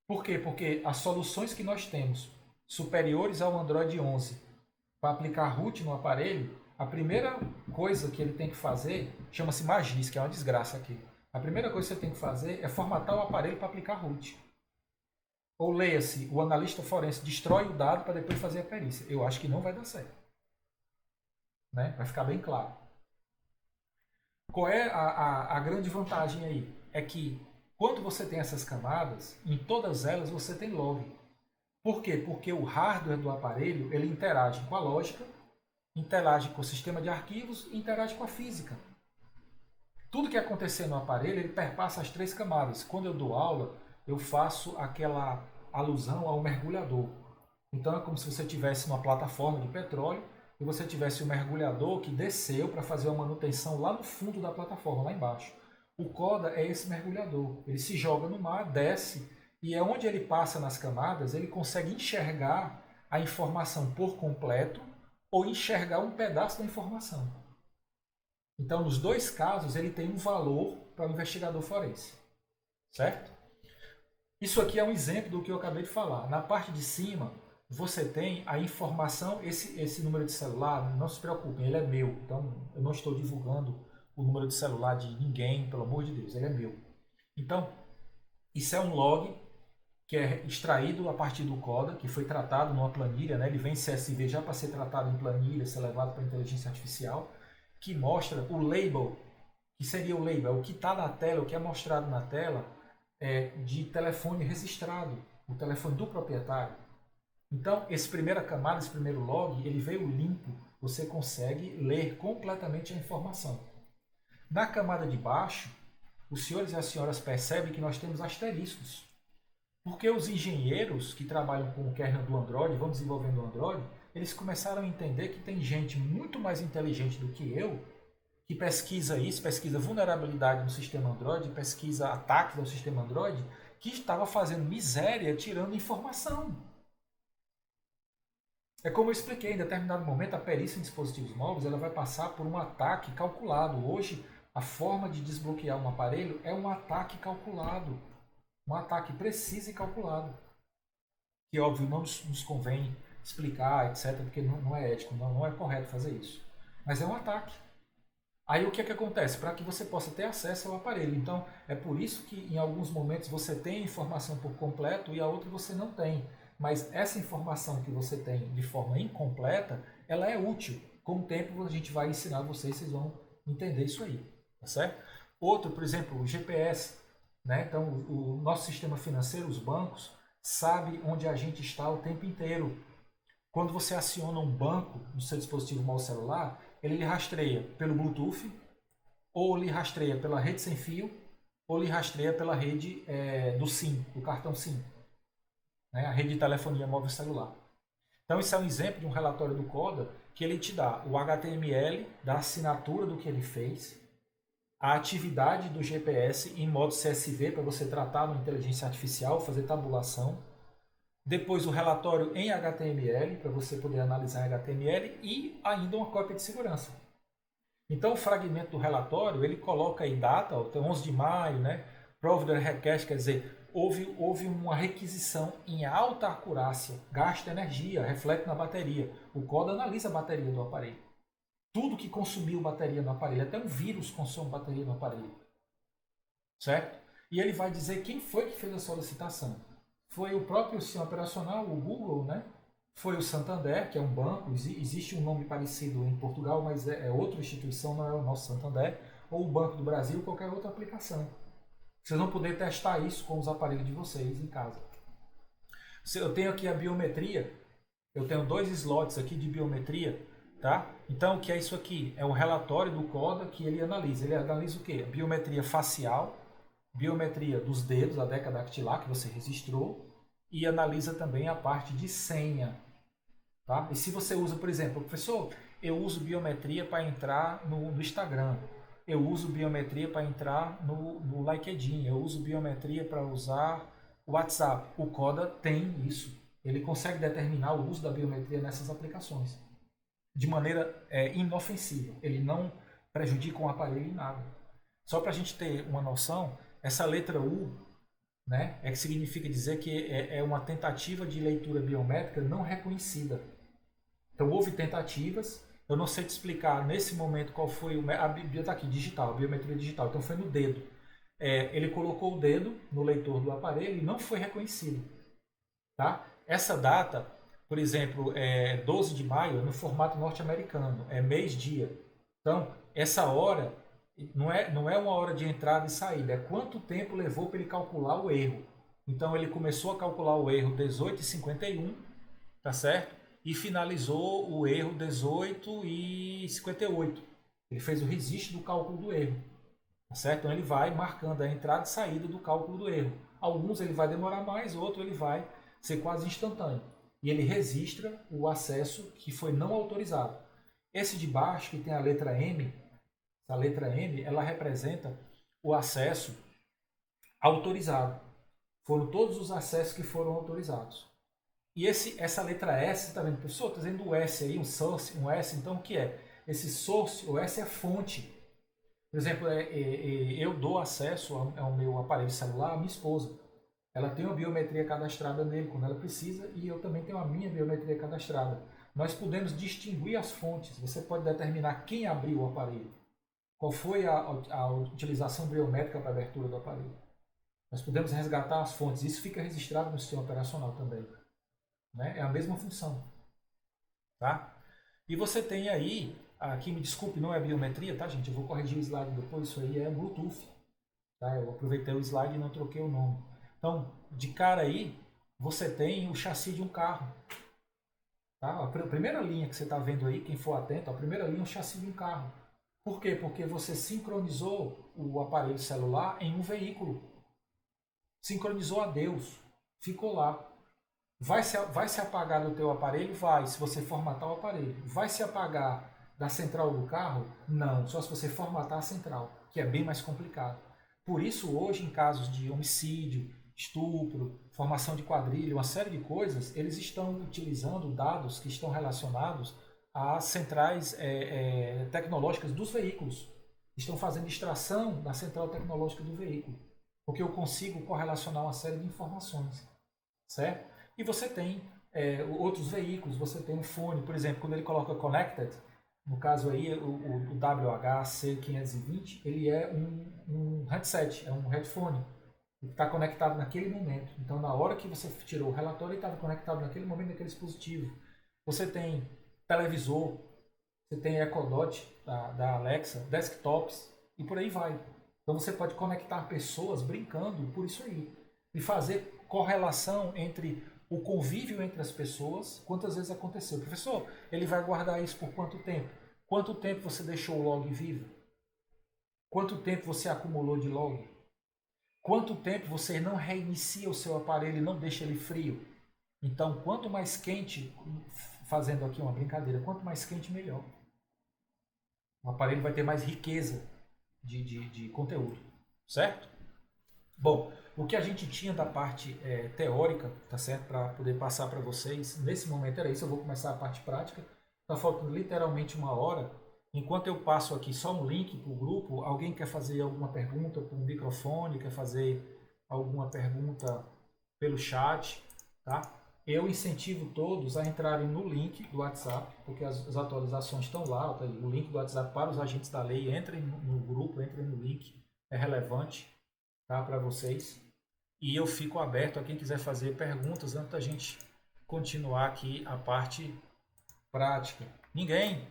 Por quê? Porque as soluções que nós temos superiores ao Android 11 para aplicar root no aparelho, a primeira coisa que ele tem que fazer chama-se Magis, que é uma desgraça aqui. A primeira coisa que você tem que fazer é formatar o aparelho para aplicar root. Ou leia-se, o analista forense destrói o dado para depois fazer a perícia. Eu acho que não vai dar certo. Né? Vai ficar bem claro. Qual é a grande vantagem aí? É que quando você tem essas camadas, em todas elas você tem log. Por quê? Porque o hardware do aparelho ele interage com a lógica, interage com o sistema de arquivos e interage com a física. Tudo que acontecer no aparelho ele perpassa as três camadas. Quando eu dou aula, eu faço aquela alusão ao mergulhador. Então é como se você tivesse uma plataforma de petróleo e você tivesse um mergulhador que desceu para fazer uma manutenção lá no fundo da plataforma, lá embaixo. O Coda é esse mergulhador. Ele se joga no mar, desce, e é onde ele passa nas camadas, ele consegue enxergar a informação por completo ou enxergar um pedaço da informação. Então, nos dois casos, ele tem um valor para o investigador forense. Certo? Isso aqui é um exemplo do que eu acabei de falar. Na parte de cima, você tem a informação, esse número de celular, não se preocupem, ele é meu. Então, eu não estou divulgando o número de celular de ninguém, pelo amor de Deus, ele é meu. Então, isso é um log que é extraído a partir do Coda, que foi tratado numa planilha, né? Ele vem CSV já para ser tratado em planilha, ser levado para a inteligência artificial, que mostra o label, que seria o label, o que está na tela, o que é mostrado na tela, de telefone registrado, o telefone do proprietário. Então, essa primeira camada, esse primeiro log, ele veio limpo, você consegue ler completamente a informação. Na camada de baixo, os senhores e as senhoras percebem que nós temos asteriscos. Porque os engenheiros que trabalham com o kernel do Android, vão desenvolvendo o Android, eles começaram a entender que tem gente muito mais inteligente do que eu, que pesquisa isso, pesquisa vulnerabilidade no sistema Android, pesquisa ataques ao sistema Android, que estava fazendo miséria tirando informação. É como eu expliquei, em determinado momento a perícia em dispositivos móveis ela vai passar por um ataque calculado. Hoje, a forma de desbloquear um aparelho é um ataque calculado. Um ataque preciso e calculado. Que, óbvio, não nos convém explicar, etc., porque não é ético, não é correto fazer isso. Mas é um ataque. Aí o que é que acontece? Para que você possa ter acesso ao aparelho. Então, é por isso que em alguns momentos você tem a informação por completo e a outra você não tem. Mas essa informação que você tem de forma incompleta, ela é útil. Com o tempo a gente vai ensinar vocês, vocês vão entender isso aí. Tá certo? Outro, por exemplo, o GPS. Né? Então, o nosso sistema financeiro, os bancos, sabe onde a gente está o tempo inteiro. Quando você aciona um banco no seu dispositivo móvel celular, ele lhe rastreia pelo Bluetooth, ou lhe rastreia pela rede sem fio, ou lhe rastreia pela rede do SIM, do cartão SIM, né? A rede de telefonia móvel celular. Então, isso é um exemplo de um relatório do Coda que ele te dá o HTML da assinatura do que ele fez, a atividade do GPS em modo CSV para você tratar no inteligência artificial, fazer tabulação, depois o relatório em HTML, para você poder analisar em HTML, e ainda uma cópia de segurança. Então, o fragmento do relatório, ele coloca aí data, ó, 11 de maio, né? Provider request, quer dizer, houve uma requisição em alta acurácia, gasta energia, reflete na bateria. O código analisa a bateria do aparelho. Tudo que consumiu bateria no aparelho, até um vírus consome bateria no aparelho. Certo? E ele vai dizer quem foi que fez a solicitação. Foi o próprio sistema operacional, o Google, né? Foi o Santander, que é um banco, existe um nome parecido em Portugal, mas é outra instituição, não é o nosso Santander, ou o Banco do Brasil, qualquer outra aplicação. Vocês vão poder testar isso com os aparelhos de vocês em casa. Eu tenho aqui a biometria, eu tenho 2 slots aqui de biometria, tá? Então, o que é isso aqui? É um relatório do CODA que ele analisa. Ele analisa o quê? Biometria facial, biometria dos dedos, a decadactilar que você registrou, e analisa também a parte de senha. Tá? E se você usa, por exemplo, professor, eu uso biometria para entrar no Instagram, eu uso biometria para entrar no LinkedIn, eu uso biometria para usar o WhatsApp. O CODA tem isso. Ele consegue determinar o uso da biometria nessas aplicações de maneira inofensiva. Ele não prejudica o aparelho em nada. Só para a gente ter uma noção, essa letra U, né, que significa dizer que é uma tentativa de leitura biométrica não reconhecida. Então houve tentativas, eu não sei te explicar nesse momento qual foi está aqui, digital, a biometria digital, então foi no dedo. Ele colocou o dedo no leitor do aparelho e não foi reconhecido. Tá? Essa data, por exemplo, 12 de maio, no formato norte-americano, é mês-dia. Então, essa hora não é uma hora de entrada e saída, é quanto tempo levou para ele calcular o erro. Então, ele começou a calcular o erro 18h51, tá certo? E finalizou o erro 18h58. Ele fez o registro do cálculo do erro. Tá certo? Então ele vai marcando a entrada e saída do cálculo do erro. Alguns ele vai demorar mais, outro ele vai ser quase instantâneo. E ele registra o acesso que foi não autorizado. Esse de baixo, que tem a letra M, a letra M, ela representa o acesso autorizado. Foram todos os acessos que foram autorizados. E essa letra S, tá vendo, professor? Está dizendo o S aí, um source, um S, então o que é? Esse source, o S é fonte. Por exemplo, eu dou acesso ao meu aparelho celular à minha esposa. Ela tem uma biometria cadastrada nele quando ela precisa e eu também tenho a minha biometria cadastrada. Nós podemos distinguir as fontes. Você pode determinar quem abriu o aparelho. Qual foi a utilização biométrica para a abertura do aparelho. Nós podemos resgatar as fontes. Isso fica registrado no sistema operacional também. Né? É a mesma função. Tá? E você tem aí, aqui me desculpe, não é biometria, tá gente? Eu vou corrigir o slide depois, isso aí é Bluetooth. Tá? Eu aproveitei o slide e não troquei o nome. Então, de cara aí, você tem o chassi de um carro. Tá? A primeira linha que você está vendo aí, quem for atento, a primeira linha é o chassi de um carro. Por quê? Porque você sincronizou o aparelho celular em um veículo. Sincronizou a Deus. Ficou lá. Vai se apagar do teu aparelho? Vai, se você formatar o aparelho. Vai se apagar da central do carro? Não, só se você formatar a central, que é bem mais complicado. Por isso, hoje, em casos de homicídio, estupro, formação de quadrilha, uma série de coisas, eles estão utilizando dados que estão relacionados às centrais tecnológicas dos veículos. Estão fazendo extração da central tecnológica do veículo, porque eu consigo correlacionar uma série de informações, certo? E você tem outros veículos, você tem um fone, por exemplo, quando ele coloca connected, no caso aí o WHC520, ele é um headset, é um headphone, que está conectado naquele momento. Então, na hora que você tirou o relatório, ele estava conectado naquele momento naquele dispositivo. Você tem televisor, você tem Echo Dot da Alexa, desktops e por aí vai. Então você pode conectar pessoas brincando por isso aí e fazer correlação entre o convívio entre as pessoas, quantas vezes aconteceu. Professor, ele vai guardar isso por quanto tempo? Quanto tempo você deixou o log vivo? Quanto tempo você acumulou de log? Quanto tempo você não reinicia o seu aparelho e não deixa ele frio? Então, quanto mais quente, fazendo aqui uma brincadeira, quanto mais quente, melhor. O aparelho vai ter mais riqueza de conteúdo, certo? Bom, O que a gente tinha da parte teórica, tá certo? Para poder passar para vocês, nesse momento era isso. Eu vou começar a parte prática. Tá faltando literalmente 1 hora. Enquanto eu passo aqui só um link para o grupo, alguém quer fazer alguma pergunta por microfone, quer fazer alguma pergunta pelo chat, tá? Eu incentivo todos a entrarem no link do WhatsApp, porque as atualizações estão lá, tá? O link do WhatsApp para os agentes da lei, entrem no grupo, entrem no link, é relevante, tá, para vocês. E eu fico aberto a quem quiser fazer perguntas antes da gente continuar aqui a parte prática. Ninguém,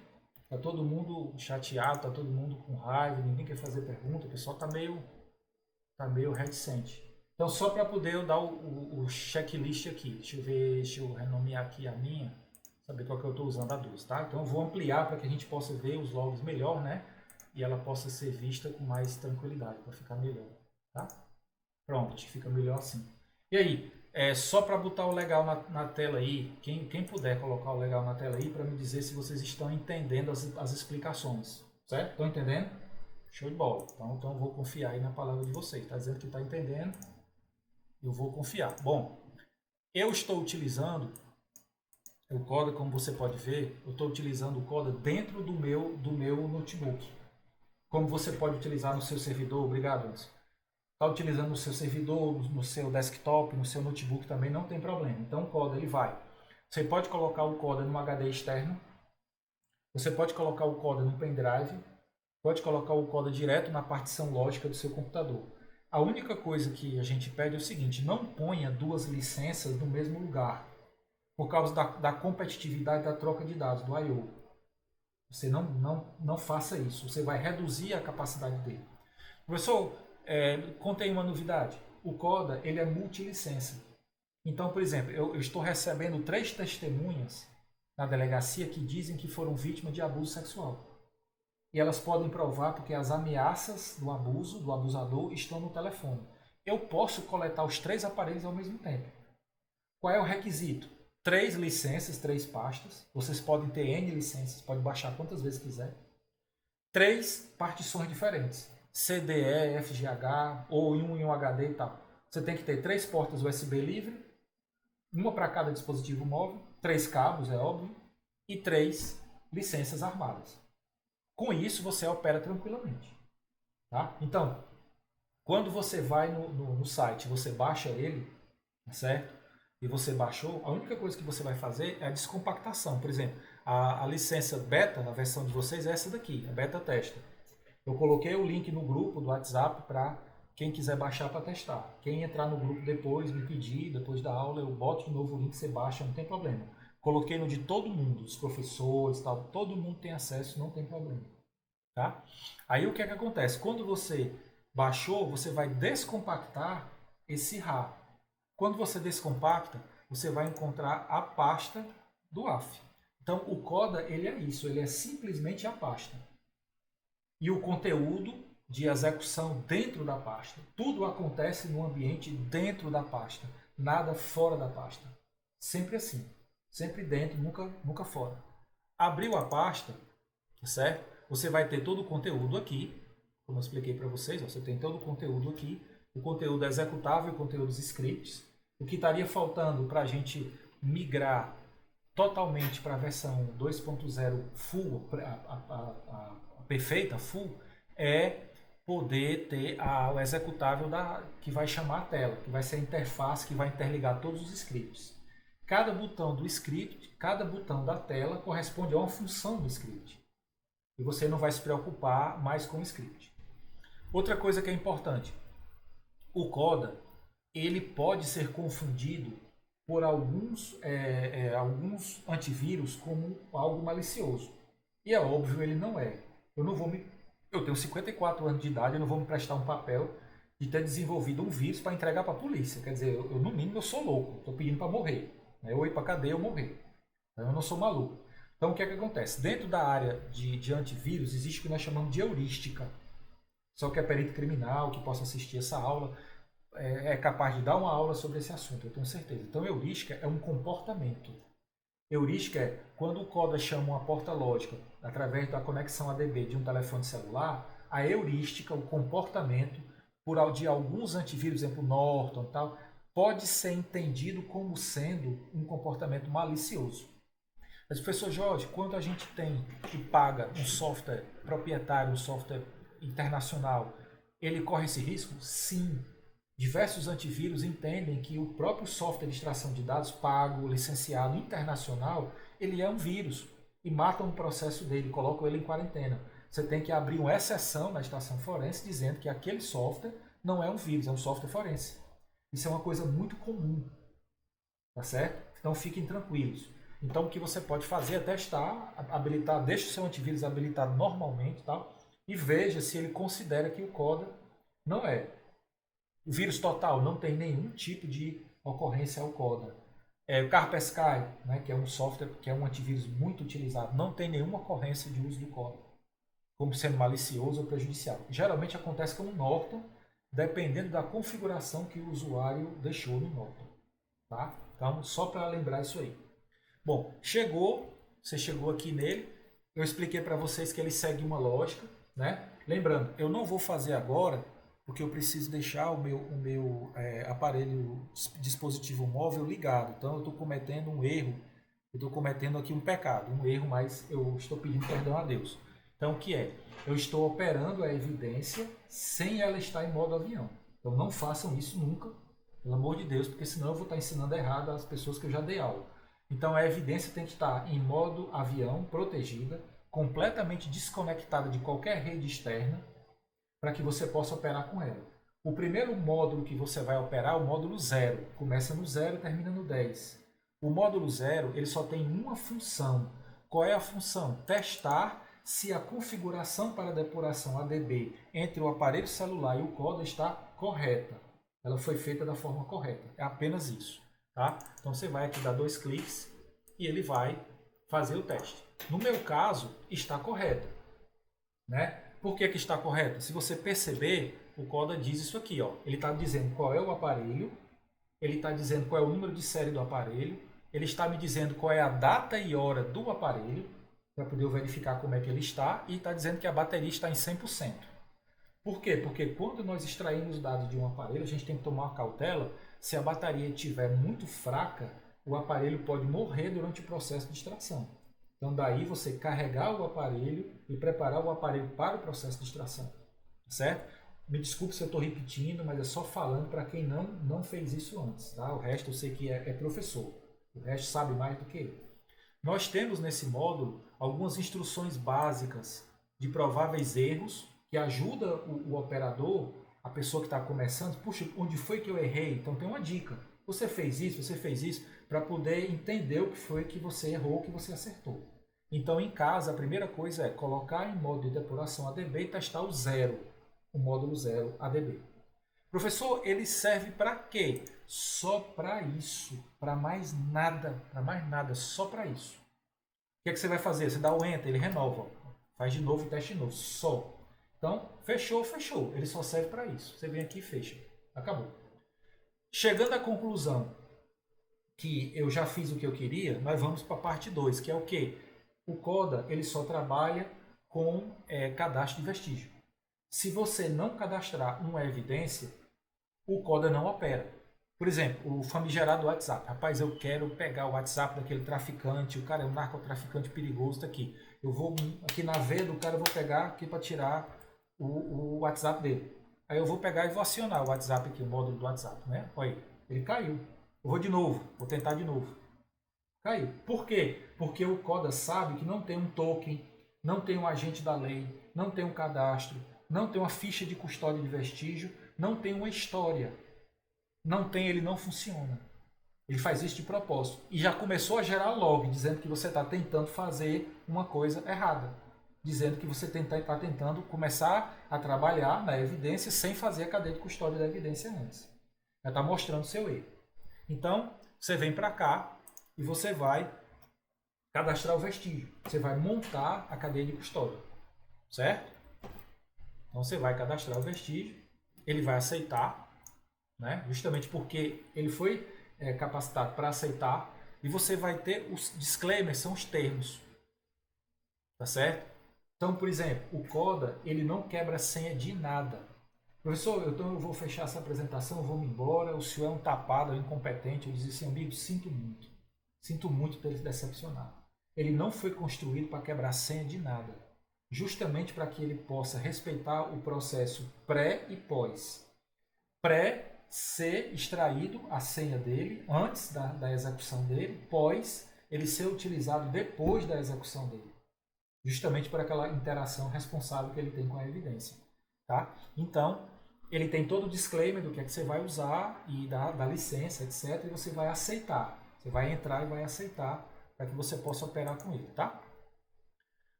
tá todo mundo chateado, tá todo mundo com raiva, ninguém quer fazer pergunta, o pessoal tá meio reticente. Então, só para poder eu dar o checklist aqui, deixa eu ver, deixa eu renomear aqui a minha, saber qual que eu estou usando a 12, tá? Então, eu vou ampliar para que a gente possa ver os logs melhor, né? E ela possa ser vista com mais tranquilidade, para ficar melhor, tá? Pronto, fica melhor assim. E aí, só para botar o legal na tela aí, quem puder colocar o legal na tela aí para me dizer se vocês estão entendendo as explicações, certo? Estão entendendo? Show de bola. Então eu vou confiar aí na palavra de vocês. Está dizendo que está entendendo, eu vou confiar. Bom, eu estou utilizando o Coda, como você pode ver, eu estou utilizando o Coda dentro do meu notebook. Como você pode utilizar no seu servidor, obrigado, Anderson. Está utilizando no seu servidor, no seu desktop, no seu notebook também, não tem problema. Então o Coda ele vai. Você pode colocar o Coda num HD externo, você pode colocar o Coda num pendrive, pode colocar o Coda direto na partição lógica do seu computador. A única coisa que a gente pede é o seguinte, não ponha duas licenças no mesmo lugar, por causa da competitividade da troca de dados, do I/O. Você não faça isso, você vai reduzir a capacidade dele. Professor, contei uma novidade. O Coda ele é multilicença. Então, por exemplo, eu estou recebendo 3 testemunhas na delegacia que dizem que foram vítimas de abuso sexual. E elas podem provar porque as ameaças do abuso, do abusador, estão no telefone. Eu posso coletar os 3 aparelhos ao mesmo tempo. Qual é o requisito? 3 licenças, 3 pastas. Vocês podem ter N licenças, pode baixar quantas vezes quiser. 3 partições diferentes. CDE, FGH, ou em um HD e tal. Você tem que ter 3 portas USB livre, uma para cada dispositivo móvel, 3 cabos, é óbvio, e 3 licenças armadas. Com isso, você opera tranquilamente. Tá? Então, quando você vai no site, você baixa ele, certo? E você baixou, a única coisa que você vai fazer é a descompactação. Por exemplo, a licença beta, a versão de vocês, é essa daqui, a beta testa. Eu coloquei o link no grupo do WhatsApp para quem quiser baixar para testar. Quem entrar no grupo depois, me pedir, depois da aula, eu boto de novo o link, você baixa, não tem problema. Coloquei no de todo mundo, os professores, tal, todo mundo tem acesso, não tem problema. Tá? Aí o que é que acontece? Quando você baixou, você vai descompactar esse RAR. Quando você descompacta, você vai encontrar a pasta do AF. Então o Coda ele é isso, ele é simplesmente a pasta. E o conteúdo de execução dentro da pasta. Tudo acontece no ambiente dentro da pasta, nada fora da pasta. Sempre assim, sempre dentro, nunca fora. Abriu a pasta, certo? Você vai ter todo o conteúdo aqui, como eu expliquei para vocês, você tem todo o conteúdo aqui, o conteúdo executável, o conteúdo dos scripts. O que estaria faltando para a gente migrar totalmente para a versão 2.0 full, a perfeita, full, é poder ter o executável que vai chamar a tela, que vai ser a interface que vai interligar todos os scripts. Cada botão do script, cada botão da tela corresponde a uma função do script. E você não vai se preocupar mais com o script. Outra coisa que é importante, o Coda ele pode ser confundido por alguns antivírus como algo malicioso. E é óbvio, ele não é. Eu tenho 54 anos de idade, eu não vou me prestar um papel de ter desenvolvido um vírus para entregar para a polícia. Quer dizer, no mínimo eu sou louco, estou pedindo para morrer. Eu ir para a cadeia ou morrer. Então eu não sou maluco. Então o que é que acontece? Dentro da área de antivírus existe o que nós chamamos de heurística. Só que é perito criminal que possa assistir essa aula é capaz de dar uma aula sobre esse assunto, eu tenho certeza. Então heurística é um comportamento. Heurística é quando o Coda chama uma porta lógica através da conexão ADB de um telefone celular, a heurística, o comportamento, de alguns antivírus, por exemplo, Norton e tal, pode ser entendido como sendo um comportamento malicioso. Mas, professor Jorge, quando a gente tem e paga um software proprietário, um software internacional, ele corre esse risco? Sim. Diversos antivírus entendem que o próprio software de extração de dados pago, licenciado, internacional, ele é um vírus e matam o processo dele, colocam ele em quarentena. Você tem que abrir uma exceção na estação forense dizendo que aquele software não é um vírus, é um software forense. Isso é uma coisa muito comum, tá certo? Então fiquem tranquilos. Então o que você pode fazer é testar, habilitar, deixa o seu antivírus habilitado normalmente, tá? E veja se ele considera que o CODA não é. O vírus total não tem nenhum tipo de ocorrência ao CODA. O Kaspersky, né, que é um software, que é um antivírus muito utilizado, não tem nenhuma ocorrência de uso do CODA, como sendo malicioso ou prejudicial. Geralmente acontece com o Norton, dependendo da configuração que o usuário deixou no Norton. Tá? Então, só para lembrar isso aí. Bom, você chegou aqui nele, eu expliquei para vocês que ele segue uma lógica, né? Lembrando, eu não vou fazer agora, porque eu preciso deixar o meu aparelho, dispositivo móvel ligado. Então eu estou cometendo um erro, eu estou cometendo aqui um pecado, um erro, mas eu estou pedindo perdão a Deus. Então o que é? Eu estou operando a evidência sem ela estar em modo avião. Então não façam isso nunca, pelo amor de Deus, porque senão eu vou estar ensinando errado às pessoas que eu já dei aula. Então a evidência tem que estar em modo avião, protegida, completamente desconectada de qualquer rede externa, para que você possa operar com ela. O primeiro módulo que você vai operar é o módulo 0. Começa no 0 e termina no 10. O módulo 0 ele só tem uma função. Qual é a função? Testar se a configuração para depuração ADB entre o aparelho celular e o CODA está correta. Ela foi feita da forma correta. É apenas isso. Tá? Então você vai aqui dar 2 cliques e ele vai fazer o teste. No meu caso, está correto. Né? Por que está correto? Se você perceber, o CODA diz isso aqui. Ó. Ele está dizendo qual é o aparelho, ele está dizendo qual é o número de série do aparelho, ele está me dizendo qual é a data e hora do aparelho, para poder eu verificar como é que ele está, e está dizendo que a bateria está em 100%. Por quê? Porque quando nós extraímos dados de um aparelho, a gente tem que tomar cautela. Se a bateria estiver muito fraca, o aparelho pode morrer durante o processo de extração. Então daí você carregar o aparelho e preparar o aparelho para o processo de extração. Certo? Me desculpe se eu estou repetindo, mas é só falando para quem não fez isso antes. Tá? O resto eu sei que é professor. O resto sabe mais do que eu. Nós temos nesse módulo algumas instruções básicas de prováveis erros que ajuda o operador, a pessoa que está começando, puxa, onde foi que eu errei? Então tem uma dica. Você fez isso, para poder entender o que foi que você errou, o que você acertou. Então em casa, a primeira coisa é colocar em modo de depuração ADB e testar o 0, o módulo 0 ADB. Professor, ele serve para quê? Só para isso, para mais nada, só para isso. O que é que você vai fazer? Você dá o Enter, ele renova, faz de novo o teste de novo, só. Então, fechou, ele só serve para isso. Você vem aqui e fecha, acabou. Chegando à conclusão que eu já fiz o que eu queria, nós vamos para a parte 2, que é o quê? O CODA ele só trabalha com cadastro de vestígio. Se você não cadastrar uma evidência, o CODA não opera. Por exemplo, o famigerado WhatsApp. Rapaz, eu quero pegar o WhatsApp daquele traficante, o cara é um narcotraficante perigoso, tá aqui. Eu vou aqui na veia do cara, eu vou pegar aqui para tirar o WhatsApp dele. Aí eu vou pegar e vou acionar o WhatsApp aqui, o módulo do WhatsApp, né? Olha aí, ele caiu. Eu vou de novo, vou tentar de novo. Caiu. Por quê? Porque o CODA sabe que não tem um token, não tem um agente da lei, não tem um cadastro, não tem uma ficha de custódia de vestígio, não tem uma história. Não tem, ele não funciona. Ele faz isso de propósito. E já começou a gerar log, dizendo que você está tentando fazer uma coisa errada. Dizendo que você está tentando começar a trabalhar na evidência sem fazer a cadeia de custódia da evidência antes. Já está mostrando o seu erro. Então, você vem para cá e você vai cadastrar o vestígio. Você vai montar a cadeia de custódia. Certo? Então, você vai cadastrar o vestígio. Ele vai aceitar. Né? Justamente porque ele foi capacitado para aceitar, e você vai ter os disclaimers, são os termos, tá certo? Então, por exemplo, o CODA ele não quebra senha de nada. Professor, então eu vou fechar essa apresentação, vou me embora, o senhor é um tapado, é um incompetente. Eu disse assim, amigo, sinto muito ter lhe decepcionado. Ele não foi construído para quebrar senha de nada, justamente para que ele possa respeitar o processo pré e pós. Pré, ser extraído a senha dele antes da execução dele, pós, ele ser utilizado depois da execução dele, justamente por aquela interação responsável que ele tem com a evidência. Tá? Então, ele tem todo o disclaimer do que é que você vai usar e da licença, etc. E você vai aceitar. Você vai entrar e vai aceitar para que você possa operar com ele. Tá?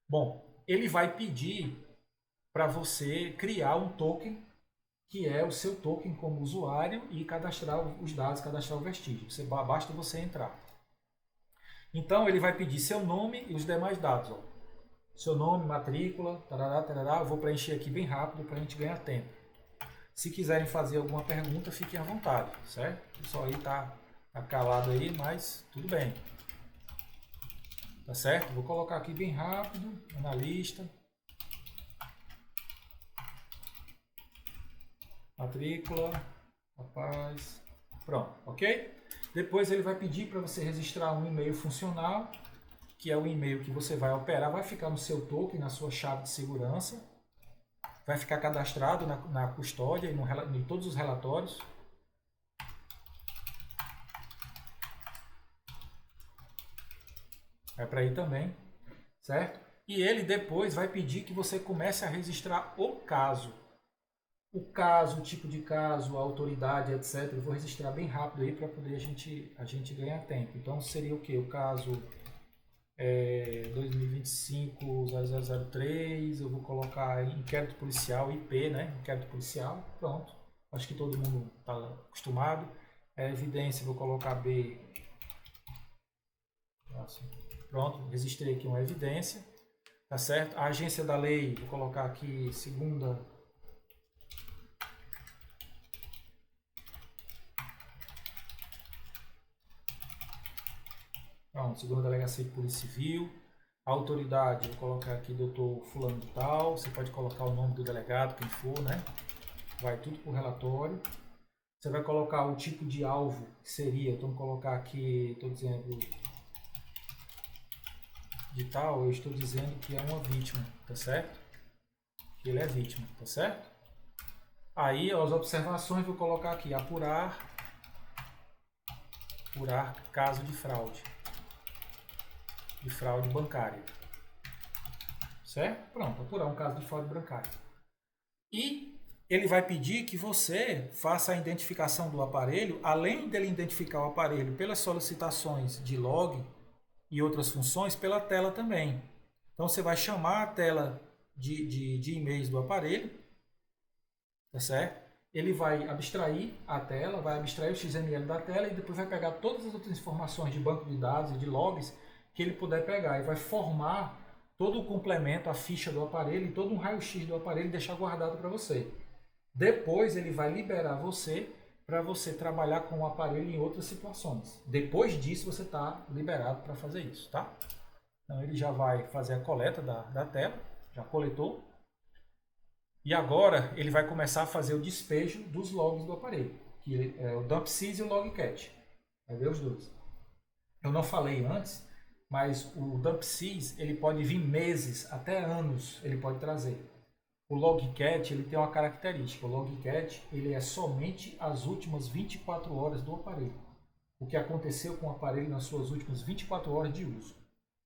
Bom, ele vai pedir para você criar um token, que é o seu token como usuário, e cadastrar os dados, cadastrar o vestígio. Basta você entrar. Então, ele vai pedir seu nome e os demais dados. Ó. Seu nome, matrícula, tarará, tarará. Eu vou preencher aqui bem rápido para a gente ganhar tempo. Se quiserem fazer alguma pergunta, fiquem à vontade, certo? O pessoal aí tá calado aí, mas tudo bem. Tá certo? Vou colocar aqui bem rápido, analista. Matrícula, rapaz, pronto, ok? Depois ele vai pedir para você registrar um e-mail funcional, que é o e-mail que você vai operar, vai ficar no seu token, na sua chave de segurança, vai ficar cadastrado na custódia e em todos os relatórios. Vai para aí também, certo? E ele depois vai pedir que você comece a registrar o caso. O caso, o tipo de caso, a autoridade, etc. Eu vou registrar bem rápido aí para poder a gente ganhar tempo. Então seria o que? O caso 2025-0003, eu vou colocar inquérito policial, IP, né? Inquérito policial, pronto. Acho que todo mundo está acostumado. Evidência, vou colocar B. Pronto, registrei aqui uma evidência. Tá certo? A agência da lei, vou colocar aqui segunda. Pronto, segunda delegacia de polícia civil. A autoridade, vou colocar aqui doutor fulano de tal. Você pode colocar o nome do delegado, quem for, né? Vai tudo para o relatório. Você vai colocar o tipo de alvo que seria. Então, vou colocar aqui, estou dizendo de tal, eu estou dizendo que é uma vítima, tá certo? Que ele é vítima, tá certo? Aí, as observações, vou colocar aqui, apurar caso de fraude bancária, certo? Pronto, apurar um caso de fraude bancária. E ele vai pedir que você faça a identificação do aparelho, além dele identificar o aparelho pelas solicitações de log e outras funções, pela tela também. Então você vai chamar a tela de e-mails do aparelho, tá certo? Ele vai abstrair a tela, vai abstrair o XML da tela e depois vai pegar todas as outras informações de banco de dados e de logs que ele puder pegar e vai formar todo o complemento, a ficha do aparelho e todo um raio-x do aparelho e deixar guardado para você. Depois ele vai liberar você para você trabalhar com o aparelho em outras situações. Depois disso você está liberado para fazer isso, tá? Então ele já vai fazer a coleta da tela, já coletou. E agora ele vai começar a fazer o despejo dos logs do aparelho, que é o dump-sys e o logcat. Vai ver os dois. Eu não falei antes, mas o dump-sys ele pode vir meses, até anos ele pode trazer. O logcat ele tem uma característica. O logcat ele é somente as últimas 24 horas do aparelho. O que aconteceu com o aparelho nas suas últimas 24 horas de uso.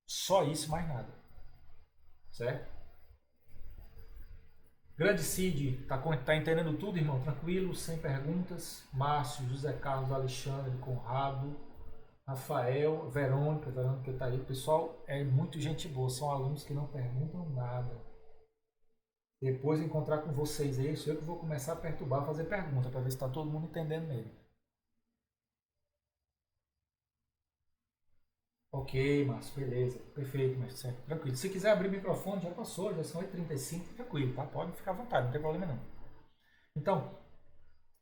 Só isso, mais nada. Certo? Grande Cid, tá entendendo tudo, irmão? Tranquilo, sem perguntas. Márcio, José Carlos, Alexandre, Conrado, Rafael, Verônica tá aí. O pessoal é muito gente boa, são alunos que não perguntam nada. Depois de encontrar com vocês aí, sou eu que vou começar a perturbar, fazer pergunta, para ver se está todo mundo entendendo mesmo. Ok, Márcio, beleza. Perfeito, mas certo, tranquilo. Se quiser abrir o microfone, já passou, já são 8h35, tranquilo, tá? Pode ficar à vontade, não tem problema não. Então,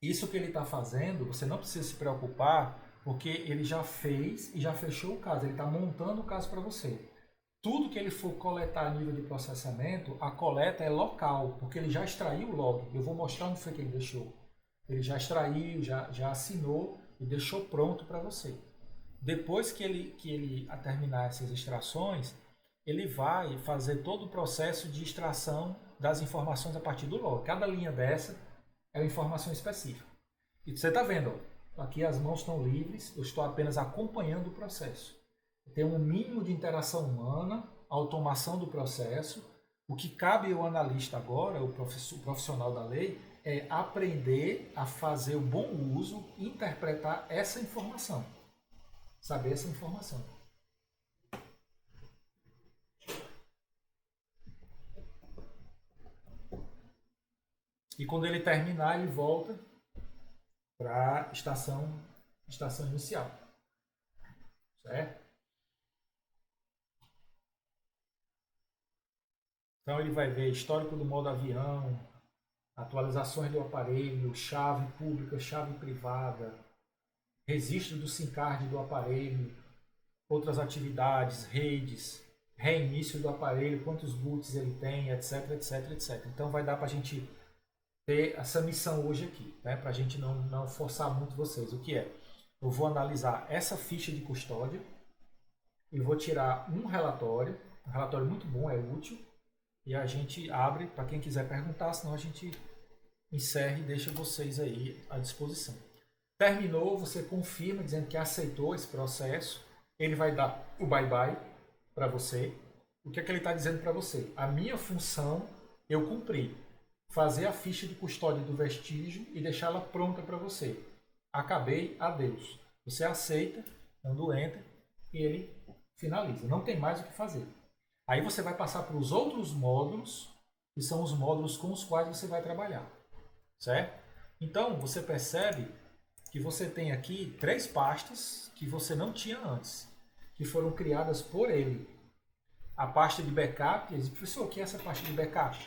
isso que ele está fazendo, você não precisa se preocupar, porque ele já fez e já fechou o caso, ele está montando o caso para você. Tudo que ele for coletar a nível de processamento, a coleta é local, porque ele já extraiu o log. Eu vou mostrar onde foi que ele deixou. Ele já extraiu, já assinou e deixou pronto para você. Depois que ele terminar essas extrações, ele vai fazer todo o processo de extração das informações a partir do log. Cada linha dessa é uma informação específica. E você está vendo, ó, aqui as mãos estão livres, eu estou apenas acompanhando o processo. Tem um mínimo de interação humana, automação do processo. O que cabe ao analista agora, o profissional da lei, é aprender a fazer o bom uso, interpretar essa informação. Saber essa informação. E quando ele terminar, ele volta para a estação inicial. Certo? Então ele vai ver histórico do modo avião, atualizações do aparelho, chave pública, chave privada, registro do SIM card do aparelho, outras atividades, redes, reinício do aparelho, quantos boots ele tem, etc, etc, etc. Então vai dar para a gente ter essa missão hoje aqui, né? Para a gente não forçar muito vocês. O que é? Eu vou analisar essa ficha de custódia e vou tirar um relatório muito bom, é útil, e a gente abre para quem quiser perguntar, senão a gente encerra e deixa vocês aí à disposição. Terminou, você confirma dizendo que aceitou esse processo, ele vai dar o bye-bye para você. O que é que ele está dizendo para você? A minha função eu cumpri. Fazer a ficha de custódia do vestígio e deixá-la pronta para você. Acabei, adeus. Você aceita, dando enter, e ele finaliza. Não tem mais o que fazer. Aí você vai passar para os outros módulos, que são os módulos com os quais você vai trabalhar. Certo? Então, você percebe que você tem aqui 3 pastas que você não tinha antes, que foram criadas por ele. A pasta de backup, ele diz, professor, o que é essa pasta de backup?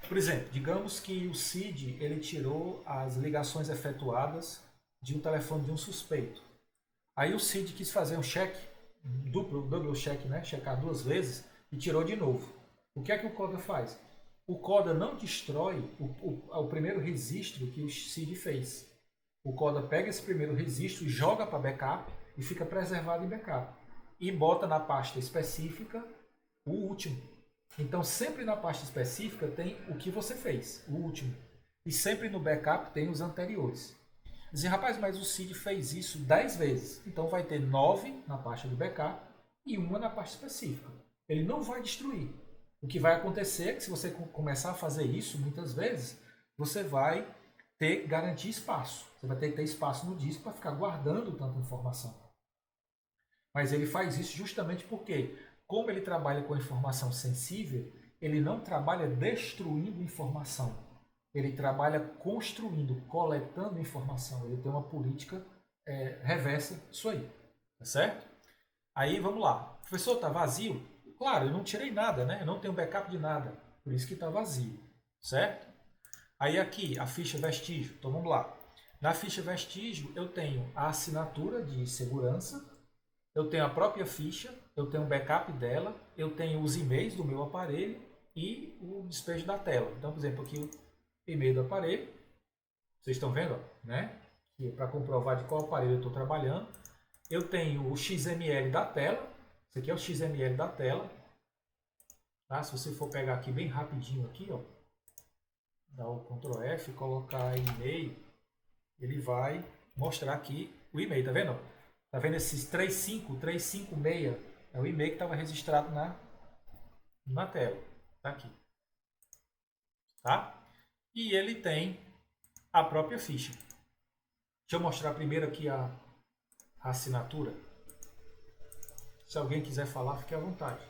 Por exemplo, digamos que o CID ele tirou as ligações efetuadas de um telefone de um suspeito. Aí o CID quis fazer um check, double check, né? Checar 2 vezes e tirou de novo. O que é que o CODA faz? O CODA não destrói o primeiro registro que o CID fez. O CODA pega esse primeiro registro, joga para backup e fica preservado em backup. E bota na pasta específica o último. Então, sempre na pasta específica tem o que você fez, o último. E sempre no backup tem os anteriores. Dizer, rapaz, mas o CID fez isso 10 vezes. Então, vai ter 9 na pasta do backup e 1 na pasta específica. Ele não vai destruir. O que vai acontecer é que se você começar a fazer isso muitas vezes, você vai ter garantir espaço. Você vai ter que ter espaço no disco para ficar guardando tanta informação. Mas ele faz isso justamente porque, como ele trabalha com informação sensível, ele não trabalha destruindo informação. Ele trabalha construindo, coletando informação. Ele tem uma política reversa disso aí. Tá certo? Aí vamos lá. Professor, está vazio? Claro, eu não tirei nada, né? Eu não tenho backup de nada. Por isso que está vazio. Certo? Aí aqui, a ficha vestígio. Então vamos lá. Na ficha vestígio, eu tenho a assinatura de segurança, eu tenho a própria ficha, eu tenho um backup dela, eu tenho os e-mails do meu aparelho e o despejo da tela. Então, por exemplo, aqui o e-mail do aparelho, vocês estão vendo, né? Que é para comprovar de qual aparelho eu estou trabalhando. Eu tenho o XML da tela, esse aqui é o XML da tela. Tá? Se você for pegar aqui bem rapidinho aqui, ó, dar o Ctrl F, colocar e-mail, ele vai mostrar aqui o e-mail, tá vendo? Tá vendo esses 356? É o e-mail que estava registrado na tela. Tá aqui. Tá? E ele tem a própria ficha. Deixa eu mostrar primeiro aqui a assinatura. Se alguém quiser falar, fique à vontade.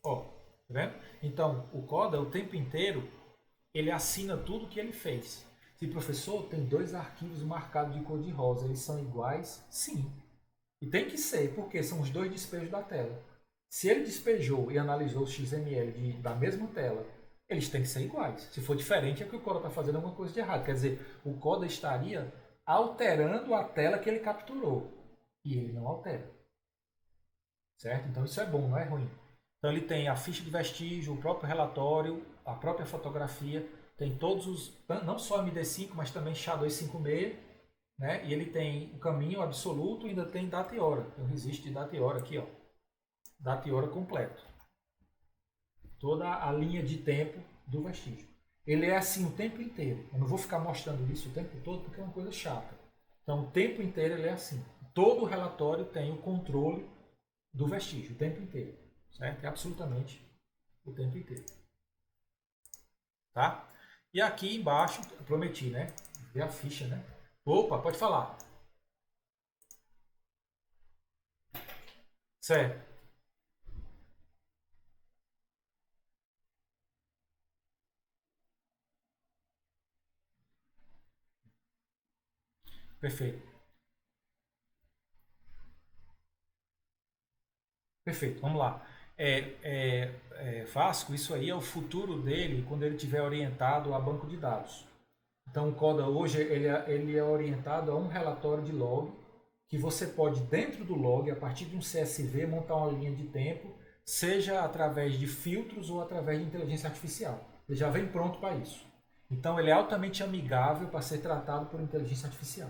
Ó, tá vendo? Então, o CODA, o tempo inteiro, ele assina tudo que ele fez. Se professor, tem 2 arquivos marcados de cor de rosa, eles são iguais? Sim. E tem que ser, porque são os 2 despejos da tela. Se ele despejou e analisou o XML da mesma tela, eles têm que ser iguais. Se for diferente, é que o CODA está fazendo alguma coisa de errado. Quer dizer, o CODA estaria alterando a tela que ele capturou. E ele não altera. certo? Então isso é bom, não é ruim. Então ele tem a ficha de vestígio, o próprio relatório, a própria fotografia, tem todos os, não só MD5, mas também SHA-256, né? E ele tem o caminho absoluto e ainda tem data e hora. Tem o registro de data e hora aqui, ó. Data e hora completo. Toda a linha de tempo do vestígio. Ele é assim o tempo inteiro. Eu não vou ficar mostrando isso o tempo todo porque é uma coisa chata. Então o tempo inteiro ele é assim. Todo o relatório tem o controle do vestígio o tempo inteiro. Certo? É absolutamente o tempo inteiro. Tá? E aqui embaixo, eu prometi, né? Ver a ficha, né? Opa, pode falar. Certo. Perfeito. Perfeito. Vamos lá. Vasco, isso aí é o futuro dele quando ele tiver orientado a banco de dados. Então, o Coda hoje ele é orientado a um relatório de log que você pode, dentro do log, a partir de um CSV, montar uma linha de tempo, seja através de filtros ou através de inteligência artificial. Ele já vem pronto para isso. Então, ele é altamente amigável para ser tratado por inteligência artificial.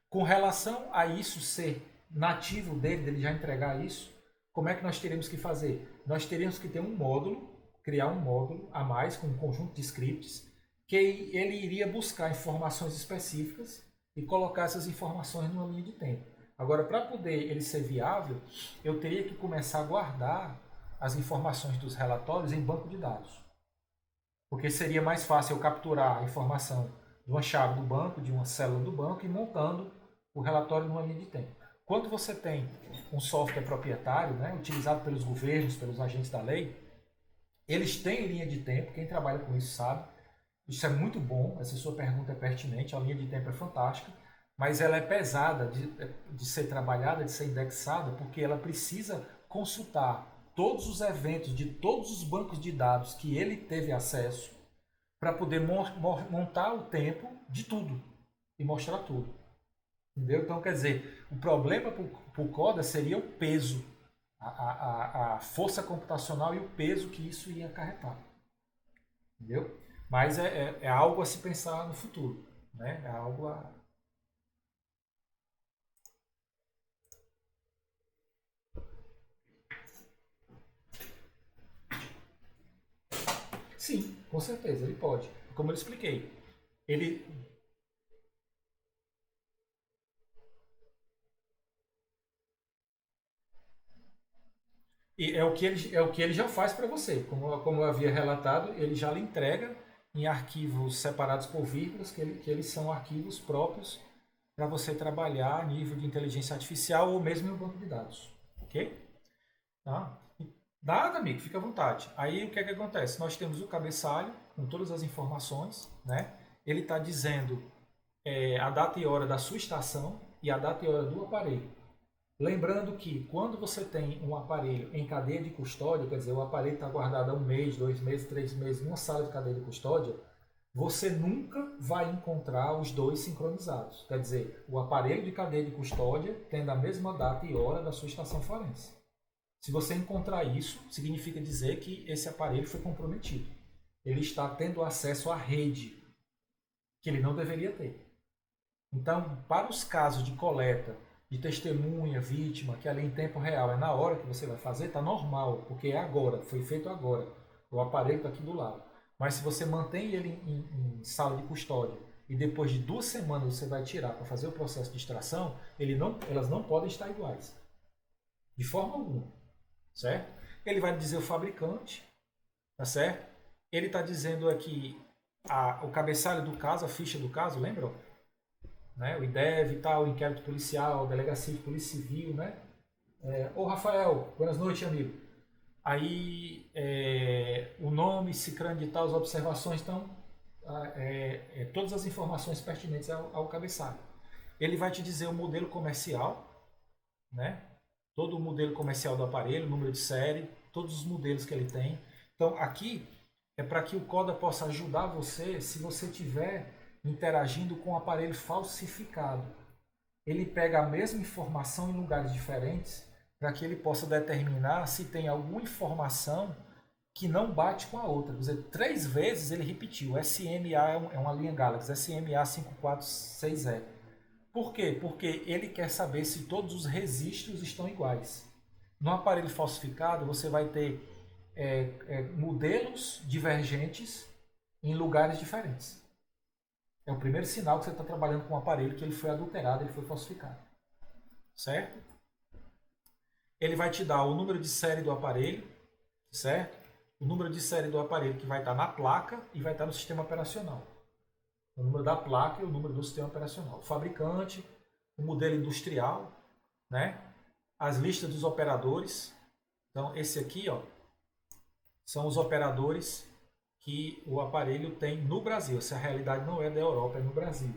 Com relação a isso ser nativo dele já entregar isso, como é que nós teríamos que fazer? Nós teríamos que ter um módulo, criar um módulo a mais com um conjunto de scripts, que ele iria buscar informações específicas e colocar essas informações numa linha de tempo. Agora, para poder ele ser viável, eu teria que começar a guardar as informações dos relatórios em banco de dados. Porque seria mais fácil eu capturar a informação de uma chave do banco, de uma célula do banco e montando o relatório numa linha de tempo. Quando você tem um software proprietário, né, utilizado pelos governos, pelos agentes da lei, eles têm linha de tempo, quem trabalha com isso sabe. Isso é muito bom, essa sua pergunta é pertinente, a linha de tempo é fantástica, mas ela é pesada de ser trabalhada, de ser indexada, porque ela precisa consultar todos os eventos de todos os bancos de dados que ele teve acesso para poder montar o tempo de tudo e mostrar tudo. Entendeu? Então, quer dizer, o problema para o CODA seria o peso, a força computacional e o peso que isso ia acarretar. Entendeu? Mas é algo a se pensar no futuro. Né? É algo a. Sim, com certeza, ele pode. Como eu expliquei, ele. E é o que ele já faz para você. Como eu havia relatado, ele já lhe entrega em arquivos separados por vírgulas, que eles são arquivos próprios para você trabalhar a nível de inteligência artificial ou mesmo em um banco de dados. Ok? Tá? Nada, amigo, fica à vontade. Aí o que é que acontece? Nós temos o cabeçalho com todas as informações, né? Ele está dizendo a data e hora da sua estação e a data e hora do aparelho. Lembrando que quando você tem um aparelho em cadeia de custódia, quer dizer, o aparelho está guardado há 1 mês, 2 meses, 3 meses numa sala de cadeia de custódia, você nunca vai encontrar os dois sincronizados. Quer dizer, o aparelho de cadeia de custódia tendo a mesma data e hora da sua estação forense. Se você encontrar isso, significa dizer que esse aparelho foi comprometido. Ele está tendo acesso à rede que ele não deveria ter. Então, para os casos de coleta de testemunha, vítima, que ali em tempo real é na hora que você vai fazer, está normal, porque é agora, foi feito agora. O aparelho está aqui do lado. Mas se você mantém ele em sala de custódia e depois de 2 semanas você vai tirar para fazer o processo de extração, elas não podem estar iguais. De forma alguma. Certo? Ele vai dizer o fabricante, tá certo? Ele está dizendo aqui o cabeçalho do caso, a ficha do caso, lembram? Né? O IDEV e tal, o inquérito policial, delegacia de polícia civil, né? Ô Rafael, boas noites, amigo. Aí o nome, cicrano de tal, as observações, então todas as informações pertinentes ao cabeçalho. Ele vai te dizer o modelo comercial, né? Todo o modelo comercial do aparelho, número de série, todos os modelos que ele tem. Então aqui é para que o CODA possa ajudar você se você tiver interagindo com um aparelho falsificado. Ele pega a mesma informação em lugares diferentes para que ele possa determinar se tem alguma informação que não bate com a outra. Quer dizer, 3 vezes ele repetiu. SMA é uma linha Galaxy, SMA 5460. Por quê? Porque ele quer saber se todos os registros estão iguais. No aparelho falsificado, você vai ter modelos divergentes em lugares diferentes. É o primeiro sinal que você está trabalhando com um aparelho que ele foi adulterado, ele foi falsificado. Certo? Ele vai te dar o número de série do aparelho, certo? O número de série do aparelho que vai estar na placa e vai estar no sistema operacional. O número da placa e o número do sistema operacional. O fabricante, o modelo industrial, né? As listas dos operadores. Então, esse aqui, ó, são os operadores que o aparelho tem no Brasil. Essa realidade não é da Europa, é no Brasil.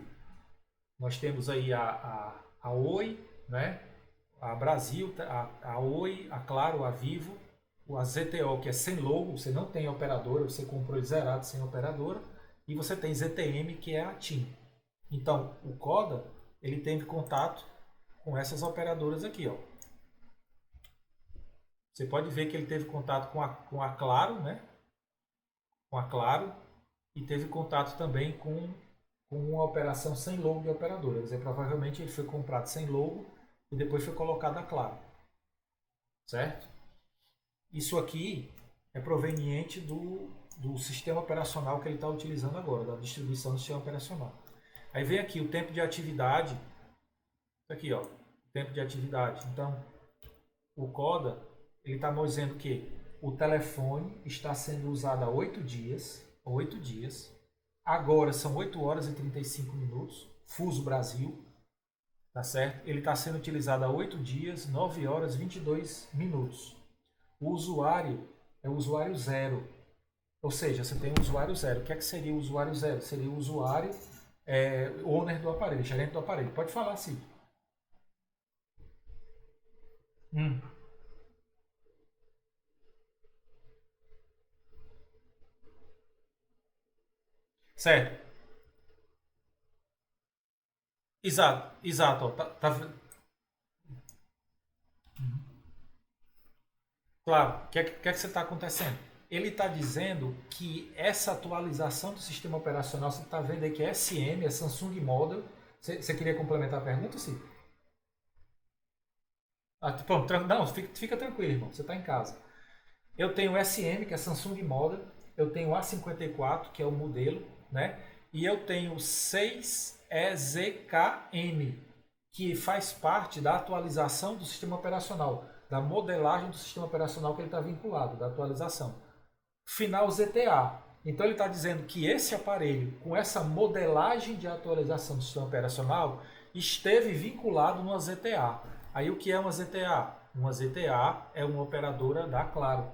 Nós temos aí a Oi, né? A Brasil, a Oi, a Claro, a Vivo, a ZTO, que é sem logo, você não tem operadora, você comprou zerado sem operadora, e você tem ZTM, que é a TIM. Então, o CODA, ele teve contato com essas operadoras aqui, ó. Você pode ver que ele teve contato com a Claro, né? Com a Claro, e teve contato também com uma operação sem logo de operadora. Quer dizer, provavelmente ele foi comprado sem logo e depois foi colocado a Claro. Certo? Isso aqui é proveniente do sistema operacional que ele está utilizando agora, da distribuição do sistema operacional. Aí vem aqui o tempo de atividade. Aqui, ó, tempo de atividade. Então, o CODA, ele está nos dizendo que o telefone está sendo usado há 8 dias. 8 dias. Agora são 8 horas e 35 minutos. Fuso Brasil. Tá certo? Ele está sendo utilizado há 8 dias, 9 horas e 22 minutos. O usuário é o usuário zero. Ou seja, você tem um usuário zero. O que é que seria o usuário zero? Seria o usuário owner do aparelho, gerente do aparelho. Pode falar, Cid. Certo. Exato, exato. Ó, claro, o que você está acontecendo? Ele está dizendo que essa atualização do sistema operacional, você está vendo aí que é SM, é Samsung Model. Você queria complementar a pergunta, sim? Pronto, não, fica tranquilo, irmão. Você está em casa. Eu tenho o SM, que é Samsung Model. Eu tenho o A54, que é o modelo, né? E eu tenho o 6EZKM, que faz parte da atualização do sistema operacional, da modelagem do sistema operacional que ele está vinculado, da atualização. Final ZTA. Então ele está dizendo que esse aparelho, com essa modelagem de atualização do sistema operacional, esteve vinculado numa ZTA. Aí o que é uma ZTA? Uma ZTA é uma operadora da Claro,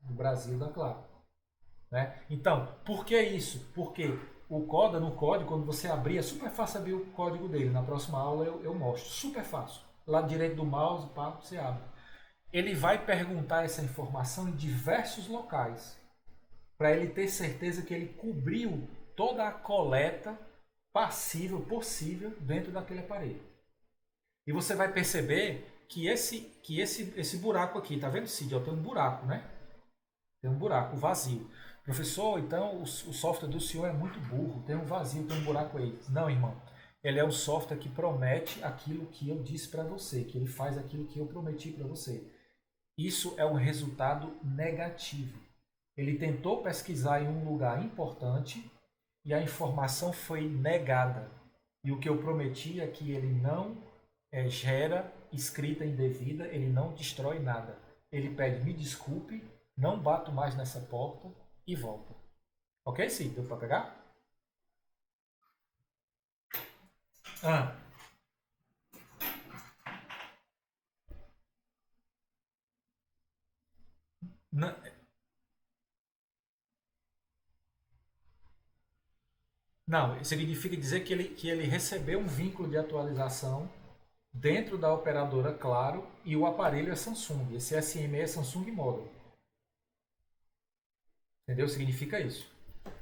do Brasil da Claro. Né? Então, por que isso? Porque o CODA, no código, quando você abrir, é super fácil abrir o código dele. Na próxima aula eu mostro. Super fácil. Lado direito do mouse, pá, você abre. Ele vai perguntar essa informação em diversos locais, para ele ter certeza que ele cobriu toda a coleta possível dentro daquele aparelho. E você vai perceber que esse buraco aqui, tá vendo, Cid? Tem um buraco, né? Tem um buraco vazio. Professor, então o software do senhor é muito burro, tem um vazio, tem um buraco aí. Não, irmão. Ele é um software que promete aquilo que eu disse para você, que ele faz aquilo que eu prometi para você. Isso é um resultado negativo. Ele tentou pesquisar em um lugar importante e a informação foi negada. E o que eu prometi é que ele não gera escrita indevida, ele não destrói nada. Ele pede me desculpe, não bato mais nessa porta e volta. Ok, sim? Deu para pegar? Ah. Não, significa dizer que ele recebeu um vínculo de atualização dentro da operadora Claro e o aparelho é Samsung. Esse SMA é Samsung Model. Entendeu? Significa isso.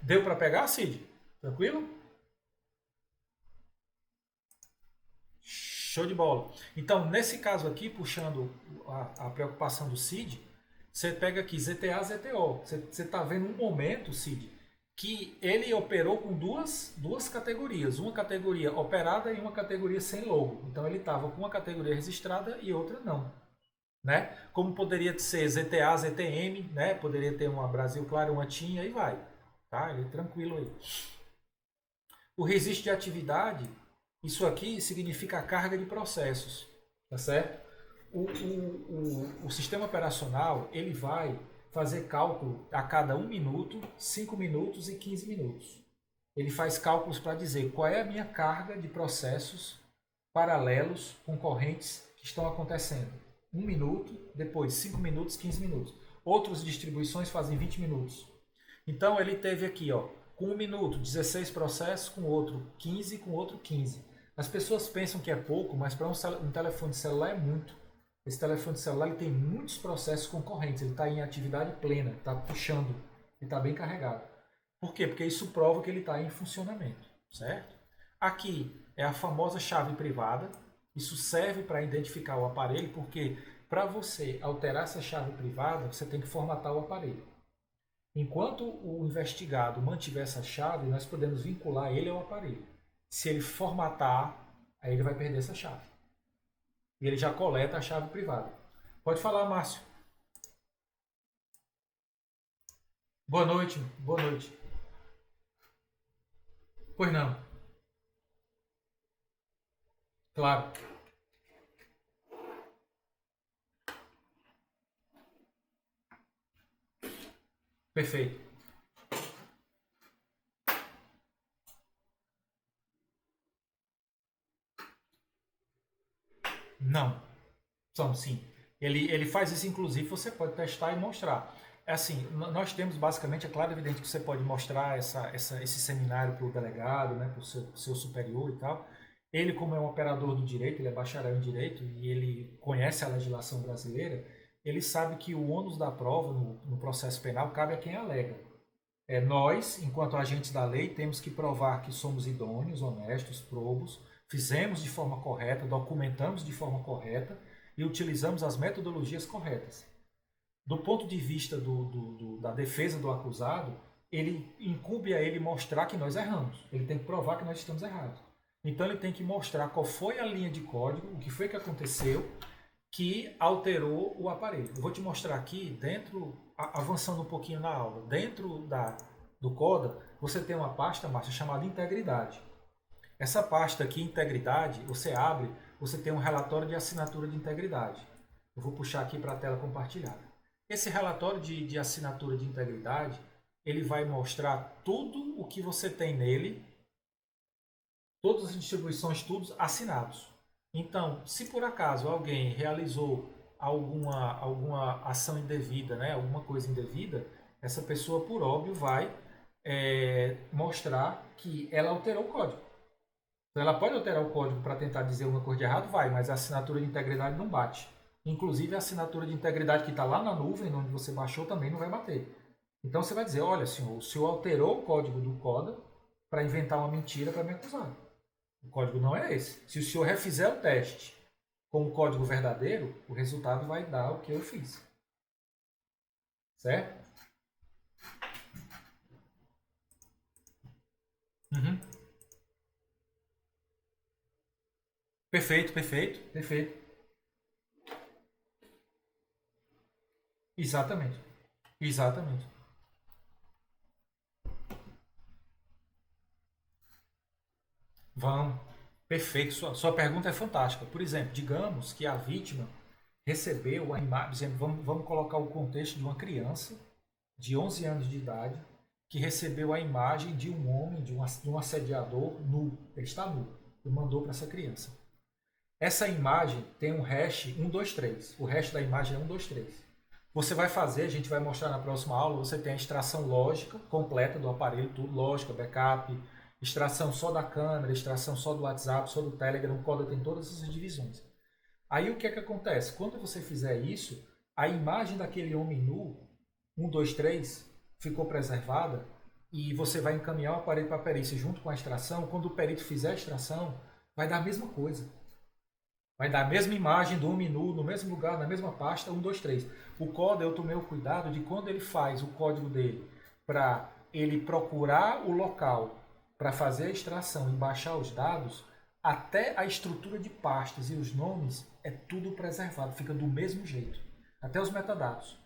Deu para pegar, Cid? Tranquilo? Show de bola. Então, nesse caso aqui, puxando a preocupação do Cid, você pega aqui ZTA, ZTO. Você está vendo um momento, Cid, que ele operou com duas categorias. Uma categoria operada e uma categoria sem logo. Então, ele estava com uma categoria registrada e outra não. Né? Como poderia ser ZTA, ZTM, né? Poderia ter uma Brasil Claro, uma TIM, e aí vai. Tá? Ele é tranquilo aí. O registro de atividade, isso aqui significa a carga de processos, tá certo? O sistema operacional, ele vai fazer cálculo a cada 1 minuto, 5 minutos e 15 minutos. Ele faz cálculos para dizer qual é a minha carga de processos paralelos, concorrentes, que estão acontecendo. 1 minuto, depois 5 minutos, 15 minutos. Outras distribuições fazem 20 minutos. Então ele teve aqui, ó, com 1 minuto, 16 processos, com outro 15, com outro 15. As pessoas pensam que é pouco, mas para um telefone celular é muito. Esse telefone celular ele tem muitos processos concorrentes, ele está em atividade plena, está puxando, ele está bem carregado. Por quê? Porque isso prova que ele está em funcionamento, certo? Aqui é a famosa chave privada. Isso serve para identificar o aparelho, porque para você alterar essa chave privada, você tem que formatar o aparelho. Enquanto o investigado mantiver essa chave, nós podemos vincular ele ao aparelho. Se ele formatar, aí ele vai perder essa chave. E ele já coleta a chave privada. Pode falar, Márcio. Boa noite, boa noite. Pois não. Claro. Perfeito. Não. São sim. Ele faz isso, inclusive, você pode testar e mostrar. É assim, nós temos basicamente, é claro, evidente que você pode mostrar esse seminário para o delegado, né, para o seu superior e tal. Ele, como é um operador do direito, ele é bacharel em direito e ele conhece a legislação brasileira, ele sabe que o ônus da prova no processo penal cabe a quem alega. Nós, enquanto agentes da lei, temos que provar que somos idôneos, honestos, probos, fizemos de forma correta, documentamos de forma correta e utilizamos as metodologias corretas. Do ponto de vista da defesa do acusado, ele incumbe a ele mostrar que nós erramos. Ele tem que provar que nós estamos errados. Então ele tem que mostrar qual foi a linha de código, o que foi que aconteceu que alterou o aparelho. Eu vou te mostrar aqui, avançando um pouquinho na aula, dentro do CODA, você tem uma pasta, Márcia, chamada Integridade. Essa pasta aqui, Integridade, você abre, você tem um relatório de assinatura de integridade. Eu vou puxar aqui para a tela compartilhada. Esse relatório de assinatura de integridade, ele vai mostrar tudo o que você tem nele, todas as distribuições, tudo assinados. Então, se por acaso alguém realizou alguma ação indevida, né, alguma coisa indevida, essa pessoa, por óbvio, vai mostrar que ela alterou o código. Então, ela pode alterar o código para tentar dizer alguma coisa de errado, vai, mas a assinatura de integridade não bate. Inclusive, a assinatura de integridade que está lá na nuvem, onde você baixou, também não vai bater. Então, você vai dizer, olha, senhor, o senhor alterou o código do CODA para inventar uma mentira para me acusar. O código não é esse. Se o senhor refizer o teste com o código verdadeiro, o resultado vai dar o que eu fiz. Certo? Uhum. Perfeito, perfeito, perfeito. Exatamente. Exatamente. Vão. Perfeito. Sua pergunta é fantástica. Por exemplo, digamos que a vítima recebeu a imagem. Vamos colocar o contexto de uma criança de 11 anos de idade que recebeu a imagem de um homem, de um assediador nu. Ele está nu. E mandou para essa criança. Essa imagem tem um hash 123. O hash da imagem é 123. Você vai fazer, a gente vai mostrar na próxima aula, você tem a extração lógica completa do aparelho, tudo, lógica, backup, extração só da câmera, extração só do WhatsApp, só do Telegram, o Coda tem todas essas divisões. Aí o que é que acontece? Quando você fizer isso, a imagem daquele homem nu, 123, ficou preservada e você vai encaminhar o aparelho para a perícia junto com a extração. Quando o perito fizer a extração, vai dar a mesma coisa. Vai dar a mesma imagem do 1 minuto, no mesmo lugar, na mesma pasta, 1, 2, 3. O código, eu tomei o cuidado de quando ele faz o código dele para ele procurar o local para fazer a extração e baixar os dados, até a estrutura de pastas e os nomes é tudo preservado, fica do mesmo jeito. Até os metadados.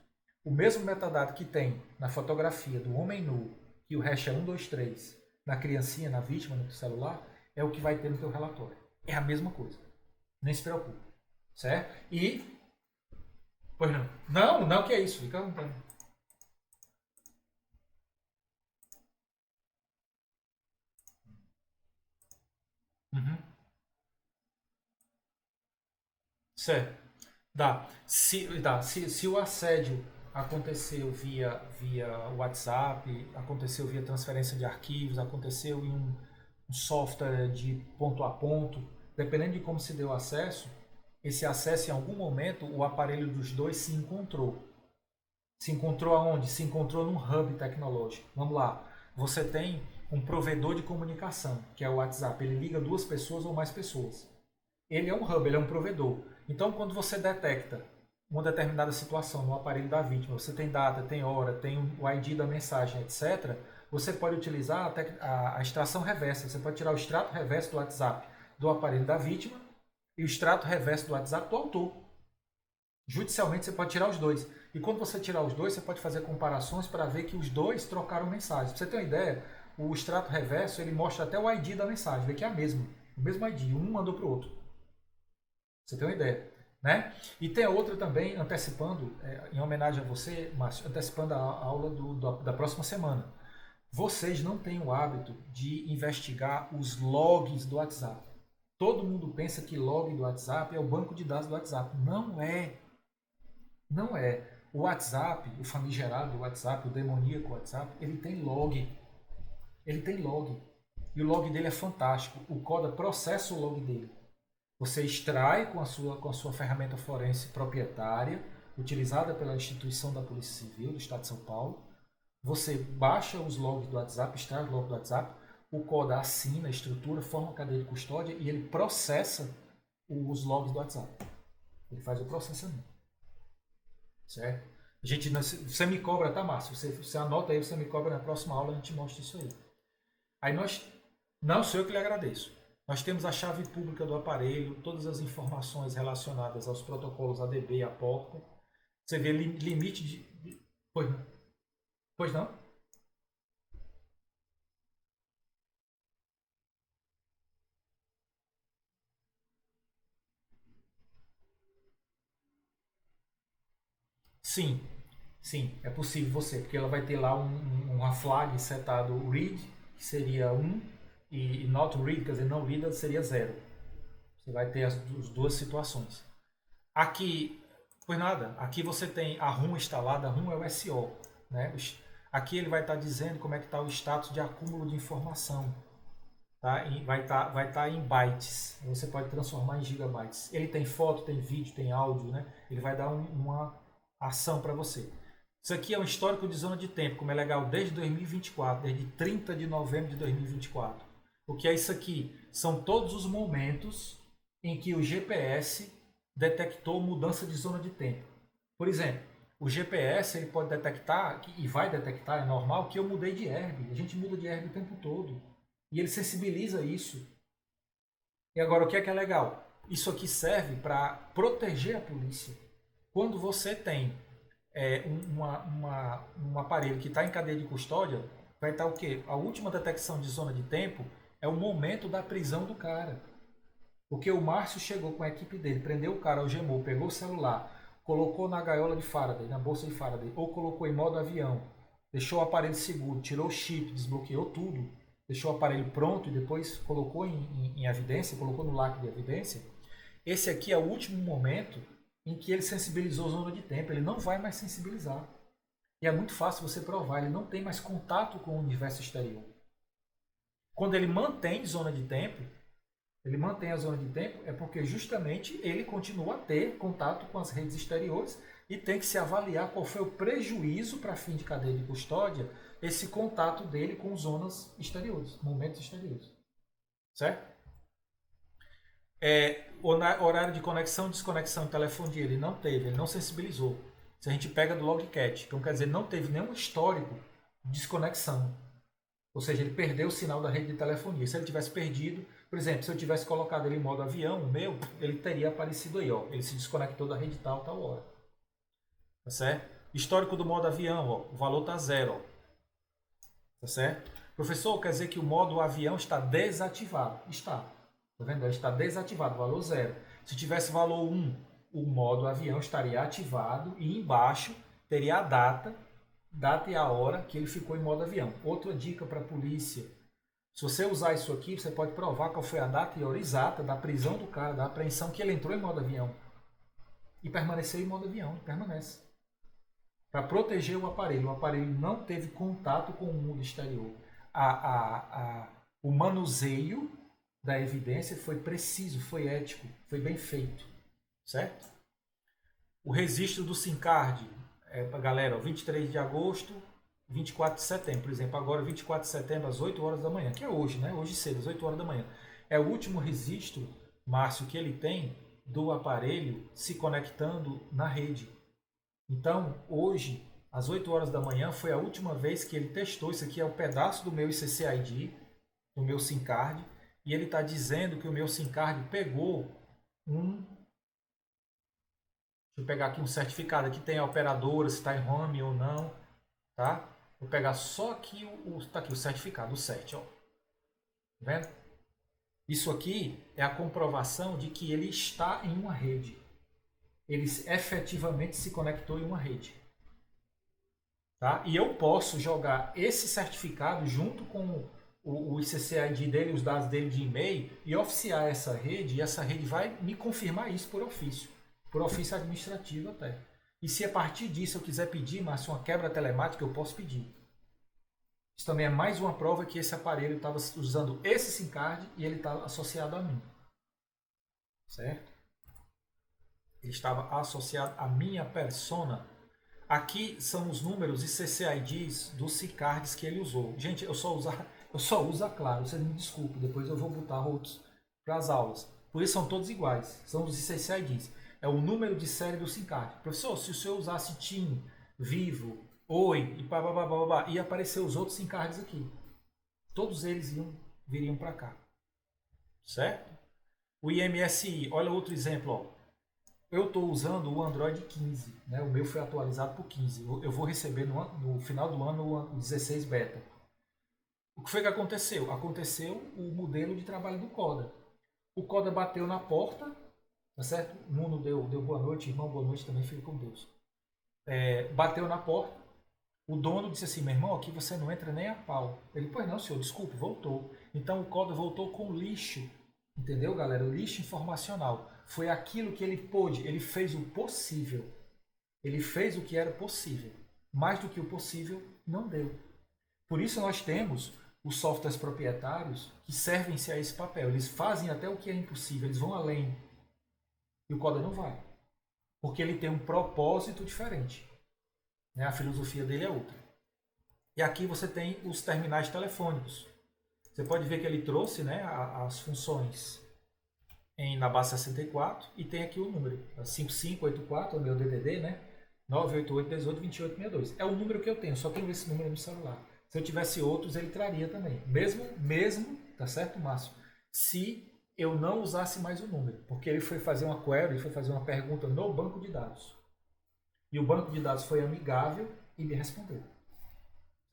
O mesmo metadado que tem na fotografia do homem nu, que o hash é 1, 2, 3, na criancinha, na vítima, no celular, é o que vai ter no teu relatório. É a mesma coisa. Nem se preocupe. Certo? E... Pois não. Não, não que é isso. Fica à vontade. Uhum. Certo. Se o assédio aconteceu via WhatsApp, aconteceu via transferência de arquivos, aconteceu em um software de ponto a ponto, dependendo de como se deu acesso, esse acesso em algum momento o aparelho dos dois se encontrou. Se encontrou aonde? Se encontrou num hub tecnológico. Vamos lá. Você tem um provedor de comunicação, que é o WhatsApp. Ele liga duas pessoas ou mais pessoas. Ele é um hub, ele é um provedor. Então, quando você detecta uma determinada situação no aparelho da vítima, você tem data, tem hora, tem o ID da mensagem, etc., você pode utilizar a extração reversa. Você pode tirar o extrato reverso do WhatsApp do aparelho da vítima e o extrato reverso do WhatsApp do autor. Judicialmente, você pode tirar os dois. E quando você tirar os dois, você pode fazer comparações para ver que os dois trocaram mensagens. Para você ter uma ideia, o extrato reverso ele mostra até o ID da mensagem, vê que é a mesma, o mesmo ID, um mandou para o outro. Você tem uma ideia, né? E tem outra também, antecipando, em homenagem a você, Márcio, antecipando a aula da próxima semana. Vocês não têm o hábito de investigar os logs do WhatsApp. Todo mundo pensa que log do WhatsApp é o banco de dados do WhatsApp. Não é. Não é. O WhatsApp, o famigerado WhatsApp, o demoníaco WhatsApp, ele tem log. Ele tem log. E o log dele é fantástico. O Coda processa o log dele. Você extrai com a sua ferramenta forense proprietária, utilizada pela instituição da Polícia Civil do Estado de São Paulo. Você baixa os logs do WhatsApp, extrai os logs do WhatsApp, o Coda assina, estrutura, forma a cadeia de custódia e ele processa os logs do WhatsApp. Ele faz o processamento. Certo? Você me cobra, tá, Márcio? Você anota aí, você me cobra na próxima aula, a gente mostra isso aí. Aí nós, não sou eu que lhe agradeço. Nós temos a chave pública do aparelho, todas as informações relacionadas aos protocolos ADB e a porta. Você vê limite de... Pois não? Pois não? Sim, sim, é possível você, porque ela vai ter lá uma flag setado read, que seria 1, e not read, quer dizer, não read seria 0. Você vai ter as duas situações. Aqui, pois nada, aqui você tem a RUM instalada, a RUM é o SO. Né? Aqui ele vai estar dizendo como é que está o status de acúmulo de informação. Tá? Vai estar em bytes, você pode transformar em gigabytes. Ele tem foto, tem vídeo, tem áudio, né? Ele vai dar uma ação para você. Isso aqui é um histórico de zona de tempo, como é legal desde 2024, desde 30 de novembro de 2024. O que é isso aqui? São todos os momentos em que o GPS detectou mudança de zona de tempo. Por exemplo, o GPS ele pode detectar, e vai detectar, é normal, que eu mudei de herb. A gente muda de herb o tempo todo. E ele sensibiliza isso. E agora, o que é legal? Isso aqui serve para proteger a polícia. Quando você tem um aparelho que está em cadeia de custódia, vai estar o quê? A última detecção de zona de tempo é o momento da prisão do cara. Porque o Márcio chegou com a equipe dele, prendeu o cara, algemou, pegou o celular, colocou na gaiola de Faraday, na bolsa de Faraday, ou colocou em modo avião, deixou o aparelho seguro, tirou o chip, desbloqueou tudo, deixou o aparelho pronto e depois colocou em evidência, colocou no lacre de evidência. Esse aqui é o último momento em que ele sensibilizou a zona de tempo. Ele não vai mais sensibilizar. E é muito fácil você provar, ele não tem mais contato com o universo exterior. Quando ele mantém zona de tempo, ele mantém a zona de tempo, é porque justamente ele continua a ter contato com as redes exteriores e tem que se avaliar qual foi o prejuízo para fim de cadeia de custódia, esse contato dele com zonas exteriores, momentos exteriores. Certo? Horário de conexão e desconexão de telefonia, ele não teve, ele não sensibilizou. Se a gente pega do logcat, então quer dizer, não teve nenhum histórico de desconexão. Ou seja, ele perdeu o sinal da rede de telefonia. Se ele tivesse perdido, por exemplo, se eu tivesse colocado ele em modo avião, o meu, ele teria aparecido aí, ó. Ele se desconectou da rede tal hora. Tá certo? Histórico do modo avião, ó, o valor tá 0, ó. Tá certo? Professor, quer dizer que o modo avião está desativado? Está. Tá vendo? Ele está desativado, valor 0. Se tivesse valor 1, o modo avião estaria ativado e embaixo teria a data e a hora que ele ficou em modo avião. Outra dica para a polícia. Se você usar isso aqui, você pode provar qual foi a data e hora exata da prisão do cara, da apreensão que ele entrou em modo avião. E permaneceu em modo avião, permanece. Para proteger o aparelho não teve contato com o mundo exterior. O manuseio da evidência foi preciso, foi ético, foi bem feito, certo? O registro do SIM-card, galera, 23 de agosto, 24 de setembro, por exemplo, agora 24 de setembro às 8 horas da manhã, que é hoje, né? Hoje cedo, às 8 horas da manhã. É o último registro, Márcio, que ele tem do aparelho se conectando na rede. Então, hoje, às 8 horas da manhã, foi a última vez que ele testou. Isso aqui é um pedaço do meu ICCID, do meu SIM card, e ele está dizendo que o meu SIM card pegou Deixa eu pegar aqui um certificado. Aqui tem a operadora, se está em home ou não, tá? Vou pegar só aqui tá aqui o certificado, o CERT, ó. Tá vendo? Isso aqui é a comprovação de que ele está em uma rede. Ele efetivamente se conectou em uma rede. Tá? E eu posso jogar esse certificado junto com o ICCID dele, os dados dele de e-mail, e oficiar essa rede, e essa rede vai me confirmar isso por ofício administrativo até. E se a partir disso eu quiser pedir, Márcio, uma quebra telemática, eu posso pedir. Isso também é mais uma prova que esse aparelho estava usando esse SIM card e ele está associado a mim. Certo? Ele estava associado à minha persona. Aqui são os números e CCIDs dos SIM cards que ele usou. Gente, eu só uso a Claro, vocês me desculpem, depois eu vou botar outros para as aulas. Por isso são todos iguais, são os CCIDs. É o número de série do SIM card. Professor, se o senhor usasse TIM, Vivo, Oi e babá, ia aparecer os outros SIM cards aqui. Todos eles viriam para cá. Certo? O IMSI, olha outro exemplo, ó. Eu estou usando o Android 15, né? O meu foi atualizado para o 15. Eu vou receber no final do ano o 16 beta. O que foi que aconteceu? Aconteceu o modelo de trabalho do Coda. O Coda bateu na porta, tá certo? O Nuno deu boa noite, irmão, boa noite também, fique com Deus. Bateu na porta, o dono disse assim, meu irmão, aqui você não entra nem a pau. Ele, pois não, senhor, desculpe, voltou. Então o Coda voltou com lixo, entendeu, galera? O lixo informacional. Foi aquilo que ele pôde, ele fez o possível. Ele fez o que era possível. Mais do que o possível, não deu. Por isso nós temos os softwares proprietários que servem-se a esse papel. Eles fazem até o que é impossível, eles vão além. E o Coda não vai. Porque ele tem um propósito diferente. Né? A filosofia dele é outra. E aqui você tem os terminais telefônicos. Você pode ver que ele trouxe, né, as funções na base 64 e tem aqui o número 5584, é o meu DDD, né? 988182862. É o número que eu tenho, só tenho esse número no celular. Se eu tivesse outros, ele traria também. Mesmo, tá certo, Márcio? Se eu não usasse mais o número, porque ele foi fazer uma query, foi fazer uma pergunta no banco de dados. E o banco de dados foi amigável e me respondeu.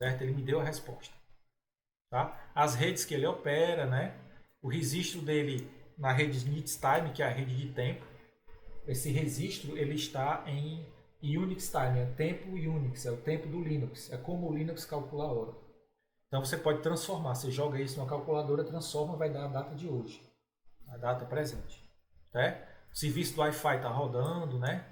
Certo? Ele me deu a resposta. Tá? As redes que ele opera, né? O registro dele na rede NixTime, que é a rede de tempo. Esse registro ele está em Unix Time, é tempo Unix, é o tempo do Linux. É como o Linux calcula a hora. Então você pode transformar, você joga isso numa calculadora, transforma, vai dar a data de hoje. A data presente. Tá? O serviço do Wi-Fi está rodando, né?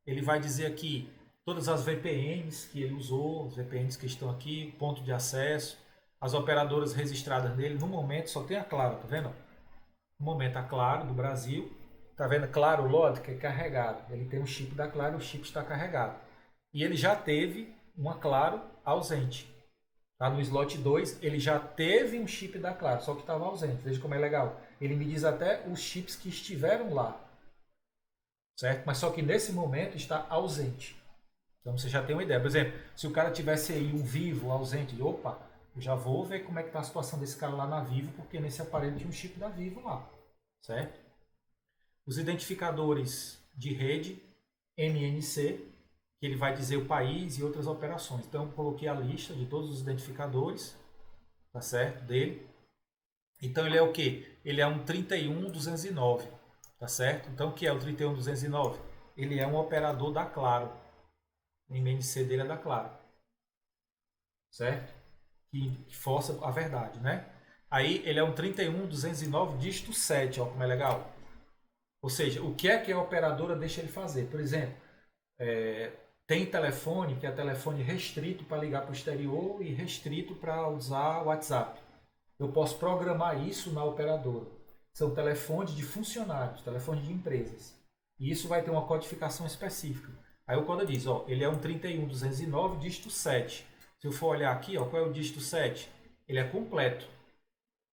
Ele vai dizer aqui todas as VPNs que ele usou, os VPNs que estão aqui, ponto de acesso, as operadoras registradas nele. No momento só tem a Claro, tá vendo? No momento a Claro do Brasil, tá vendo? Claro Load, que é carregado. Ele tem um chip da Claro, o chip está carregado. E ele já teve uma Claro ausente. Tá? No slot 2, ele já teve um chip da Claro, só que estava ausente. Veja como é legal. Ele me diz até os chips que estiveram lá, certo? Mas só que nesse momento está ausente. Então você já tem uma ideia. Por exemplo, se o cara tivesse aí um Vivo ausente, opa, eu já vou ver como é que está a situação desse cara lá na Vivo, porque nesse aparelho tinha um chip da Vivo lá, certo? Os identificadores de rede, MNC, que ele vai dizer o país e outras operações. Então eu coloquei a lista de todos os identificadores, tá certo, dele. Então ele é o que? Ele é um 31209, tá certo? Então o que é o 31209? Ele é um operador da Claro. O MNC dele é da Claro, certo? Que força a verdade, né? Aí ele é um 31209 dígito 7, ó como é legal. Ou seja, o que é a operadora deixa ele fazer? Por exemplo, tem telefone que é telefone restrito para ligar para o exterior e restrito para usar o WhatsApp. Eu posso programar isso na operadora. São telefones de funcionários, telefones de empresas. E isso vai ter uma codificação específica. Aí o código diz, ó, ele é um 31209 dígito 7. Se eu for olhar aqui, ó, qual é o dígito 7? Ele é completo.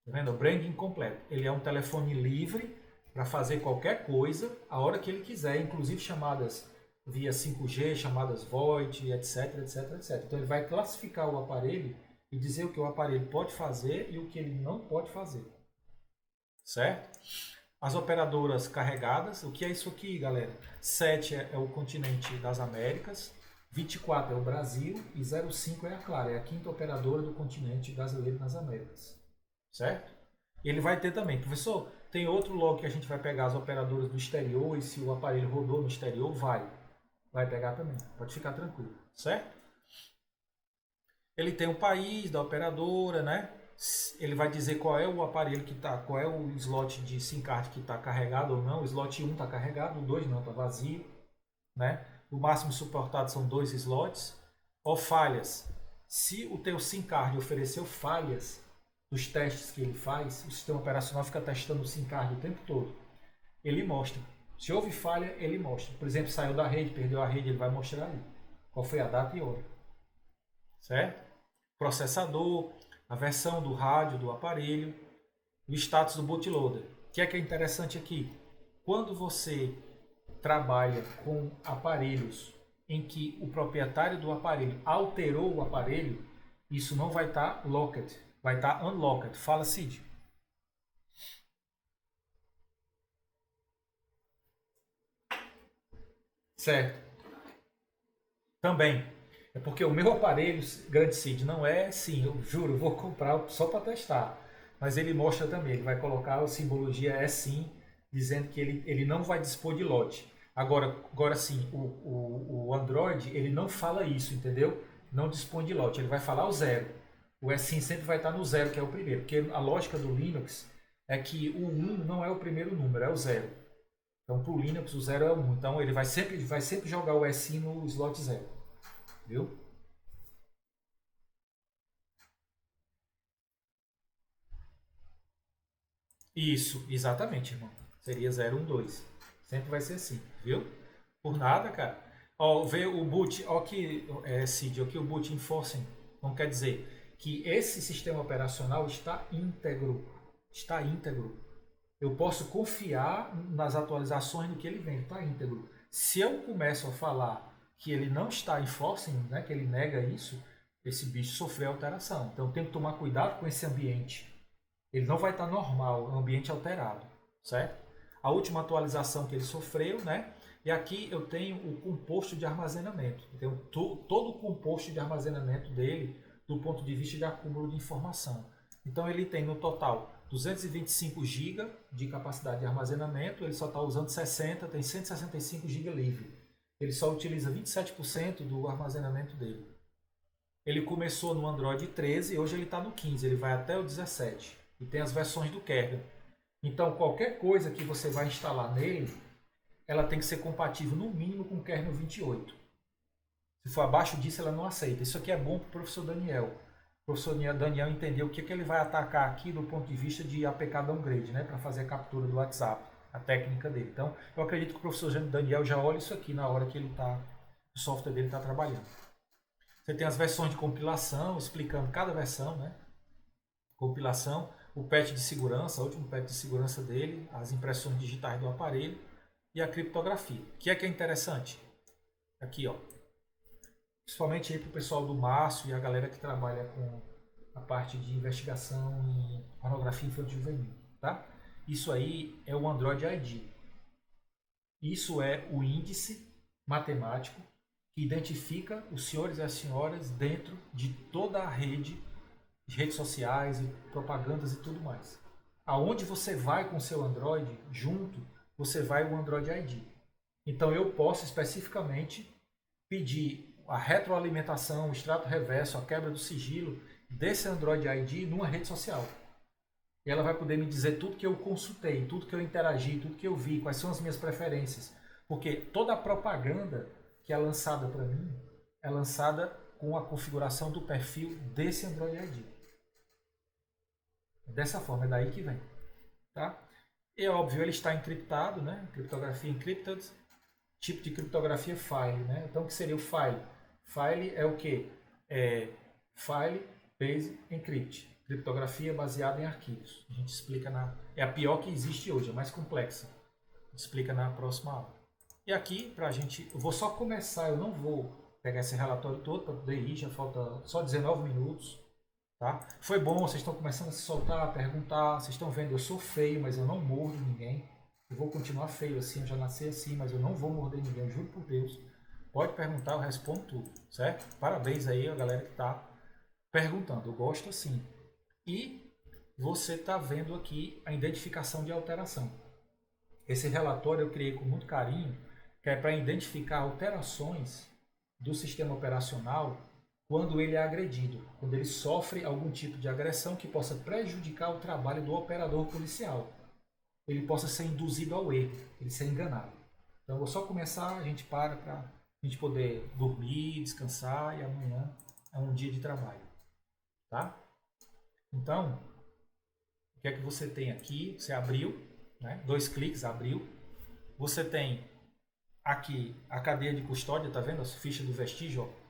Tá vendo? O branding completo. Ele é um telefone livre para fazer qualquer coisa a hora que ele quiser, inclusive chamadas via 5G, chamadas VoIP, etc, etc, etc. Então ele vai classificar o aparelho e dizer o que o aparelho pode fazer e o que ele não pode fazer. Certo? As operadoras carregadas, o que é isso aqui, galera? 7 é o continente das Américas, 24 é o Brasil e 05 é a Claro, é a quinta operadora do continente brasileiro nas Américas. Certo? E ele vai ter também, professor, tem outro log que a gente vai pegar as operadoras do exterior e se o aparelho rodou no exterior, vai pegar também, pode ficar tranquilo, certo? Ele tem o país da operadora, né? Ele vai dizer qual é o aparelho que está, qual é o slot de SIM card que está carregado ou não. O slot 1 está carregado, o 2 não, está vazio, né? O máximo suportado são 2 slots. Ou falhas. Se o teu SIM card ofereceu falhas dos testes que ele faz, o sistema operacional fica testando o SIM card o tempo todo. Ele mostra. Se houve falha, ele mostra. Por exemplo, saiu da rede, perdeu a rede, ele vai mostrar ali. Qual foi a data e hora. Certo? Processador, a versão do rádio do aparelho, o status do bootloader. O que é interessante aqui? Quando você trabalha com aparelhos em que o proprietário do aparelho alterou o aparelho, isso não vai estar locked, vai estar unlocked. Fala, Cid. Certo. Também. É porque o meu aparelho, grande Cid, não é sim, eu juro, eu vou comprar só para testar. Mas ele mostra também, ele vai colocar a simbologia é sim, dizendo que ele não vai dispor de lote. Agora sim, o Android, ele não fala isso, entendeu? Não dispõe de lote, ele vai falar o zero. O é sim sempre vai estar no zero, que é o primeiro. Porque a lógica do Linux é que o 1 não é o primeiro número, é o zero. Então, para o Linux, o zero é o 1. Então, ele vai sempre jogar o SI no slot 0. Viu? Isso, exatamente, irmão. Seria 012. Sempre vai ser assim, viu? Por nada, cara. Ó, vê o boot, ó que Cid, ó que o boot enforcing, não quer dizer que esse sistema operacional está íntegro. Está íntegro. Eu posso confiar nas atualizações do que ele vem, está íntegro. Se eu começo a falar que ele não está enforcing, né, que ele nega isso, esse bicho sofreu alteração. Então tem que tomar cuidado com esse ambiente. Ele não vai estar normal, é um ambiente alterado, certo? A última atualização que ele sofreu, né? E aqui eu tenho o composto de armazenamento. Eu tenho todo o composto de armazenamento dele do ponto de vista de acúmulo de informação. Então ele tem no total 225 GB de capacidade de armazenamento, ele só está usando 60, tem 165 GB livre. Ele só utiliza 27% do armazenamento dele. Ele começou no Android 13 e hoje ele está no 15, ele vai até o 17. E tem as versões do kernel. Então qualquer coisa que você vai instalar nele, ela tem que ser compatível no mínimo com o kernel 28. Se for abaixo disso, ela não aceita. Isso aqui é bom para o professor Daniel. O professor Daniel entendeu o que ele vai atacar aqui do ponto de vista de APK downgrade, né, para fazer a captura do WhatsApp, a técnica dele. Então, eu acredito que o professor Daniel já olha isso aqui na hora que ele tá, o software dele está trabalhando. Você tem as versões de compilação, explicando cada versão, né? Compilação, o patch de segurança, o último patch de segurança dele, as impressões digitais do aparelho e a criptografia. O que é interessante? Aqui, ó. Principalmente aí para o pessoal do Márcio e a galera que trabalha com a parte de investigação em pornografia infantil e juvenil, tá? Isso aí é o Android ID. Isso é o índice matemático que identifica os senhores e as senhoras dentro de toda a rede, de redes sociais e propagandas e tudo mais. Aonde você vai com o seu Android junto, você vai o Android ID. Então eu posso especificamente pedir a retroalimentação, o extrato reverso, a quebra do sigilo desse Android ID numa rede social. E ela vai poder me dizer tudo que eu consultei, tudo que eu interagi, tudo que eu vi, quais são as minhas preferências. Porque toda a propaganda que é lançada para mim é lançada com a configuração do perfil desse Android ID. Dessa forma, é daí que vem. Tá? E é óbvio, ele está encriptado, né? Criptografia encrypted, tipo de criptografia file. Né? Então, o que seria o file? File é o quê? É File Based Encrypt. Criptografia baseada em arquivos. A gente explica é a pior que existe hoje, a mais complexa. A gente explica na próxima aula. E aqui, pra gente, eu vou só começar, eu não vou pegar esse relatório todo para poder ir, já falta só 19 minutos. Tá? Foi bom, vocês estão começando a se soltar, a perguntar, vocês estão vendo, eu sou feio, mas eu não mordo ninguém. Eu vou continuar feio assim, eu já nasci assim, mas eu não vou morder ninguém, eu juro por Deus. Pode perguntar, eu respondo tudo, certo? Parabéns aí a galera que está perguntando, eu gosto assim. E você está vendo aqui a identificação de alteração. Esse relatório eu criei com muito carinho, que é para identificar alterações do sistema operacional quando ele é agredido, quando ele sofre algum tipo de agressão que possa prejudicar o trabalho do operador policial. Ele possa ser induzido ao erro, ele ser enganado. Então eu vou só começar, a gente para a gente poder dormir, descansar e amanhã é um dia de trabalho. Tá? Então, o que é que você tem aqui? Você abriu, né? 2 cliques, abriu. Você tem aqui a cadeia de custódia, tá vendo? As fichas do vestígio. Ó.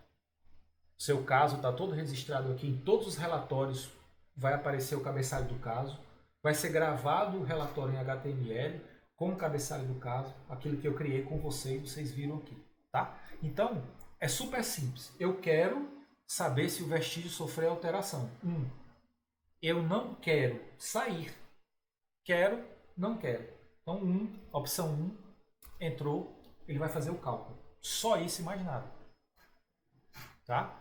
Seu caso está todo registrado aqui em todos os relatórios. Vai aparecer o cabeçalho do caso. Vai ser gravado o relatório em HTML com o cabeçalho do caso, aquilo que eu criei com vocês viram aqui, tá? Então, é super simples. Eu quero saber se o vestígio sofreu alteração. Eu não quero sair. Quero, não quero. Então, opção 1, entrou, ele vai fazer o cálculo. Só isso e mais nada. Tá?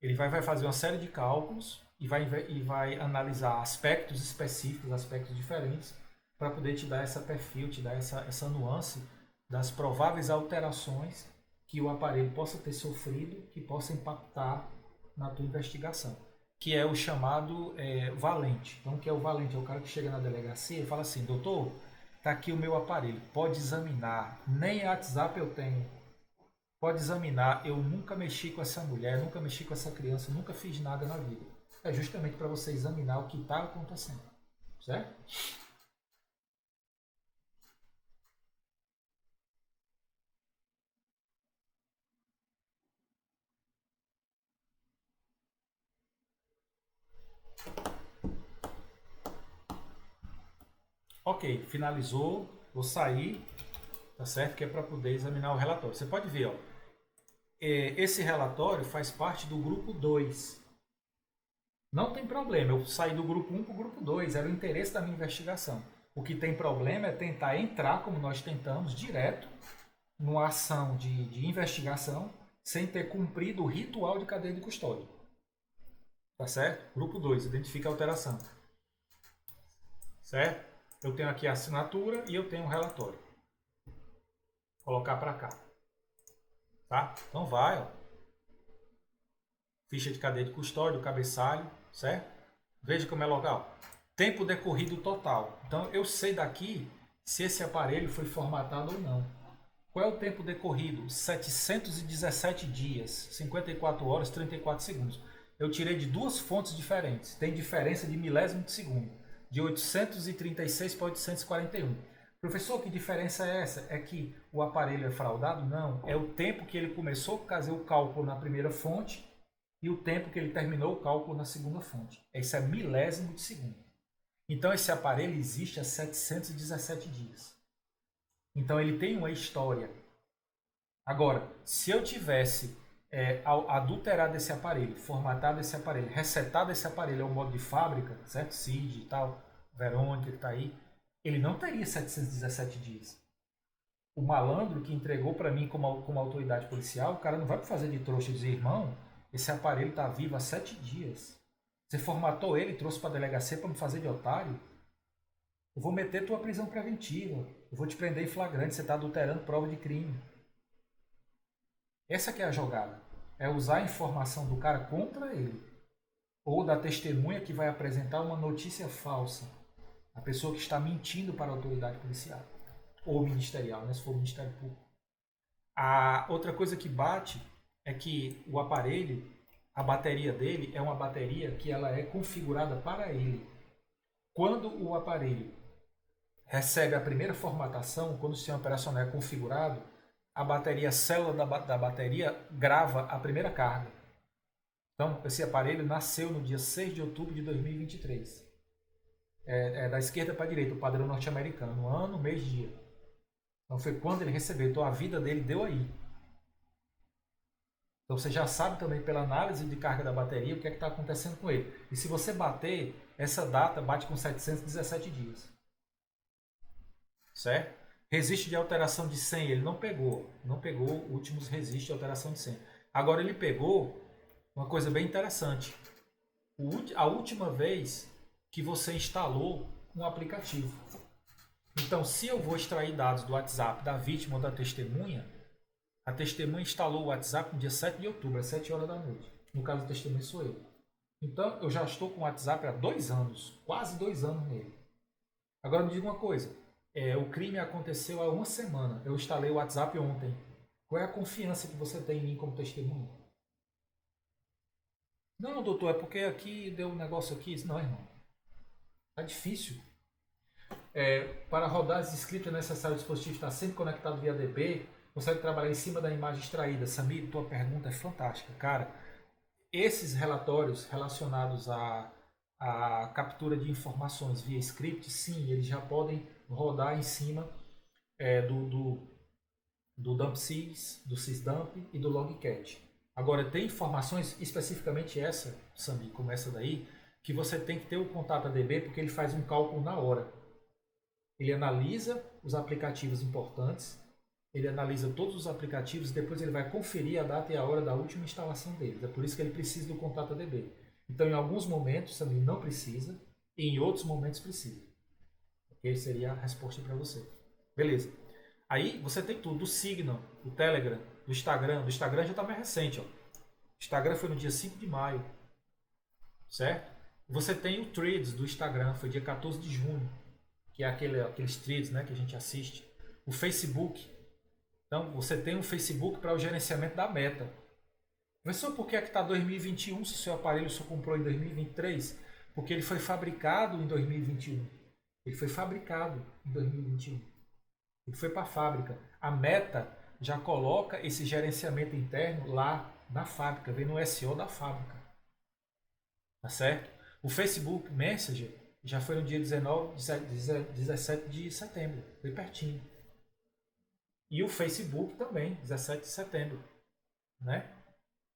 Ele vai fazer uma série de cálculos e vai analisar aspectos específicos, aspectos diferentes, para poder te dar essa perfil, te dar essa nuance das prováveis alterações que o aparelho possa ter sofrido, que possa impactar na tua investigação. Que é o chamado valente. Então, o que é o valente? É o cara que chega na delegacia e fala assim, doutor, tá aqui o meu aparelho, pode examinar, nem WhatsApp eu tenho. Pode examinar, eu nunca mexi com essa mulher, nunca mexi com essa criança, nunca fiz nada na vida. É justamente para você examinar o que está acontecendo. Certo? Ok, finalizou, vou sair, tá certo? Que é para poder examinar o relatório. Você pode ver, ó, esse relatório faz parte do grupo 2. Não tem problema, eu saí do grupo 1 para o grupo 2, era o interesse da minha investigação. O que tem problema é tentar entrar, como nós tentamos, direto, numa ação de investigação, sem ter cumprido o ritual de cadeia de custódia. Tá certo? Grupo 2, identifica a alteração. Certo? Eu tenho aqui a assinatura e eu tenho o relatório. Vou colocar para cá. Tá? Então vai, ó. Ficha de cadeia de custódia, o cabeçalho, certo? Veja como é legal. Tempo decorrido total. Então eu sei daqui se esse aparelho foi formatado ou não. Qual é o tempo decorrido? 717 dias, 54 horas, 34 segundos. Eu tirei de 2 fontes diferentes. Tem diferença de milésimo de segundo. De 836 para 841. Professor, que diferença é essa? É que o aparelho é fraudado? Não. É o tempo que ele começou a fazer o cálculo na primeira fonte e o tempo que ele terminou o cálculo na segunda fonte. Isso é milésimo de segundo. Então esse aparelho existe há 717 dias. Então ele tem uma história. Agora, se eu tivesse adulterado esse aparelho, formatado esse aparelho, resetado esse aparelho ao modo de fábrica, certo? CID e tal, Verônica que está aí, ele não teria 717 dias. O malandro que entregou para mim como autoridade policial, o cara não vai me fazer de trouxa e dizer, irmão, esse aparelho está vivo há 7 dias. Você formatou ele e trouxe para a delegacia para me fazer de otário? Eu vou meter tua prisão preventiva. Eu vou te prender em flagrante. Você está adulterando prova de crime. Essa que é a jogada. É usar a informação do cara contra ele. Ou da testemunha que vai apresentar uma notícia falsa. A pessoa que está mentindo para a autoridade policial. Ou ministerial, né? Se for o Ministério Público. A outra coisa que bate é que o aparelho, a bateria dele é uma bateria que ela é configurada para ele. Quando o aparelho recebe a primeira formatação, quando o sistema operacional é configurado, a bateria, a célula da bateria grava a primeira carga. Então, esse aparelho nasceu no dia 6 de outubro de 2023. É da esquerda para a direita, o padrão norte-americano, ano, mês, dia. Então foi quando ele recebeu. Então a vida dele deu aí. Então você já sabe também pela análise de carga da bateria o que é que está acontecendo com ele. E se você bater, essa data bate com 717 dias. Certo? Registro de alteração de senha, ele não pegou. Não pegou últimos registros de alteração de senha. Agora ele pegou uma coisa bem interessante. A última vez que você instalou um aplicativo. Então, se eu vou extrair dados do WhatsApp da vítima ou da testemunha, a testemunha instalou o WhatsApp no dia 7 de outubro, às 7 horas da noite. No caso, a testemunha sou eu. Então, eu já estou com o WhatsApp há 2 anos, quase 2 anos nele. Agora, me diga uma coisa. O crime aconteceu há 1 semana. Eu instalei o WhatsApp ontem. Qual é a confiança que você tem em mim como testemunha? Não, doutor, é porque aqui deu um negócio aqui. Não, irmão. Tá difícil. Para rodar as scripts é necessário o dispositivo estar sempre conectado via DB. Consegue trabalhar em cima da imagem extraída. Samir, tua pergunta é fantástica. Cara, esses relatórios relacionados à captura de informações via script, sim, eles já podem rodar em cima do DumpSys, do SysDump e do Logcat. Agora, tem informações, especificamente essa, Samir, como essa daí, que você tem que ter o contato ADB porque ele faz um cálculo na hora. Ele analisa os aplicativos importantes, ele analisa todos os aplicativos e depois ele vai conferir a data e a hora da última instalação deles. É por isso que ele precisa do contato ADB. Então, em alguns momentos, Samir não precisa e em outros momentos precisa. Essa seria a resposta para você. Beleza. Aí você tem tudo, do Signal, do Telegram, do Instagram. Do Instagram já está mais recente. Ó. O Instagram foi no dia 5 de maio. Certo? Você tem o Threads do Instagram, foi dia 14 de junho. Que é aqueles threads, né, que a gente assiste. O Facebook. Então, você tem um Facebook para o gerenciamento da meta. Professor, por que é que está 2021 se o seu aparelho só comprou em 2023? Porque ele foi fabricado em 2021. Ele foi fabricado em 2021. Ele foi para a fábrica. A Meta já coloca esse gerenciamento interno lá na fábrica, vem no SEO da fábrica. Tá certo? O Facebook Messenger já foi no dia 17 de setembro, foi pertinho. E o Facebook também, 17 de setembro. Né?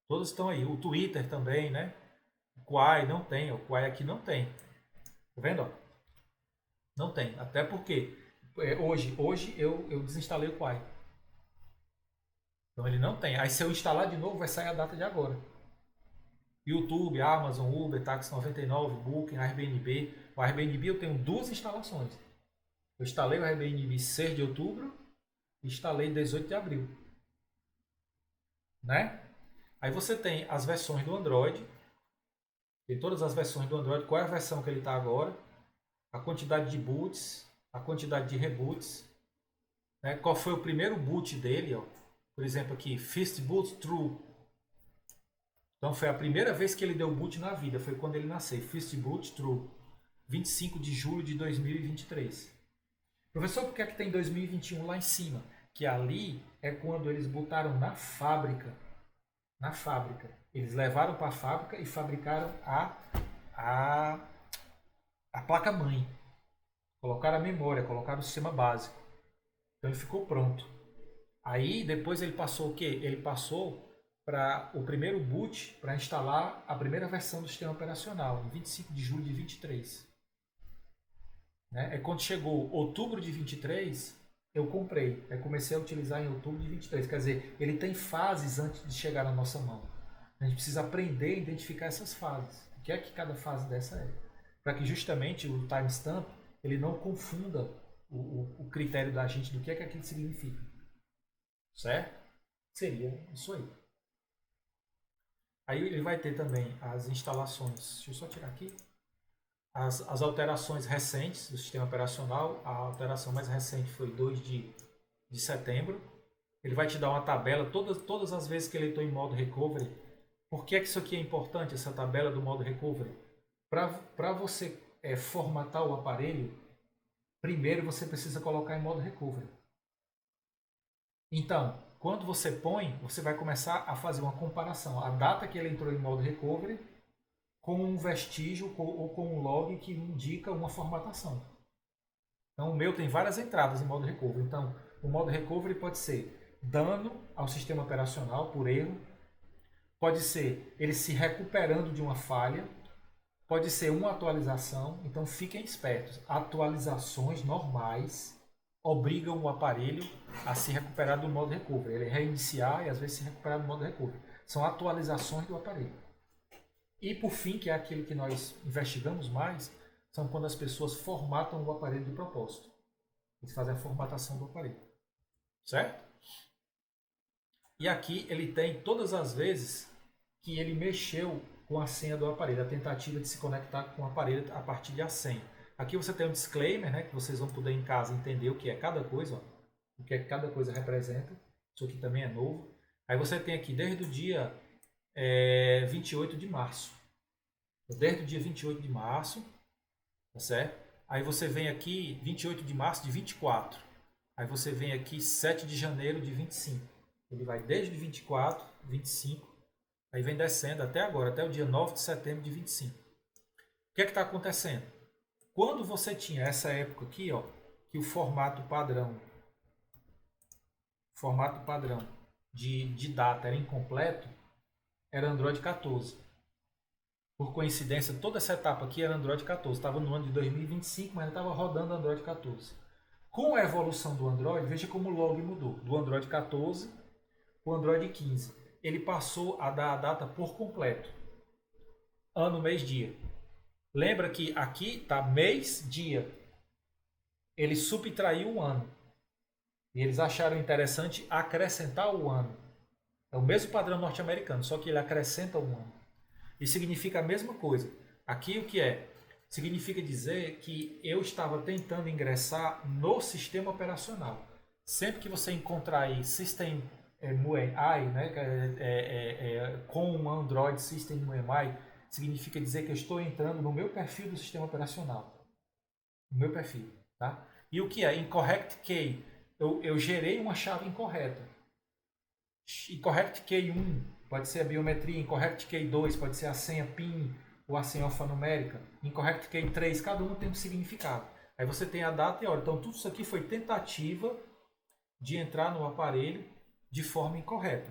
Todos estão aí. O Twitter também, né? O Quai não tem. O Quai aqui não tem. Tá vendo? Não tem. Até porque hoje eu desinstalei o Quai. Então ele não tem. Aí se eu instalar de novo, vai sair a data de agora. YouTube, Amazon, Uber, Táxi 99, Booking, Airbnb. O Airbnb eu tenho 2 instalações. Eu instalei o Airbnb 6 de outubro e instalei 18 de abril. Né? Aí você tem as versões do Android. Tem todas as versões do Android. Qual é a versão que ele está agora? A quantidade de boots, a quantidade de reboots. Né? Qual foi o primeiro boot dele? Ó? Por exemplo aqui, First Boot True. Então foi a primeira vez que ele deu boot na vida. Foi quando ele nasceu. First Boot True. 25 de julho de 2023. Professor, por que é que tem 2021 lá em cima? Que ali é quando eles botaram na fábrica. Na fábrica. Eles levaram para a fábrica e fabricaram a, a placa-mãe. Colocaram a memória, colocaram o sistema básico. Então ele ficou pronto. Aí depois ele passou o quê? Ele passou para o primeiro boot para instalar a primeira versão do sistema operacional, em 25 de julho de 23. Né? É quando chegou outubro de 23, eu comprei. Aí comecei a utilizar em outubro de 23. Quer dizer, ele tem fases antes de chegar na nossa mão. A gente precisa aprender a identificar essas fases. O que é que cada fase dessa é? Para que justamente o timestamp ele não confunda o critério da gente do que é que aquilo significa. Certo? Seria isso aí. Aí ele vai ter também as instalações. Deixa eu só tirar aqui. As alterações recentes do sistema operacional. A alteração mais recente foi 2 de setembro. Ele vai te dar uma tabela todas as vezes que ele estou em modo recovery. Por que é que isso aqui é importante, essa tabela do modo recovery? Para você formatar o aparelho, primeiro você precisa colocar em modo recovery. Então, quando você põe, você vai começar a fazer uma comparação. A data que ele entrou em modo recovery com um vestígio ou com um log que indica uma formatação. Então, o meu tem várias entradas em modo recovery. Então, o modo recovery pode ser dano ao sistema operacional por erro, pode ser ele se recuperando de uma falha, pode ser uma atualização. Então, fiquem espertos. Atualizações normais obrigam o aparelho a se recuperar do modo recovery. Ele reiniciar e às vezes se recuperar do modo recovery. São atualizações do aparelho. E por fim, que é aquilo que nós investigamos mais, são quando as pessoas formatam o aparelho de propósito. Eles fazem a formatação do aparelho. Certo? E aqui ele tem todas as vezes que ele mexeu com a senha do aparelho, a tentativa de se conectar com o aparelho a partir de a senha. Aqui você tem um disclaimer, né, que vocês vão poder em casa entender o que é cada coisa, ó, o que é que cada coisa representa. Isso aqui também é novo. Aí você tem aqui desde o dia 28 de março. Desde o dia 28 de março, tá certo? Aí você vem aqui 28 de março de 24. Aí você vem aqui 7 de janeiro de 25. Ele vai desde 24, 25, aí vem descendo até agora, até o dia 9 de setembro de 25. O que é que está acontecendo? Quando você tinha essa época aqui, ó, que o formato padrão de data era incompleto, era Android 14. Por coincidência, toda essa etapa aqui era Android 14. Estava no ano de 2025, mas ainda estava rodando Android 14. Com a evolução do Android, veja como o log mudou. Do Android 14 para o Android 15. Ele passou a dar a data por completo. Ano, mês, dia. Lembra que aqui está mês, dia. Ele subtraiu um ano. E eles acharam interessante acrescentar o ano. É o mesmo padrão norte-americano, só que ele acrescenta um ano. E significa a mesma coisa. Aqui o que é? Significa dizer que eu estava tentando ingressar no sistema operacional. Sempre que você encontrar aí System MUI, né, com um Android System MUI, significa dizer que eu estou entrando no meu perfil do sistema operacional. No meu perfil. Tá? E o que é? Incorrect key. Eu gerei uma chave incorreta. Incorrect key 1 pode ser a biometria. Incorrect key 2 pode ser a senha PIN ou a senha alfanumérica. Incorrect key 3, cada um tem um significado. Aí você tem a data e a hora. Então tudo isso aqui foi tentativa de entrar no aparelho de forma incorreta.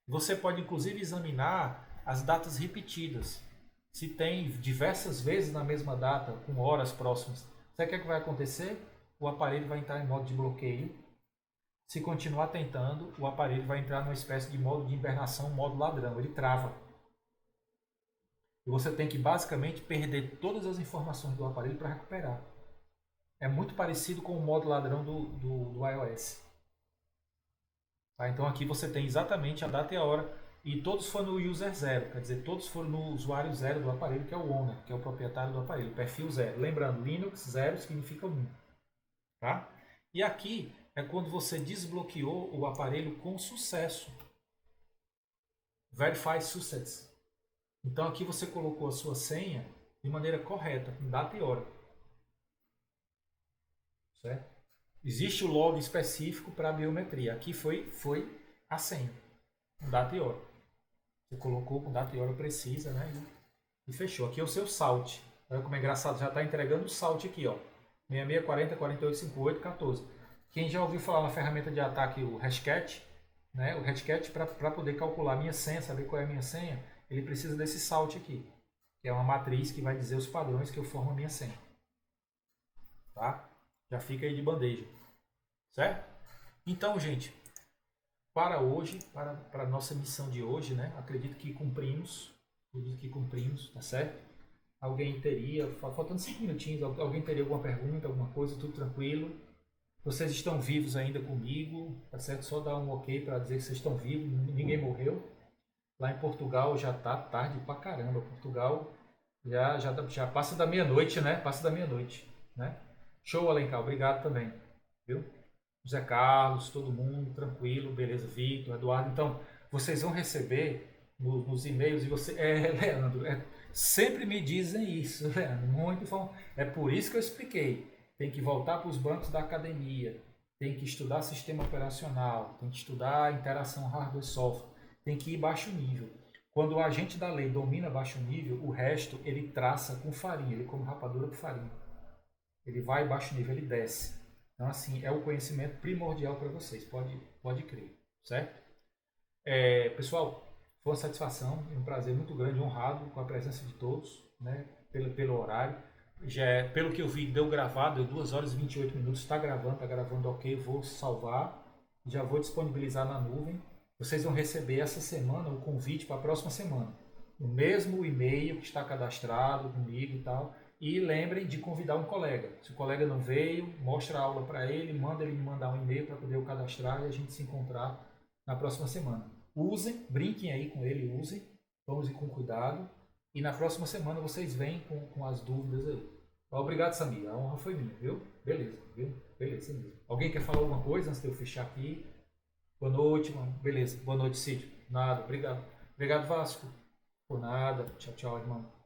Você pode inclusive examinar as datas repetidas. Se tem diversas vezes na mesma data, com horas próximas, sabe o que, é que vai acontecer? O aparelho vai entrar em modo de bloqueio. Se continuar tentando, o aparelho vai entrar numa espécie de modo de hibernação, modo ladrão. Ele trava. E você tem que basicamente perder todas as informações do aparelho para recuperar. É muito parecido com o modo ladrão do iOS. Tá? Então aqui você tem exatamente a data e a hora. E todos foram no user zero, quer dizer, todos foram no usuário zero do aparelho, que é o owner, que é o proprietário do aparelho, perfil zero. Lembrando, Linux zero significa 1. Tá? E aqui é quando você desbloqueou o aparelho com sucesso. Verify Success. Então aqui você colocou a sua senha de maneira correta, com data e hora. Certo? Existe o log específico para biometria. Aqui foi a senha, com data e hora. Você colocou com data e hora precisa, né? E fechou. Aqui é o seu SALT. Olha como é engraçado, já está entregando o SALT aqui, ó. 6640 4858 14. Quem já ouviu falar na ferramenta de ataque, o Hashcat, né? O Hashcat, para poder calcular a minha senha, saber qual é a minha senha, ele precisa desse SALT aqui, que é uma matriz que vai dizer os padrões que eu formo a minha senha. Tá? Já fica aí de bandeja. Certo? Então, gente, para hoje, para a nossa missão de hoje, né? Acredito que cumprimos, tá certo? Alguém teria, faltando 5 minutinhos, alguém teria alguma pergunta, alguma coisa, tudo tranquilo? Vocês estão vivos ainda comigo, tá certo? Só dar um ok para dizer que vocês estão vivos, ninguém morreu. Lá em Portugal já tá tarde pra caramba. Portugal já passa da meia-noite, né? Passa da meia-noite, né? Show, Alencar, obrigado também, viu? José Carlos, todo mundo, tranquilo, beleza, Victor, Eduardo. Então, vocês vão receber nos e-mails e você... Leandro, sempre me dizem isso, Leandro, muito bom. É por isso que eu expliquei. Tem que voltar para os bancos da academia, tem que estudar sistema operacional, tem que estudar interação hardware-software, tem que ir baixo nível. Quando o agente da lei domina baixo nível, o resto ele traça com farinha, ele come rapadura com farinha. Ele vai baixo nível, ele desce. Então, assim, é o conhecimento primordial para vocês, pode crer, certo? Pessoal, foi uma satisfação, um prazer muito grande, honrado com a presença de todos, né, pelo horário. Pelo que eu vi, deu gravado, deu 2 horas e 28 minutos, está gravando ok, vou salvar, já vou disponibilizar na nuvem. Vocês vão receber essa semana o convite para a próxima semana, no mesmo e-mail que está cadastrado comigo e tal. E lembrem de convidar um colega. Se o colega não veio, mostra a aula para ele, manda ele me mandar um e-mail para poder eu cadastrar e a gente se encontrar na próxima semana. Usem, brinquem aí com ele, usem, vamos ir com cuidado. E na próxima semana vocês vêm com as dúvidas aí. Obrigado, Samir. A honra foi minha, viu? Beleza, viu? Beleza mesmo. Alguém quer falar alguma coisa antes de eu fechar aqui? Boa noite, mano. Beleza. Boa noite, Cid. Nada. Obrigado. Obrigado, Vasco. Por nada. Tchau, tchau, irmão.